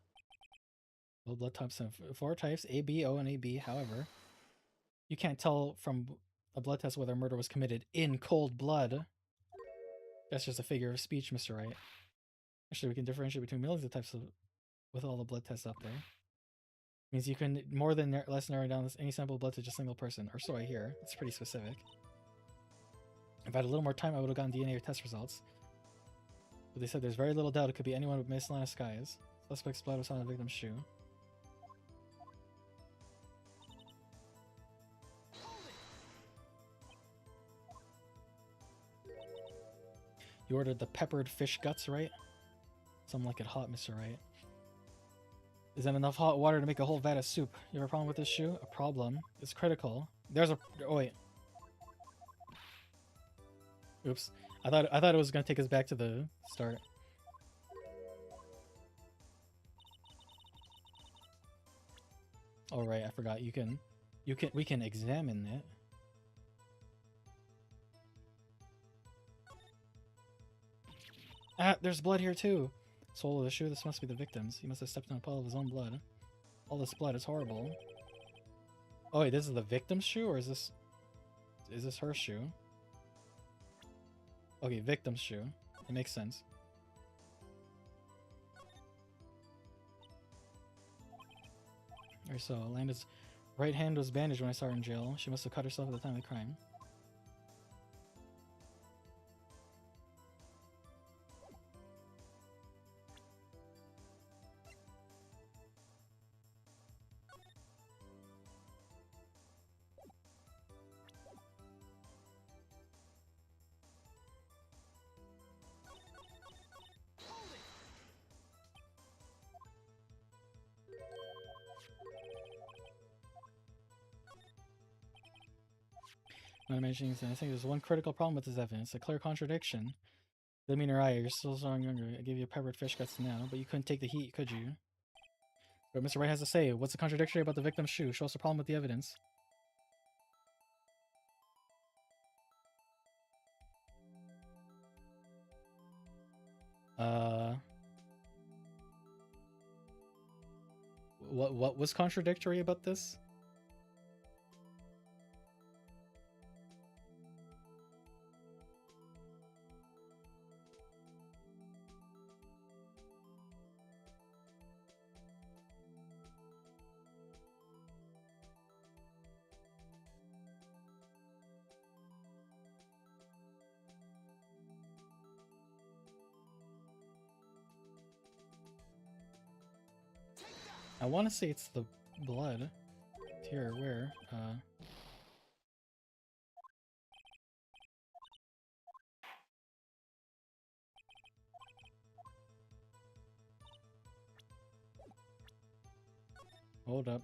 Well, blood types have 4 types, A, B, O, and AB. However, you can't tell from a blood test whether murder was committed in cold blood. That's just a figure of speech, Mr. Wright. Actually, we can differentiate between millions of types with all the blood tests out there. Means you can more than less narrow down any sample of blood to just a single person, or so I hear. It's pretty specific. If I had a little more time, I would have gotten DNA or test results. But they said there's very little doubt it could be anyone with Miss Lana Skies. Suspect's blood was found on the victim's shoe. You ordered the peppered fish guts, right? Something like it hot, Mr. Wright. Is that enough hot water to make a whole vat of soup? You have a problem with this shoe? A problem. It's critical. There's a... Oh, wait. Oops. I thought it was gonna take us back to the start. Oh right, I forgot. We can examine it. Ah, there's blood here too. Sole of the shoe. This must be the victim's. He must have stepped on a puddle of his own blood. All this blood is horrible. Oh wait, this is the victim's shoe, or is this her shoe? Okay, victim's shoe. It makes sense. Alright, so Alanda's right hand was bandaged when I saw her in jail. She must have cut herself at the time of the crime. Not mentioning anything. I think there's one critical problem with this evidence, a clear contradiction. Let me in your eye, you're still so younger. I gave you peppered fish guts now, but you couldn't take the heat, could you? What Mr. Wright has to say. What's the contradictory about the victim's shoe? Show us the problem with the evidence. What was contradictory about this? I want to say it's the blood. Here, where? Hold up.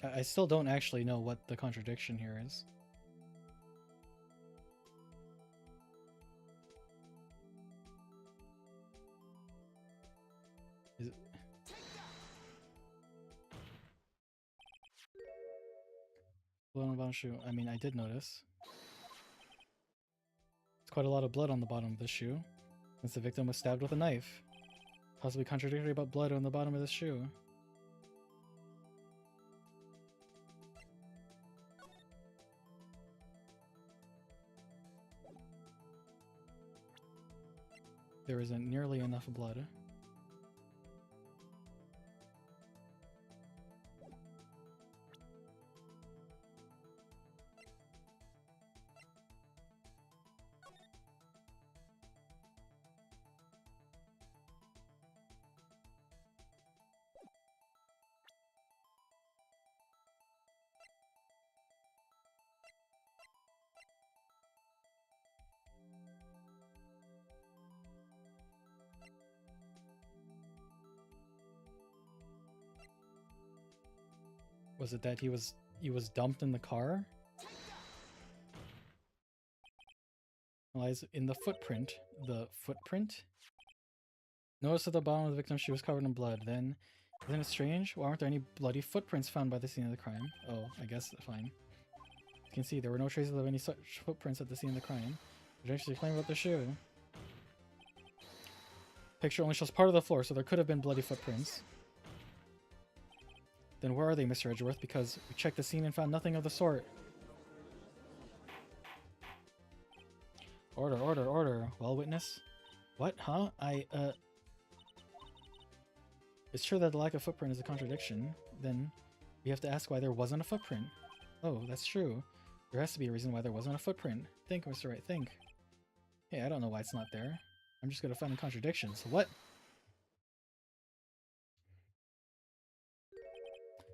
I still don't actually know what the contradiction here is. Is it... Blood on the bottom shoe. I mean, I did notice. There's quite a lot of blood on the bottom of the shoe, since the victim was stabbed with a knife. Possibly contradictory about blood on the bottom of the shoe. There isn't nearly enough blood. Was it that he was dumped in the car? Lies in the footprint. The footprint? Notice at the bottom of the victim's shoe was covered in blood. Then, isn't it strange? Why aren't there any bloody footprints found by the scene of the crime? Oh, I guess fine. You can see there were no traces of any such footprints at the scene of the crime. Eventually claim about the shoe. Picture only shows part of the floor, so there could have been bloody footprints. Then where are they, Mr. Edgeworth? Because we checked the scene and found nothing of the sort. Order, order, order. Well, witness? What? Huh? It's true that the lack of footprint is a contradiction. Then we have to ask why there wasn't a footprint. Oh, that's true. There has to be a reason why there wasn't a footprint. Think, Mr. Wright, think. Hey, I don't know why it's not there. I'm just gonna find the contradictions. What?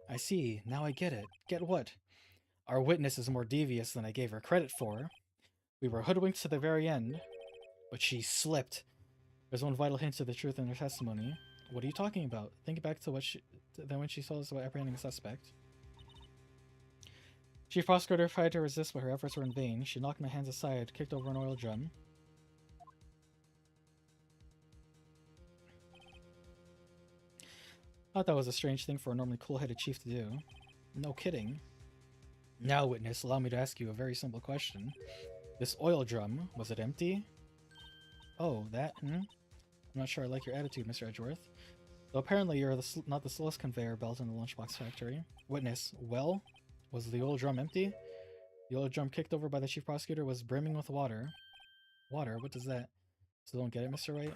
I see. Now I get it. Get what? Our witness is more devious than I gave her credit for. We were hoodwinked to the very end, but she slipped. There's one vital hint to the truth in her testimony. What are you talking about? Think back to when she told us about apprehending a suspect. Chief Prosecutor tried to resist, but her efforts were in vain. She knocked my hands aside, kicked over an oil drum. I thought that was a strange thing for a normally cool-headed chief to do. No kidding. Now, witness, allow me to ask you a very simple question. This oil drum, was it empty? Oh, that, I'm not sure I like your attitude, Mr. Edgeworth. Though apparently you're not the slowest conveyor belt in the lunchbox factory. Witness, well, was the oil drum empty? The oil drum kicked over by the chief prosecutor was brimming with water. Water? What does that? Still don't get it, Mr. Wright?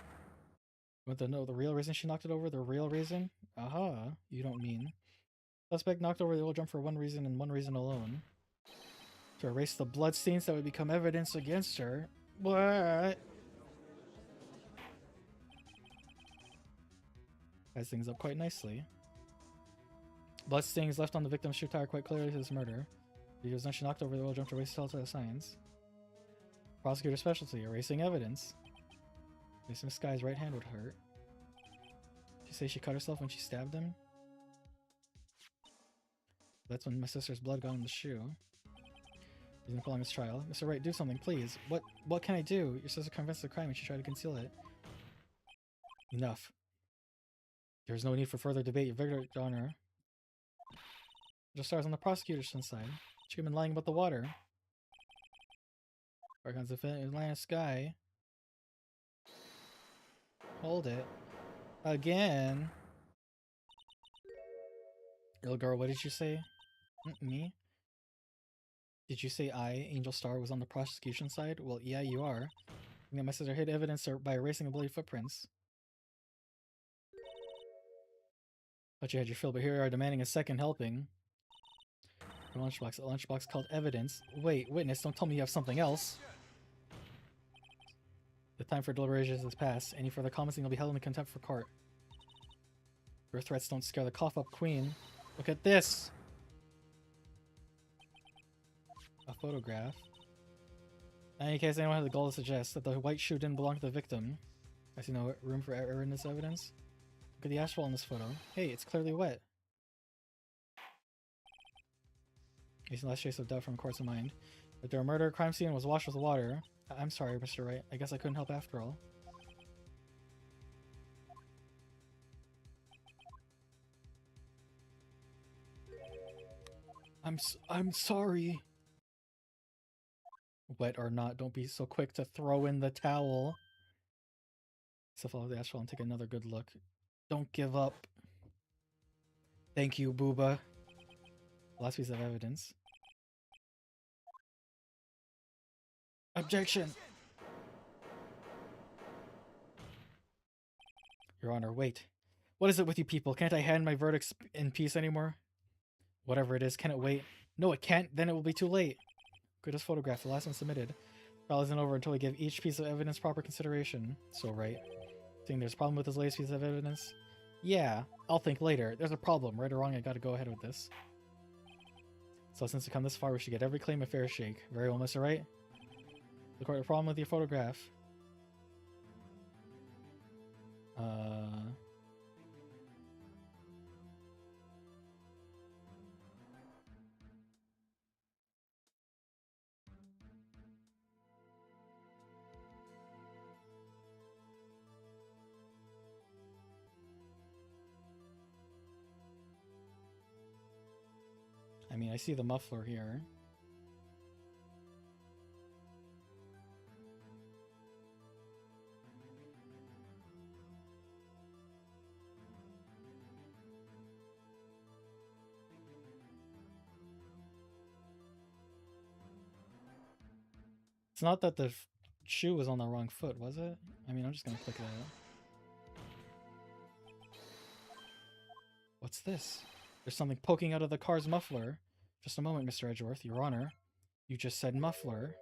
Want to know the real reason she knocked it over? The real reason? Aha, you don't mean. Suspect knocked over the oil drum for one reason and one reason alone. To erase the bloodstains that would become evidence against her. What? Ties things up quite nicely. Bloodstains left on the victim's shoe tire quite clearly to this murder. Because then she knocked over the oil drum to erase telltale signs. Prosecutor specialty, erasing evidence. At least Miss Sky's right hand would hurt. Did she say she cut herself when she stabbed him? That's when my sister's blood got on the shoe. He's gonna prolong his trial. Mr. Wright, do something, please. What can I do? Your sister confessed to the crime and she tried to conceal it. Enough. There's no need for further debate. Your verdict, Your Honor. Just stars on the prosecutor's side. She could have been lying about the water. Argon's defendant, Atlantis Sky. Hold it. Again. Little girl, what did you say? Me? Did you say I, Angel Star, was on the prosecution side? Well, yeah, you are. And that my sister hid evidence by erasing the bloody footprints. Thought you had your fill, but here you are demanding a second helping. A lunchbox called evidence. Wait, witness, don't tell me you have something else. The time for deliberations has passed. Any further comments and you'll be held in contempt for court. Your threats don't scare the cough up queen. Look at this! A photograph. In any case, anyone has the gall to suggest that the white shoe didn't belong to the victim. I see no room for error in this evidence. Look at the asphalt in this photo. Hey, it's clearly wet. Using less trace of doubt from courts of mind. If their murder crime scene was washed with water. I'm sorry, Mr. Wright. I guess I couldn't help after all. I'm sorry. Wet or not, don't be so quick to throw in the towel. So follow the asphalt and take another good look. Don't give up. Thank you, Booba. Last piece of evidence. Objection! Your Honor, wait. What is it with you people? Can't I hand my verdicts in peace anymore? Whatever it is, can it wait? No, it can't. Then it will be too late. Greatest photograph, the last one submitted. Trial isn't over until we give each piece of evidence proper consideration. So, right. Think there's a problem with this latest piece of evidence? Yeah, I'll think later. There's a problem. Right or wrong, I gotta go ahead with this. So since we come this far, we should get every claim a fair shake. Very well, Mr. Wright. The court, a problem with your photograph. I mean, I see the muffler here. It's not that the shoe was on the wrong foot, was it? I mean, I'm just gonna click it out. What's this? There's something poking out of the car's muffler. Just a moment, Mr. Edgeworth, Your Honor. You just said muffler.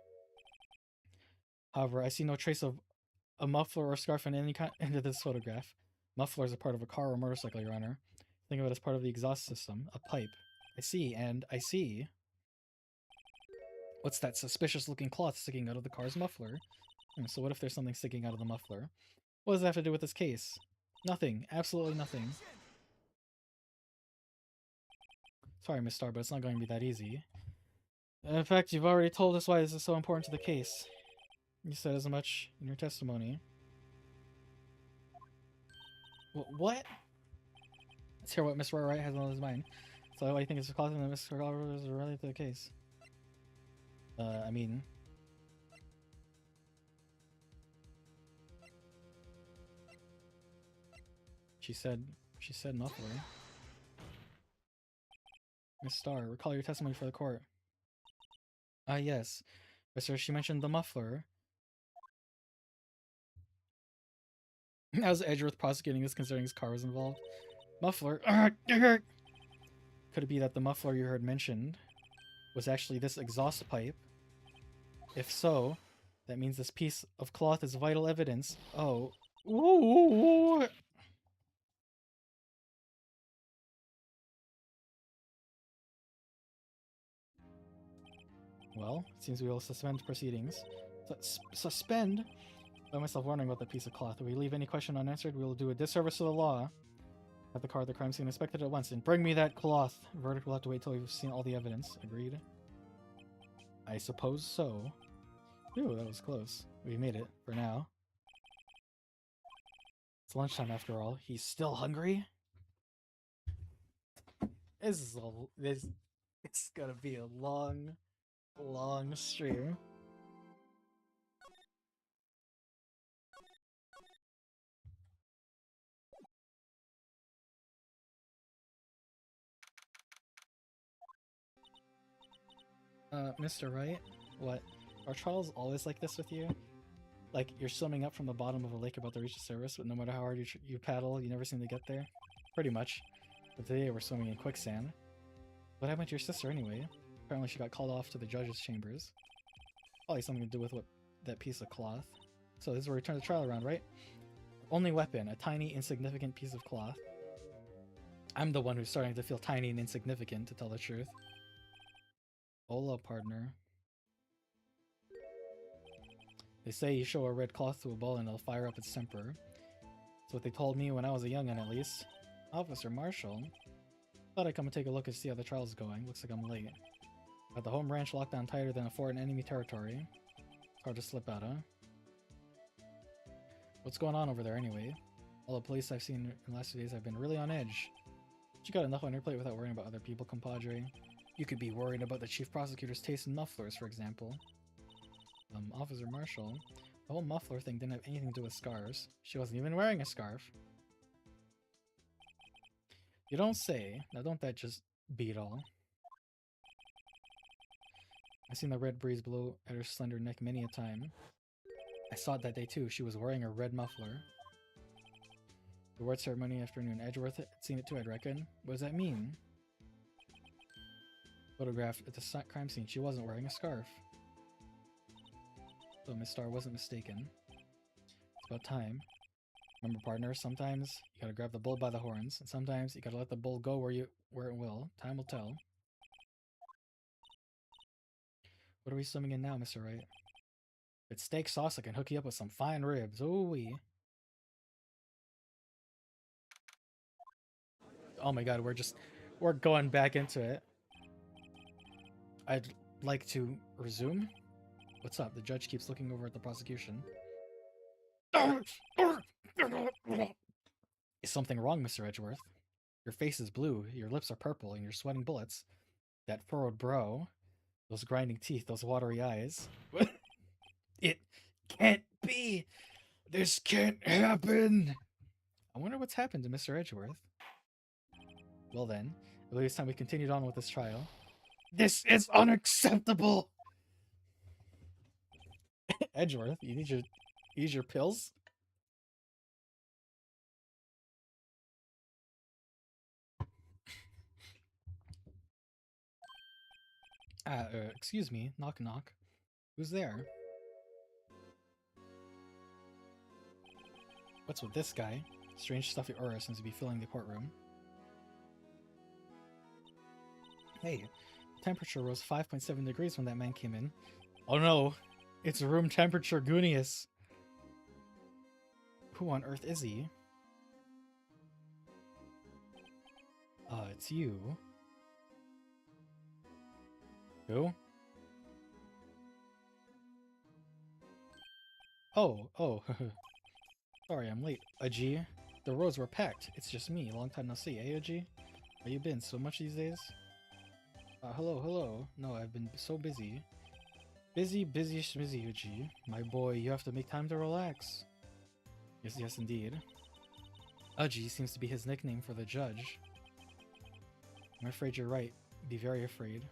However, I see no trace of a muffler or scarf in any kind into this photograph. Muffler is a part of a car or motorcycle, Your Honor. Think of it as part of the exhaust system, a pipe. I see, and I see. What's that suspicious-looking cloth sticking out of the car's muffler? So what if there's something sticking out of the muffler? What does that have to do with this case? Nothing. Absolutely nothing. Sorry, Miss Star, but it's not going to be that easy. In fact, you've already told us why this is so important to the case. You said as much in your testimony. What? Let's hear what Mr. Wright has on his mind. So I think it's a cloth that Mr. Oliver is related to the case. I mean... She said muffler. Miss Starr, recall your testimony for the court. Ah, yes. But sir, she mentioned the muffler. How's Edgeworth prosecuting this considering his car was involved? Muffler? Could it be that the muffler you heard mentioned was actually this exhaust pipe? If so, that means this piece of cloth is vital evidence. Oh. Ooh. Well, it seems we will suspend proceedings. Suspend? I find myself wondering about the piece of cloth. If we leave any question unanswered, we will do a disservice to the law. Have the car at the crime scene inspected at once, and bring me that cloth. Verdict will have to wait till we've seen all the evidence. Agreed? I suppose so. Ooh, that was close. We made it, for now. It's lunchtime after all. He's still hungry? It's gonna be a long stream. Mr. Wright? What? Are trials always like this with you? Like, you're swimming up from the bottom of a lake about to reach the surface, but no matter how hard you paddle, you never seem to get there? Pretty much. But today we're swimming in quicksand. What happened to your sister anyway? Apparently she got called off to the judge's chambers. Probably something to do with that piece of cloth. So this is where we turn the trial around, right? Only weapon, a tiny, insignificant piece of cloth. I'm the one who's starting to feel tiny and insignificant, to tell the truth. Hola, partner. They say you show a red cloth to a bull and it'll fire up its temper. That's what they told me when I was a young'un, at least. Officer Marshall? Thought I'd come and take a look and see how the trial's going. Looks like I'm late. Got the home ranch locked down tighter than a fort in enemy territory. It's hard to slip out, huh? What's going on over there anyway? All the police I've seen in the last 2 days have been really on edge. But you got enough on your plate without worrying about other people, compadre. You could be worried about the chief prosecutor's taste in mufflers, for example. Officer Marshall, the whole muffler thing didn't have anything to do with scarves. She wasn't even wearing a scarf. You don't say. Now don't that just beat all? I've seen the red breeze blow at her slender neck many a time. I saw it that day too. She was wearing a red muffler. The award ceremony afternoon. Edgeworth had seen it too, I'd reckon. What does that mean? Photographed at the crime scene. She wasn't wearing a scarf. So Miss Starr wasn't mistaken. It's about time. Remember, partner, sometimes you gotta grab the bull by the horns, and sometimes you gotta let the bull go where it will. Time will tell. What are we swimming in now, Mr. Wright? If it's steak sauce, I can hook you up with some fine ribs. Ooh-wee. Oh my god, we're going back into it. I'd like to resume. What's up? The judge keeps looking over at the prosecution. Is something wrong, Mr. Edgeworth? Your face is blue, your lips are purple, and you're sweating bullets. That furrowed brow, those grinding teeth, those watery eyes. It can't be! This can't happen! I wonder what's happened to Mr. Edgeworth. Well then, I believe it's time we continued on with this trial. This is unacceptable! Edgeworth, you need your pills? Excuse me, knock knock. Who's there? What's with this guy? Strange stuffy aura seems to be filling the courtroom. Hey, the temperature rose 5.7 degrees when that man came in. Oh no, it's room temperature Goonius. Who on earth is he? It's you. Who? Oh, sorry, I'm late. Aji, the roads were packed. It's just me. Long time no see, eh, Aji? How you been? So much these days? Hello. No, I've been so busy. Busy, Aji. My boy, you have to make time to relax. Yes, indeed. Aji seems to be his nickname for the judge. I'm afraid you're right. Be very afraid.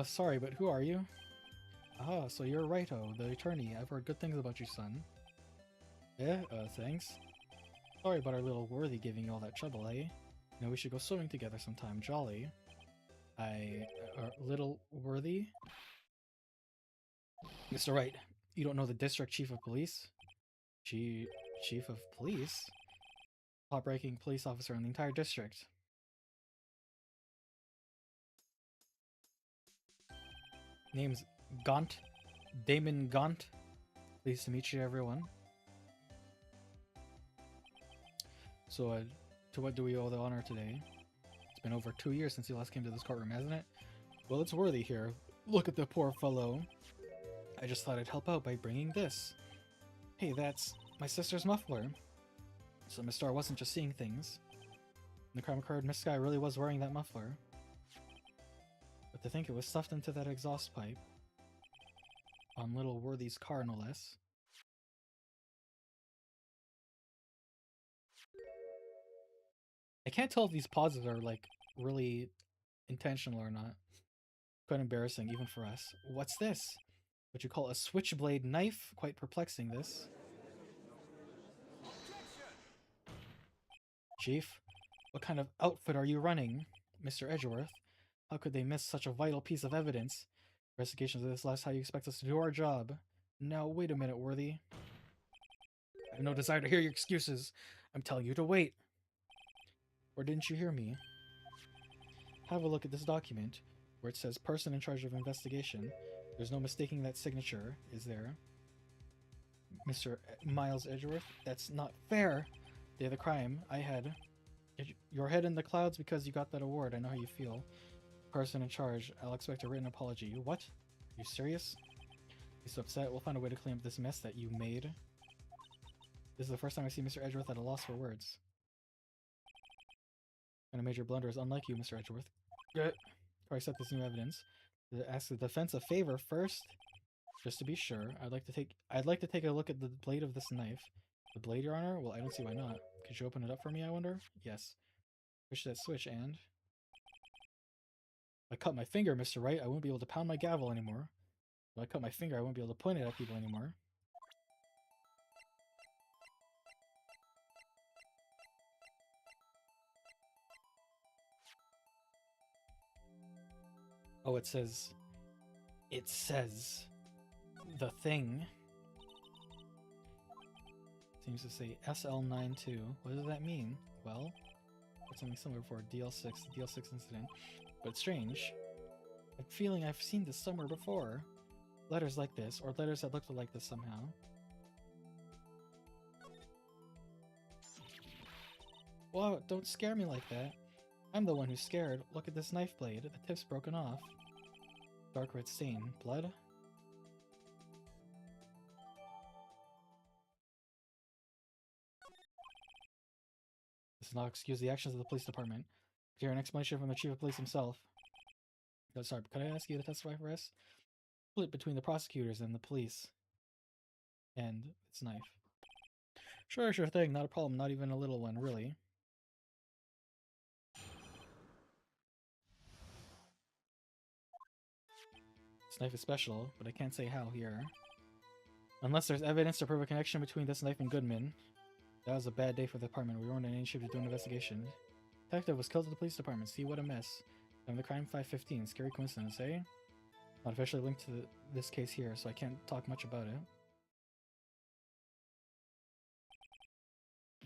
Sorry, but who are you? Ah, so you're Righto, the attorney. I've heard good things about you, son. Yeah, thanks. Sorry about our little worthy giving you all that trouble, eh? You know, we should go swimming together sometime. Jolly. Little worthy? Mr. Wright, you don't know the district chief of police? Chief of police? Top-ranking police officer in the entire district. Name's Gaunt. Damon Gaunt. Pleased to meet you, everyone. So, to what do we owe the honor today? It's been over 2 years since you last came to this courtroom, hasn't it? Well, it's worthy here. Look at the poor fellow. I just thought I'd help out by bringing this. Hey, that's my sister's muffler. So Miss Starr wasn't just seeing things. In the crime occurred, Miss Sky really was wearing that muffler. But to think it was stuffed into that exhaust pipe. On little Worthy's car, no less. I can't tell if these pauses are, like, really intentional or not. Quite embarrassing, even for us. What's this? What you call a switchblade knife? Quite perplexing, this. Chief, what kind of outfit are you running? Mr. Edgeworth, how could they miss such a vital piece of evidence? Investigations of this last how you expect us to do our job. Now, wait a minute, Worthy. I have no desire to hear your excuses. I'm telling you to wait. Or didn't you hear me? Have a look at this document, where it says person in charge of investigation. There's no mistaking that signature, is there? Mr. Miles Edgeworth? That's not fair! Day of the crime, I had your head in the clouds because you got that award. I know how you feel. Person in charge. I'll expect a written apology. What? Are you serious? You're so upset. We'll find a way to clean up this mess that you made. This is the first time I see Mr. Edgeworth at a loss for words. And a major blunder is unlike you, Mr. Edgeworth. Before I accept this new evidence, ask the defense a favor first. Just to be sure, I'd like to take a look at the blade of this knife. The blade, Your Honor? Well, I don't see why not. Could you open it up for me, I wonder? Yes. Push that switch and... If I cut my finger, Mr. Wright, I won't be able to pound my gavel anymore. If I cut my finger, I won't be able to point it at people anymore. Oh, it says... It says... The thing... Seems to say SL92. What does that mean? Well, it's something similar for DL6, the DL6 incident. But it's strange. I'm feeling I've seen this somewhere before. Letters like this, or letters that looked like this somehow. Whoa, don't scare me like that. I'm the one who's scared. Look at this knife blade. The tip's broken off. Dark red stain. Blood? This does not excuse the actions of the police department. Hear an explanation from the chief of police himself. Oh, sorry, could I ask you to testify for us? Split between the prosecutors and the police. And its knife. Sure thing. Not a problem. Not even a little one, really. This knife is special, but I can't say how here. Unless there's evidence to prove a connection between this knife and Goodman. That was a bad day for the department. We weren't in any shape to do an investigation. Detective was killed at the police department. See what a mess. Time of the crime 5:15. Scary coincidence, eh? Not officially linked to this case here, so I can't talk much about it.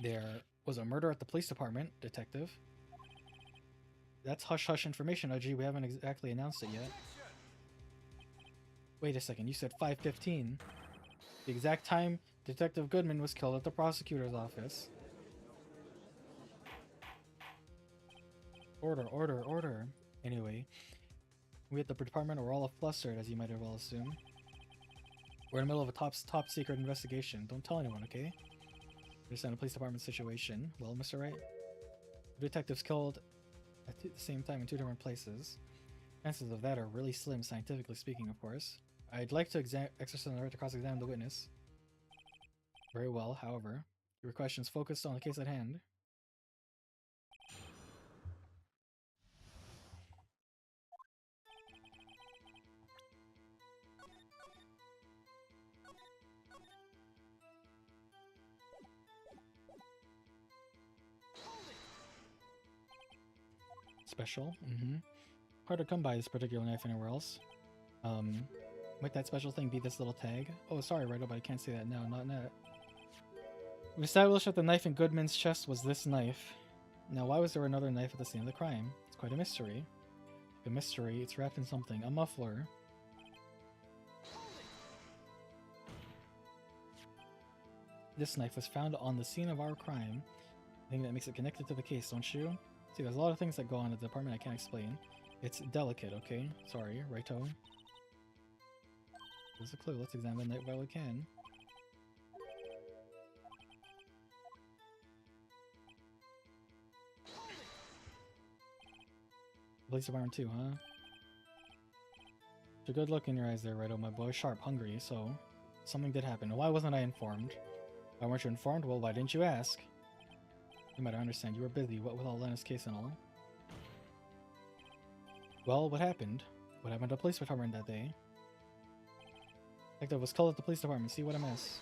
There was a murder at the police department, Detective. That's hush-hush information, OG. We haven't exactly announced it yet. Wait a second, you said 5:15. The exact time Detective Goodman was killed at the prosecutor's office. Order. Anyway, we at the department are all flustered, as you might have well assumed. We're in the middle of a top secret investigation. Don't tell anyone, okay? Understand the police department situation. Well, Mr. Wright? The detectives killed at the same time in two different places. Chances of that are really slim, scientifically speaking, of course. I'd like to exercise the right to cross-examine the witness. Very well, however. Your questions focused on the case at hand. Special? Hard to come by this particular knife anywhere else. Might that special thing be this little tag? Oh, sorry, Wright, but I can't say that now, not that. We've established that the knife in Goodman's chest was this knife. Now, why was there another knife at the scene of the crime? It's quite a mystery. A mystery, it's wrapped in something. A muffler. This knife was found on the scene of our crime. I think that makes it connected to the case, don't you? See, there's a lot of things that go on at the department I can't explain. It's delicate, okay? Sorry, righto. There's a clue. Let's examine it while we can. Police department too, huh? It's a good look in your eyes there, righto, my boy. Sharp, hungry, so... Something did happen. Why wasn't I informed? Why weren't you informed? Well, why didn't you ask? You might understand. You were busy, what with all Lena's case and all. Well, what happened? What happened to the police department that day? Detective was killed at the police department. See what a mess.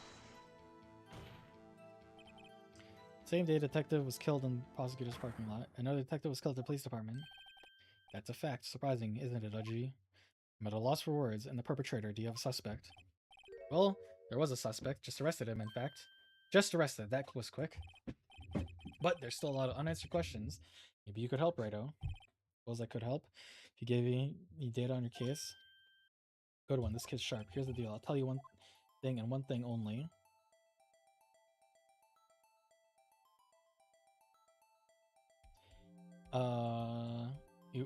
Same day, detective was killed in the prosecutor's parking lot. Another detective was killed at the police department. That's a fact. Surprising, isn't it, Udgy? I'm at a loss for words. And the perpetrator, do you have a suspect? Well, there was a suspect. Just arrested him, in fact. Just arrested. That was quick. But there's still a lot of unanswered questions. Maybe you could help, Righto. Suppose I could help. If you gave me data on your case. Good one. This kid's sharp. Here's the deal. I'll tell you one thing and one thing only.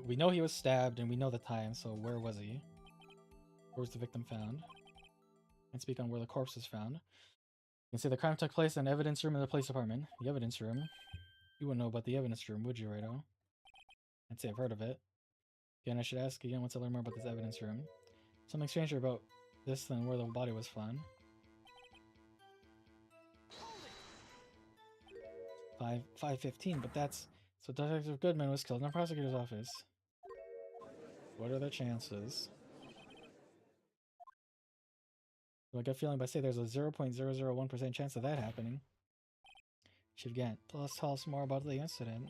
we know he was stabbed and we know the time, so where was he? Where was the victim found? Can't speak on where the corpse was found. You can see the crime took place in the evidence room in the police department. The evidence room? You wouldn't know about the evidence room, would you, Righto? I'd say I've heard of it. Again, I should ask again once I learn more about this evidence room. Something stranger about this than where the body was found. 5:15, but that's... So Detective Goodman was killed in the prosecutor's office. What are the chances? I get feeling by say there's a 0.001% chance of that happening. Chief Gant, tell us more about the incident.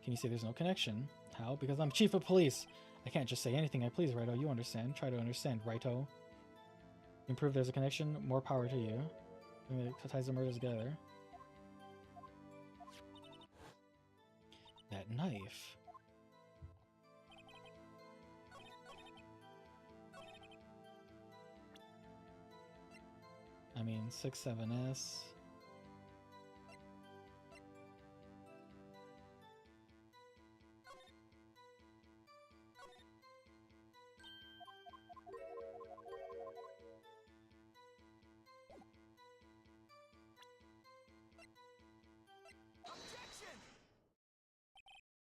Can you say there's no connection? How? Because I'm chief of police. I can't just say anything I please, Righto. You understand. Try to understand, Righto. You prove there's a connection, more power to you. It ties the murders together. That knife. I mean, 6-7S.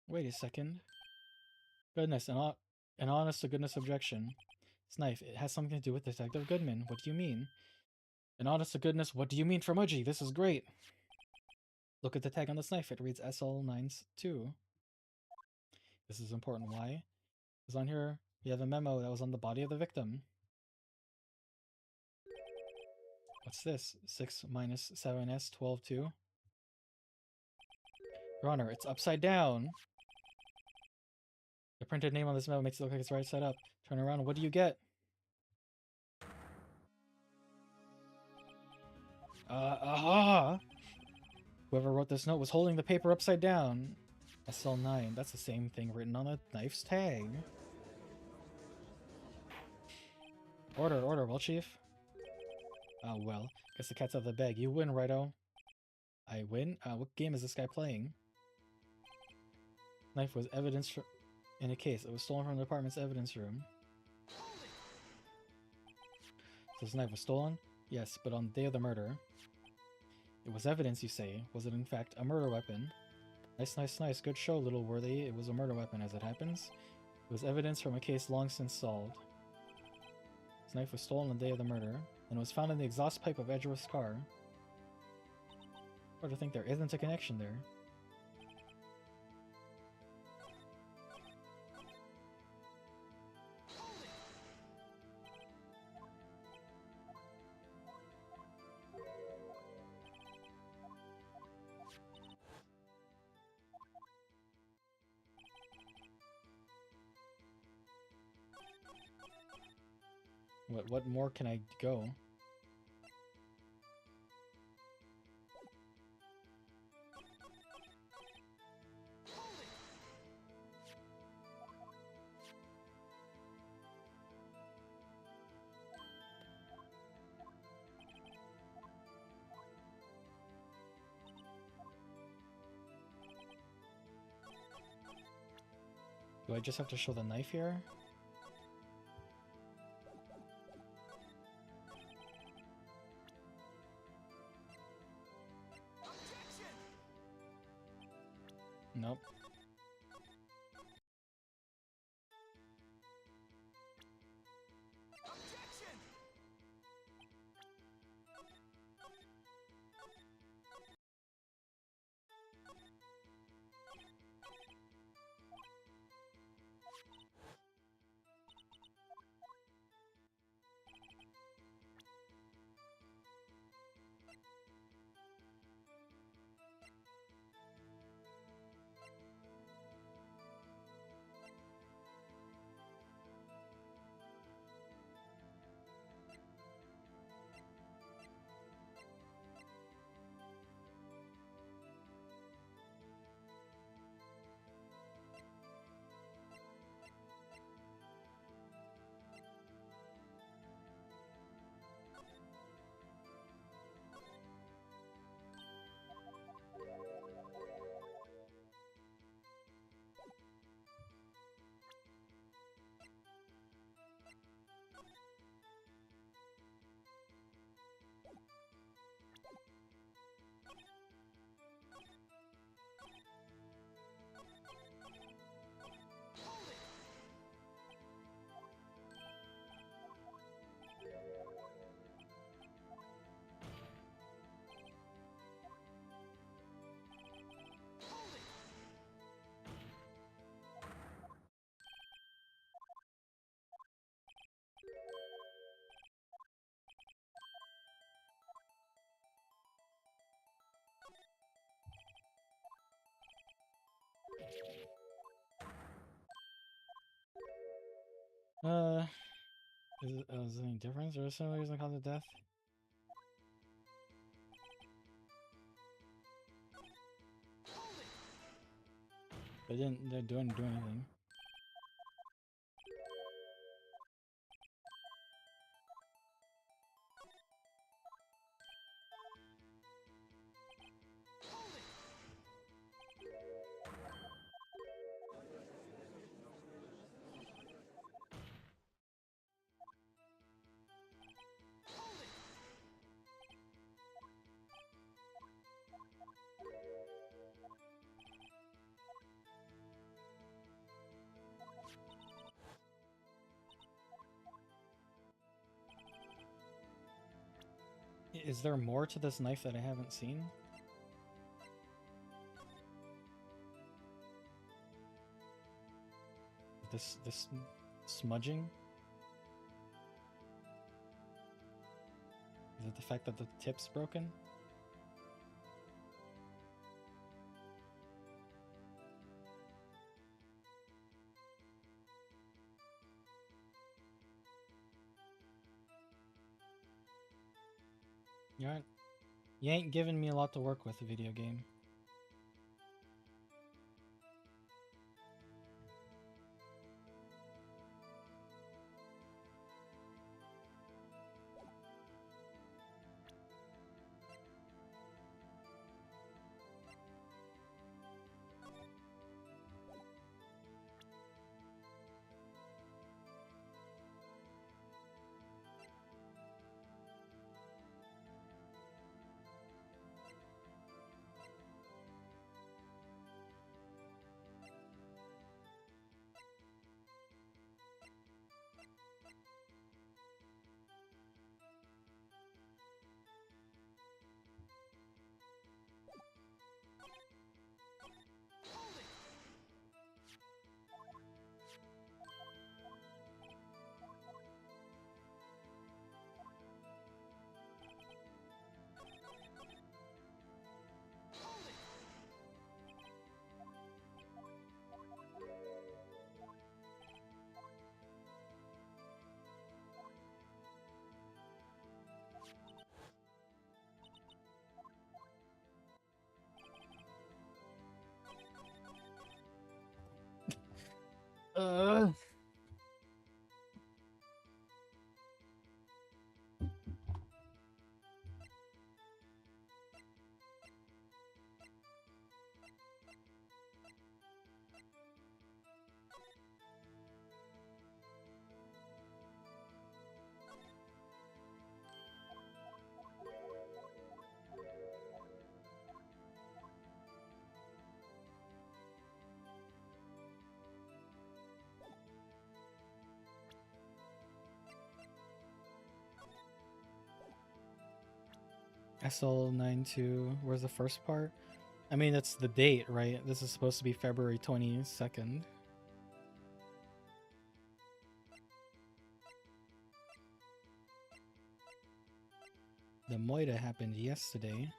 Wait a second. Goodness, an honest to goodness objection. This knife, it has something to do with Detective Goodman. What do you mean? An honest to goodness, what do you mean for Mudgy? This is great. Look at the tag on this knife. It reads SL92. This is important. Why? Because on here, we have a memo that was on the body of the victim. What's this? 6 minus 7S 12-2. Your Honor, it's upside down. The printed name on this memo makes it look like it's right side up. Turn around, what do you get? Aha! Whoever wrote this note was holding the paper upside down. SL9, that's the same thing written on the knife's tag. Order, well, Chief? Oh, well, guess the cat's out of the bag. You win, Righto. I win? What game is this guy playing? Knife was evidence in a case. It was stolen from the department's evidence room. So this knife was stolen? Yes, but on the day of the murder. It was evidence, you say. Was it in fact a murder weapon? Nice. Good show, little worthy. It was a murder weapon, as it happens. It was evidence from a case long since solved. This knife was stolen on the day of the murder, and was found in the exhaust pipe of Edgeworth's car. Hard to think there isn't a connection there. What more can I go? Do I just have to show the knife here? Nope. Is there any difference or some reason cause of death? They didn't do anything. Is there more to this knife that I haven't seen? This smudging? Is it the fact that the tip's broken? You ain't giving me a lot to work with, a video game. Uh. SL92, where's the first part? I mean, it's the date, right? This is supposed to be February 22nd. The Moida happened yesterday.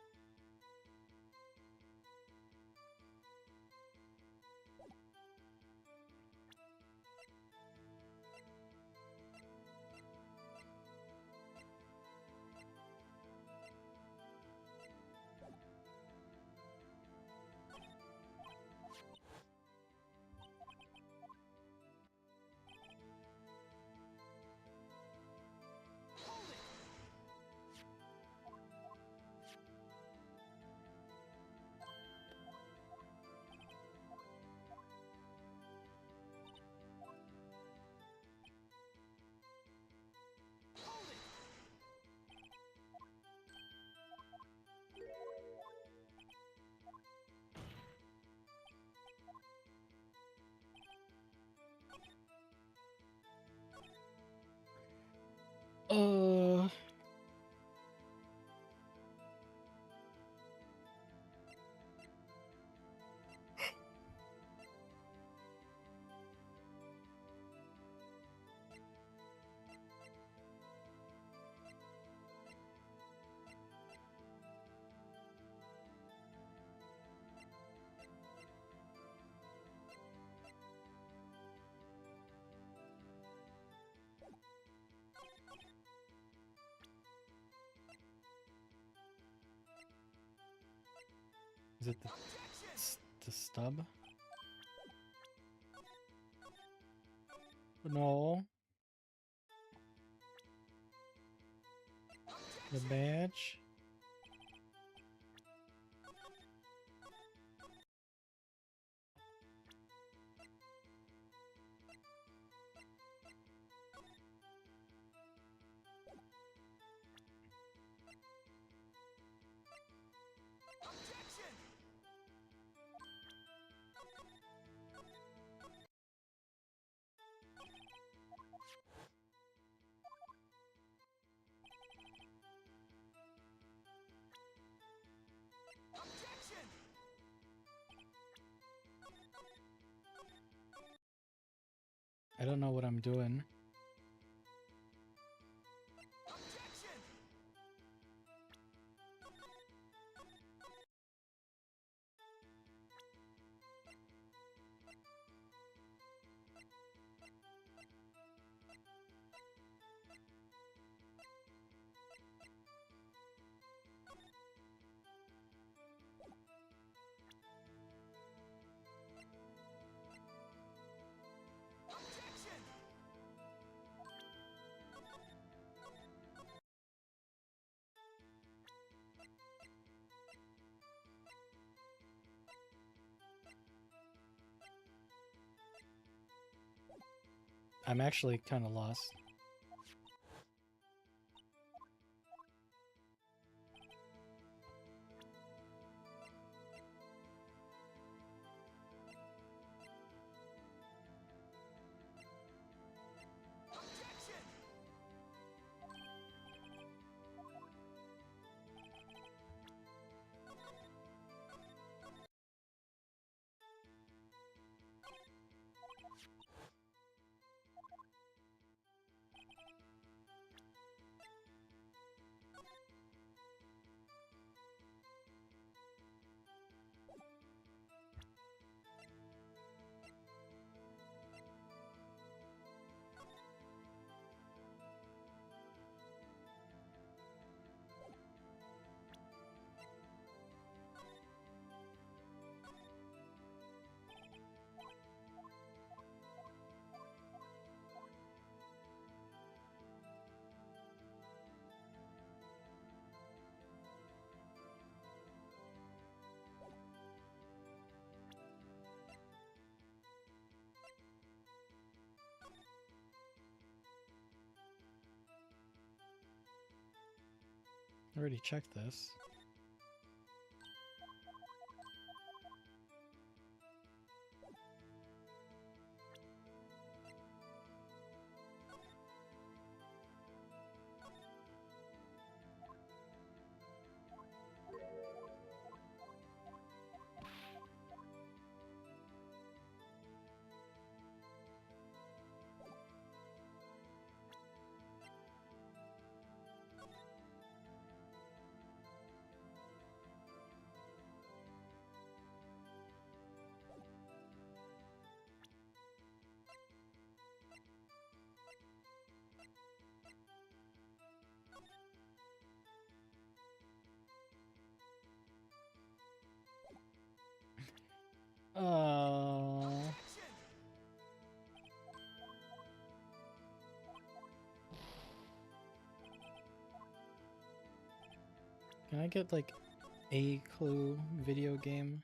Is it the stub? No. The badge? I don't know what I'm doing. I'm actually kind of lost. I already checked this. Oh. Can I get like a clue video game?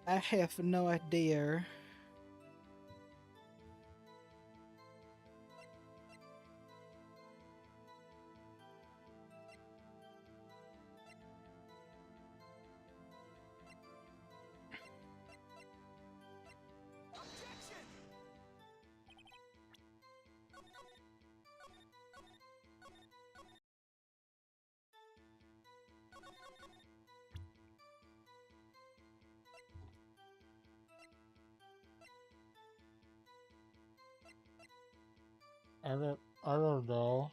I have no idea. I don't know.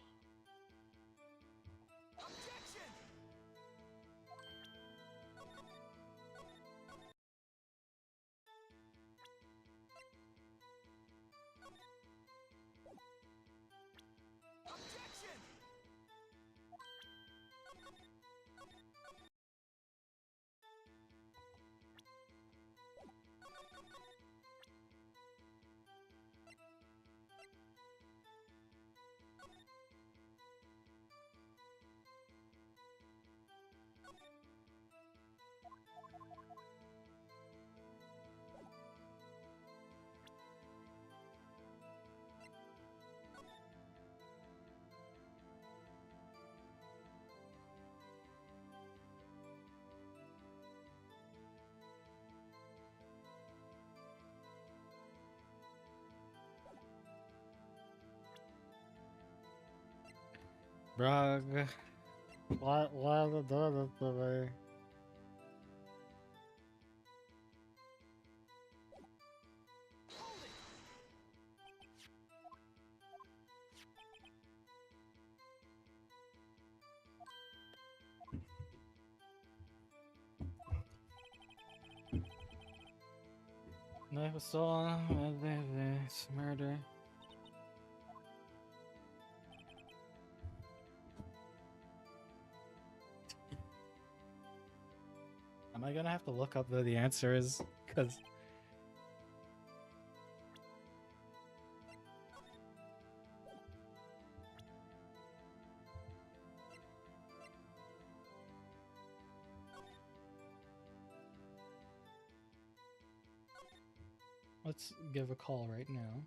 Brug. Why are they doing this to me? No, it was still on. It's murder. Am I gonna have to look up the answer is? Because let's give a call right now.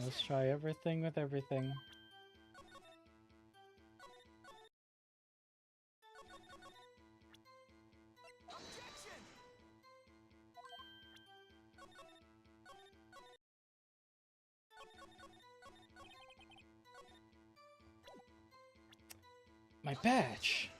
Let's try everything with everything. My badge!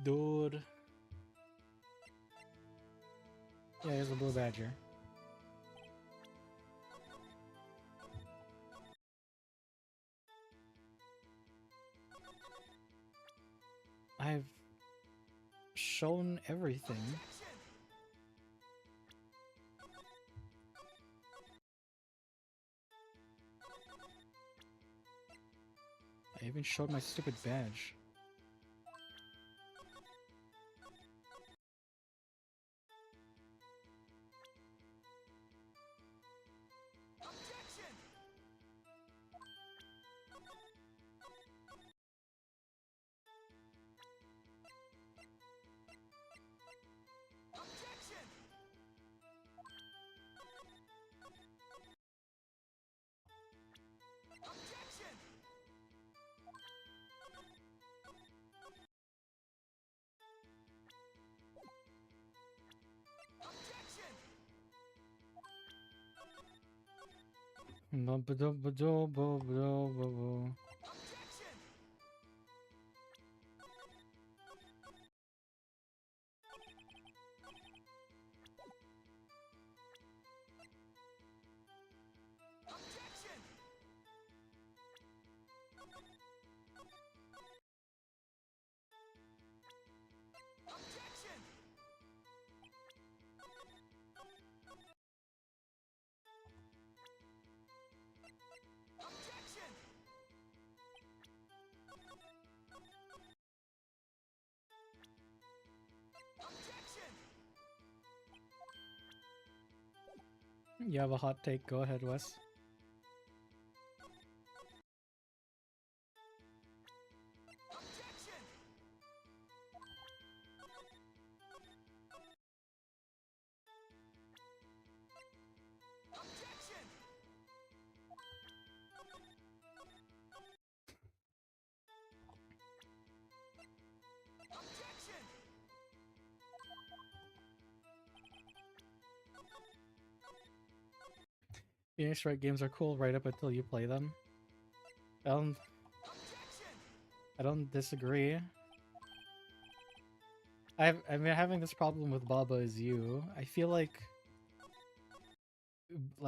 Dude. Yeah, here's the blue badger. I've shown everything. I even showed my stupid badge. You have a hot take, go ahead, Wes. Phoenix Wright games are cool right up until you play them. I don't disagree. I've been having this problem with Baba Is You. I feel like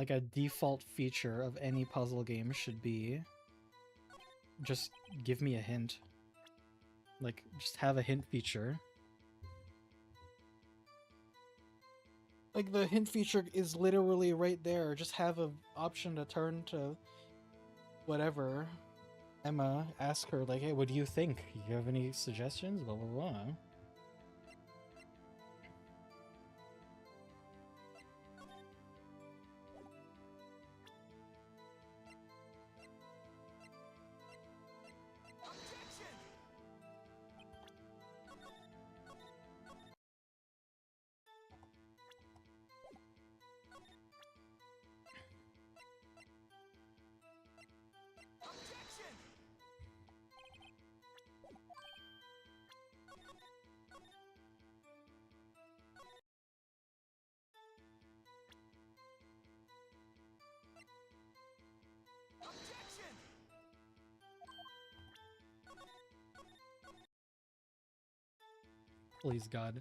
a default feature of any puzzle game should be just give me a hint. Like, just have a hint feature. Like, the hint feature is literally right there. Just have an option to turn to whatever. Emma, ask her, like, hey, what do you think? You have any suggestions? Blah, blah, blah. Please, God.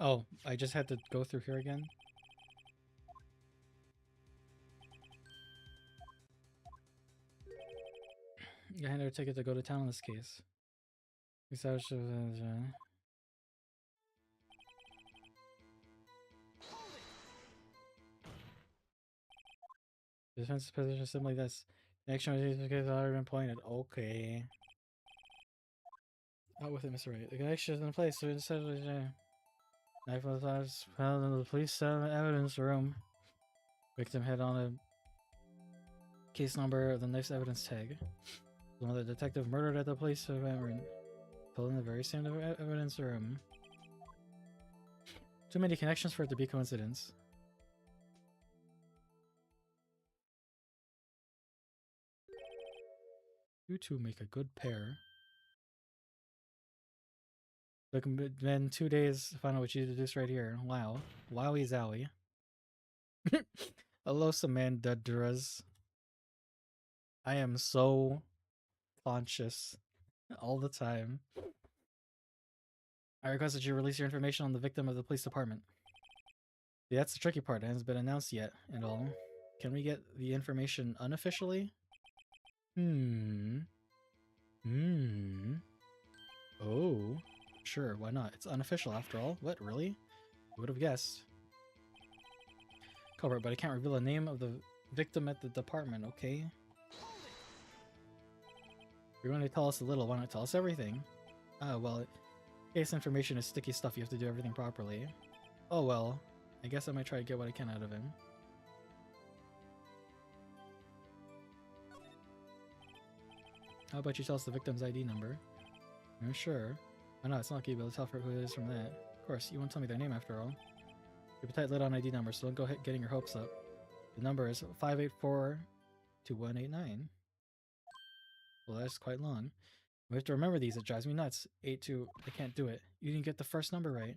Oh, I just had to go through here again? I had a ticket to go to town in this case. Defensive position, something like this. The action has already been pointed. Okay. Out with it, Mr. Wright. The connection is in place, so we decided to... Knife was found in the police evidence room. Victim had on a case number of the knife's evidence tag. The one the detective murdered at the police event. Told in the very same evidence room. Too many connections for it to be coincidence. You two make a good pair. Look, been 2 days to find out what you deduced right here. Wow. Wowie zowie. Hello, Samandudras. I am so conscious all the time. I request that you release your information on the victim of the police department. See, that's the tricky part. It hasn't been announced yet and all. Can we get the information unofficially? Oh. Sure, why not? It's unofficial after all. What, really? Would have guessed. Culprit, but I can't reveal the name of the victim at the department, okay? You're going to tell us a little, why not tell us everything? Oh, well, in case information is sticky stuff, you have to do everything properly. Oh well, I guess I might try to get what I can out of him. How about you tell us the victim's ID number? I'm sure. Oh no, it's not going to be able to tell who it is from that. Of course, you won't tell me their name after all. Keep a tight lid on ID numbers, so don't go getting your hopes up. The number is 584-2189. Well, that's quite long. We have to remember these, it drives me nuts. 82, I can't do it. You didn't get the first number right.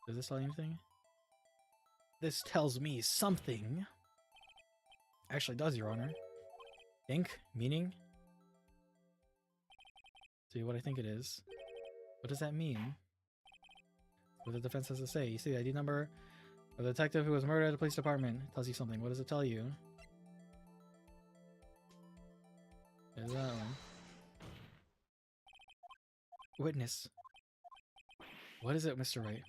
Does this tell you anything? This tells me something. Actually does, Your Honor. Think? Meaning? See what I think it is. What does that mean? What the defense has to say. You see the ID number of the detective who was murdered at the police department. It tells you something. What does it tell you? There's that one. Witness. What is it, Mr. Wright?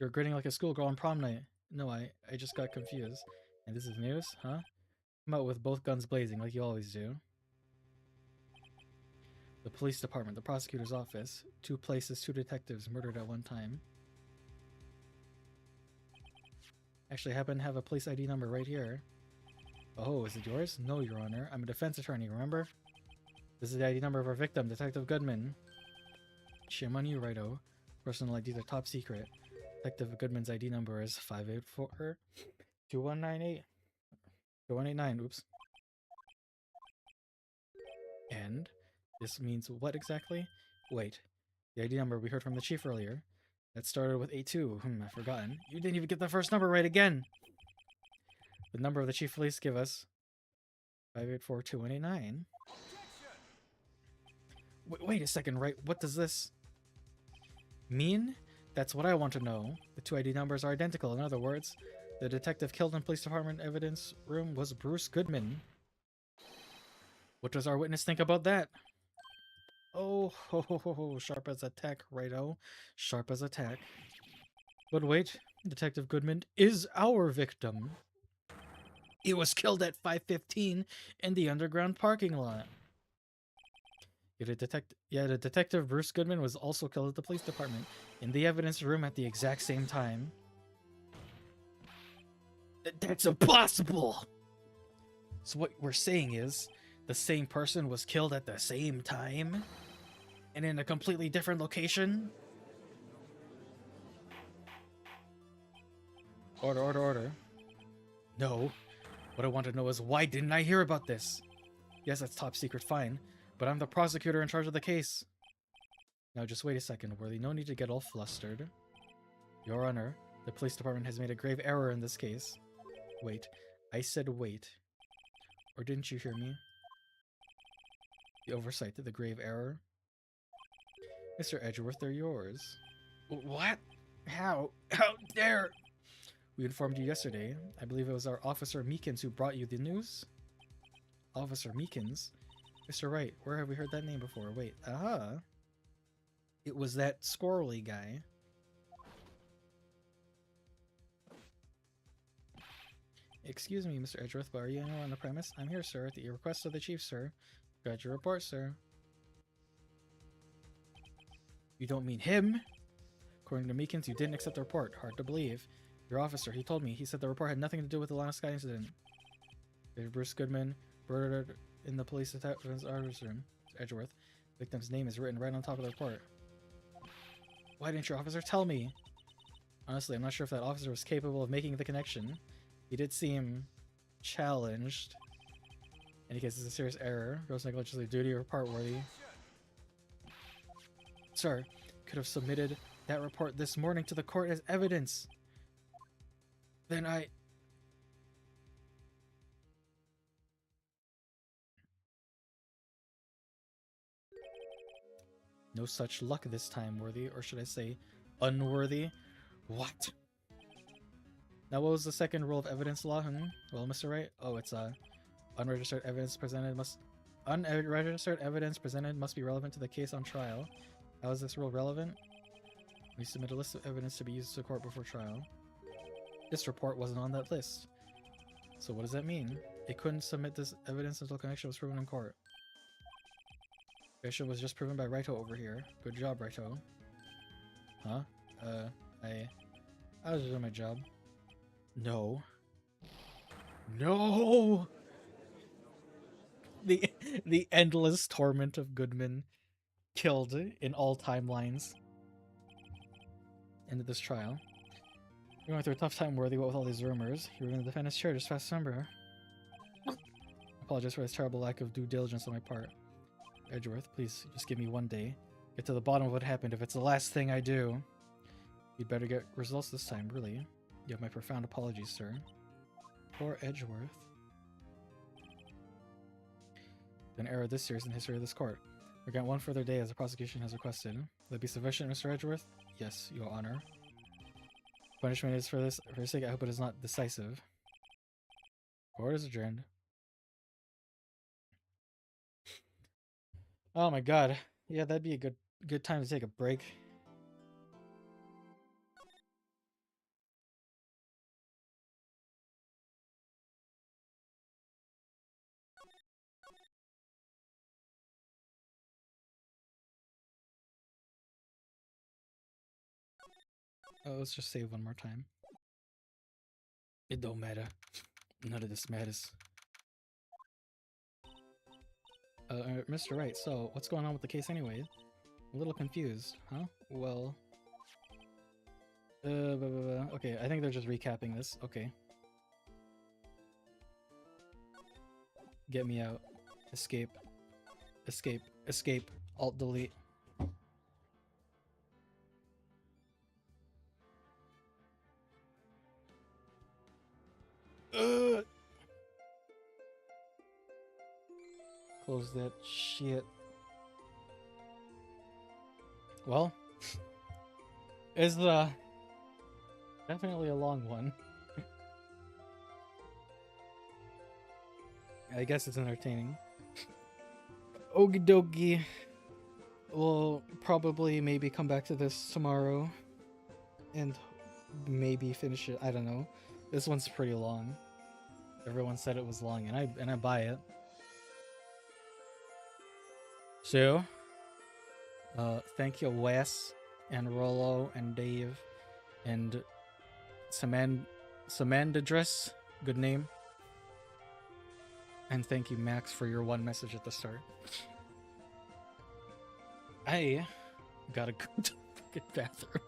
You're grinning like a schoolgirl on prom night. No, I just got confused. And this is news, huh? Come out with both guns blazing like you always do. The police department, the prosecutor's office. 2 places, 2 detectives murdered at one time. Actually, I happen to have a police ID number right here. Oh, is it yours? No, Your Honor. I'm a defense attorney, remember? This is the ID number of our victim, Detective Goodman. Shame on you, Righto. Personal IDs are top secret. Detective Goodman's ID number is 584-2198. 2189, oops. And this means what exactly? Wait, the ID number we heard from the chief earlier. That started with 82. I've forgotten. You didn't even get the first number right again! The number of the chief police give us 584-2189. Wait a second, right? What does this mean? That's what I want to know. The 2 ID numbers are identical. In other words, the detective killed in police department evidence room was Bruce Goodman. What does our witness think about that? Oh, ho, sharp as a tack, righto. Sharp as a tack. But wait, Detective Goodman is our victim. He was killed at 5:15 in the underground parking lot. The detective Bruce Goodman was also killed at the police department in the evidence room at the exact same time. That's impossible! So what we're saying is, the same person was killed at the same time? And in a completely different location? Order. No. What I want to know is, why didn't I hear about this? Yes, that's top secret, fine. But I'm the prosecutor in charge of the case. Now just wait a second, Worthy. No need to get all flustered. Your Honor, the police department has made a grave error in this case. Wait. I said wait. Or didn't you hear me? The oversight to the grave error. Mr. Edgeworth, they're yours. What? How? How dare? We informed you yesterday. I believe it was our Officer Meekins who brought you the news. Officer Meekins? Mr. Wright, where have we heard that name before? Wait, aha. It was that squirrely guy. Excuse me, Mr. Edgeworth, but are you anyone on the premise? I'm here, sir, at the request of the chief, sir. Got your report, sir. You don't mean him? According to Meekins, you didn't accept the report. Hard to believe. Your officer, he told me. He said the report had nothing to do with the Lana Sky incident. Bruce Goodman murdered in the police detective's archives room, Edgeworth. Victim's name is written right on top of the report. Why didn't your officer tell me? Honestly, I'm not sure if that officer was capable of making the connection. He did seem challenged. In any case, it's a serious error. Gross negligence of duty or report worthy. Sir, could have submitted that report this morning to the court as evidence. Then I... No such luck this time, worthy, or should I say, unworthy? What? Now, what was the second rule of evidence law? Well, Mr. Wright? Oh, it's unregistered evidence presented must be relevant to the case on trial. How is this rule relevant? We submit a list of evidence to be used to court before trial. This report wasn't on that list. So what does that mean? It couldn't submit this evidence until connection was proven in court. Connection was just proven by Wright over here. Good job, Wright. Huh? I was doing my job. No. No! The endless torment of Goodman killed in all timelines. Ended this trial. You're going through a tough time, Worthy, what with all these rumors. You were in the defendant's chair just past December. I apologize for this terrible lack of due diligence on my part. Edgeworth, please, just give me one day. Get to the bottom of what happened if it's the last thing I do. You'd better get results this time, really. You have my profound apologies, sir. Poor Edgeworth. An error this serious in the history of this court. We grant one further day as the prosecution has requested. Will that be sufficient, Mr. Edgeworth? Yes, Your Honor. Punishment is for this. For his sake, I hope it is not decisive. Court is adjourned. Oh my god. Yeah, that'd be a good time to take a break. Oh, let's just save one more time. It don't matter. None of this matters. Mr. Wright, so what's going on with the case anyway? A little confused, huh? Well... okay, I think they're just recapping this. Okay. Get me out. Escape. Escape. Escape. Alt-delete. Close that shit. Well, it's definitely a long one. I guess it's entertaining. Okie dokie. We'll probably maybe come back to this tomorrow and maybe finish it. I don't know. This one's pretty long. Everyone said it was long, and I buy it. So, thank you, Wes and Rollo and Dave and Samandadress. Good name. And thank you, Max, for your one message at the start. I gotta go to the fucking bathroom.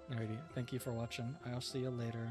Alrighty, thank you for watching. I'll see you later.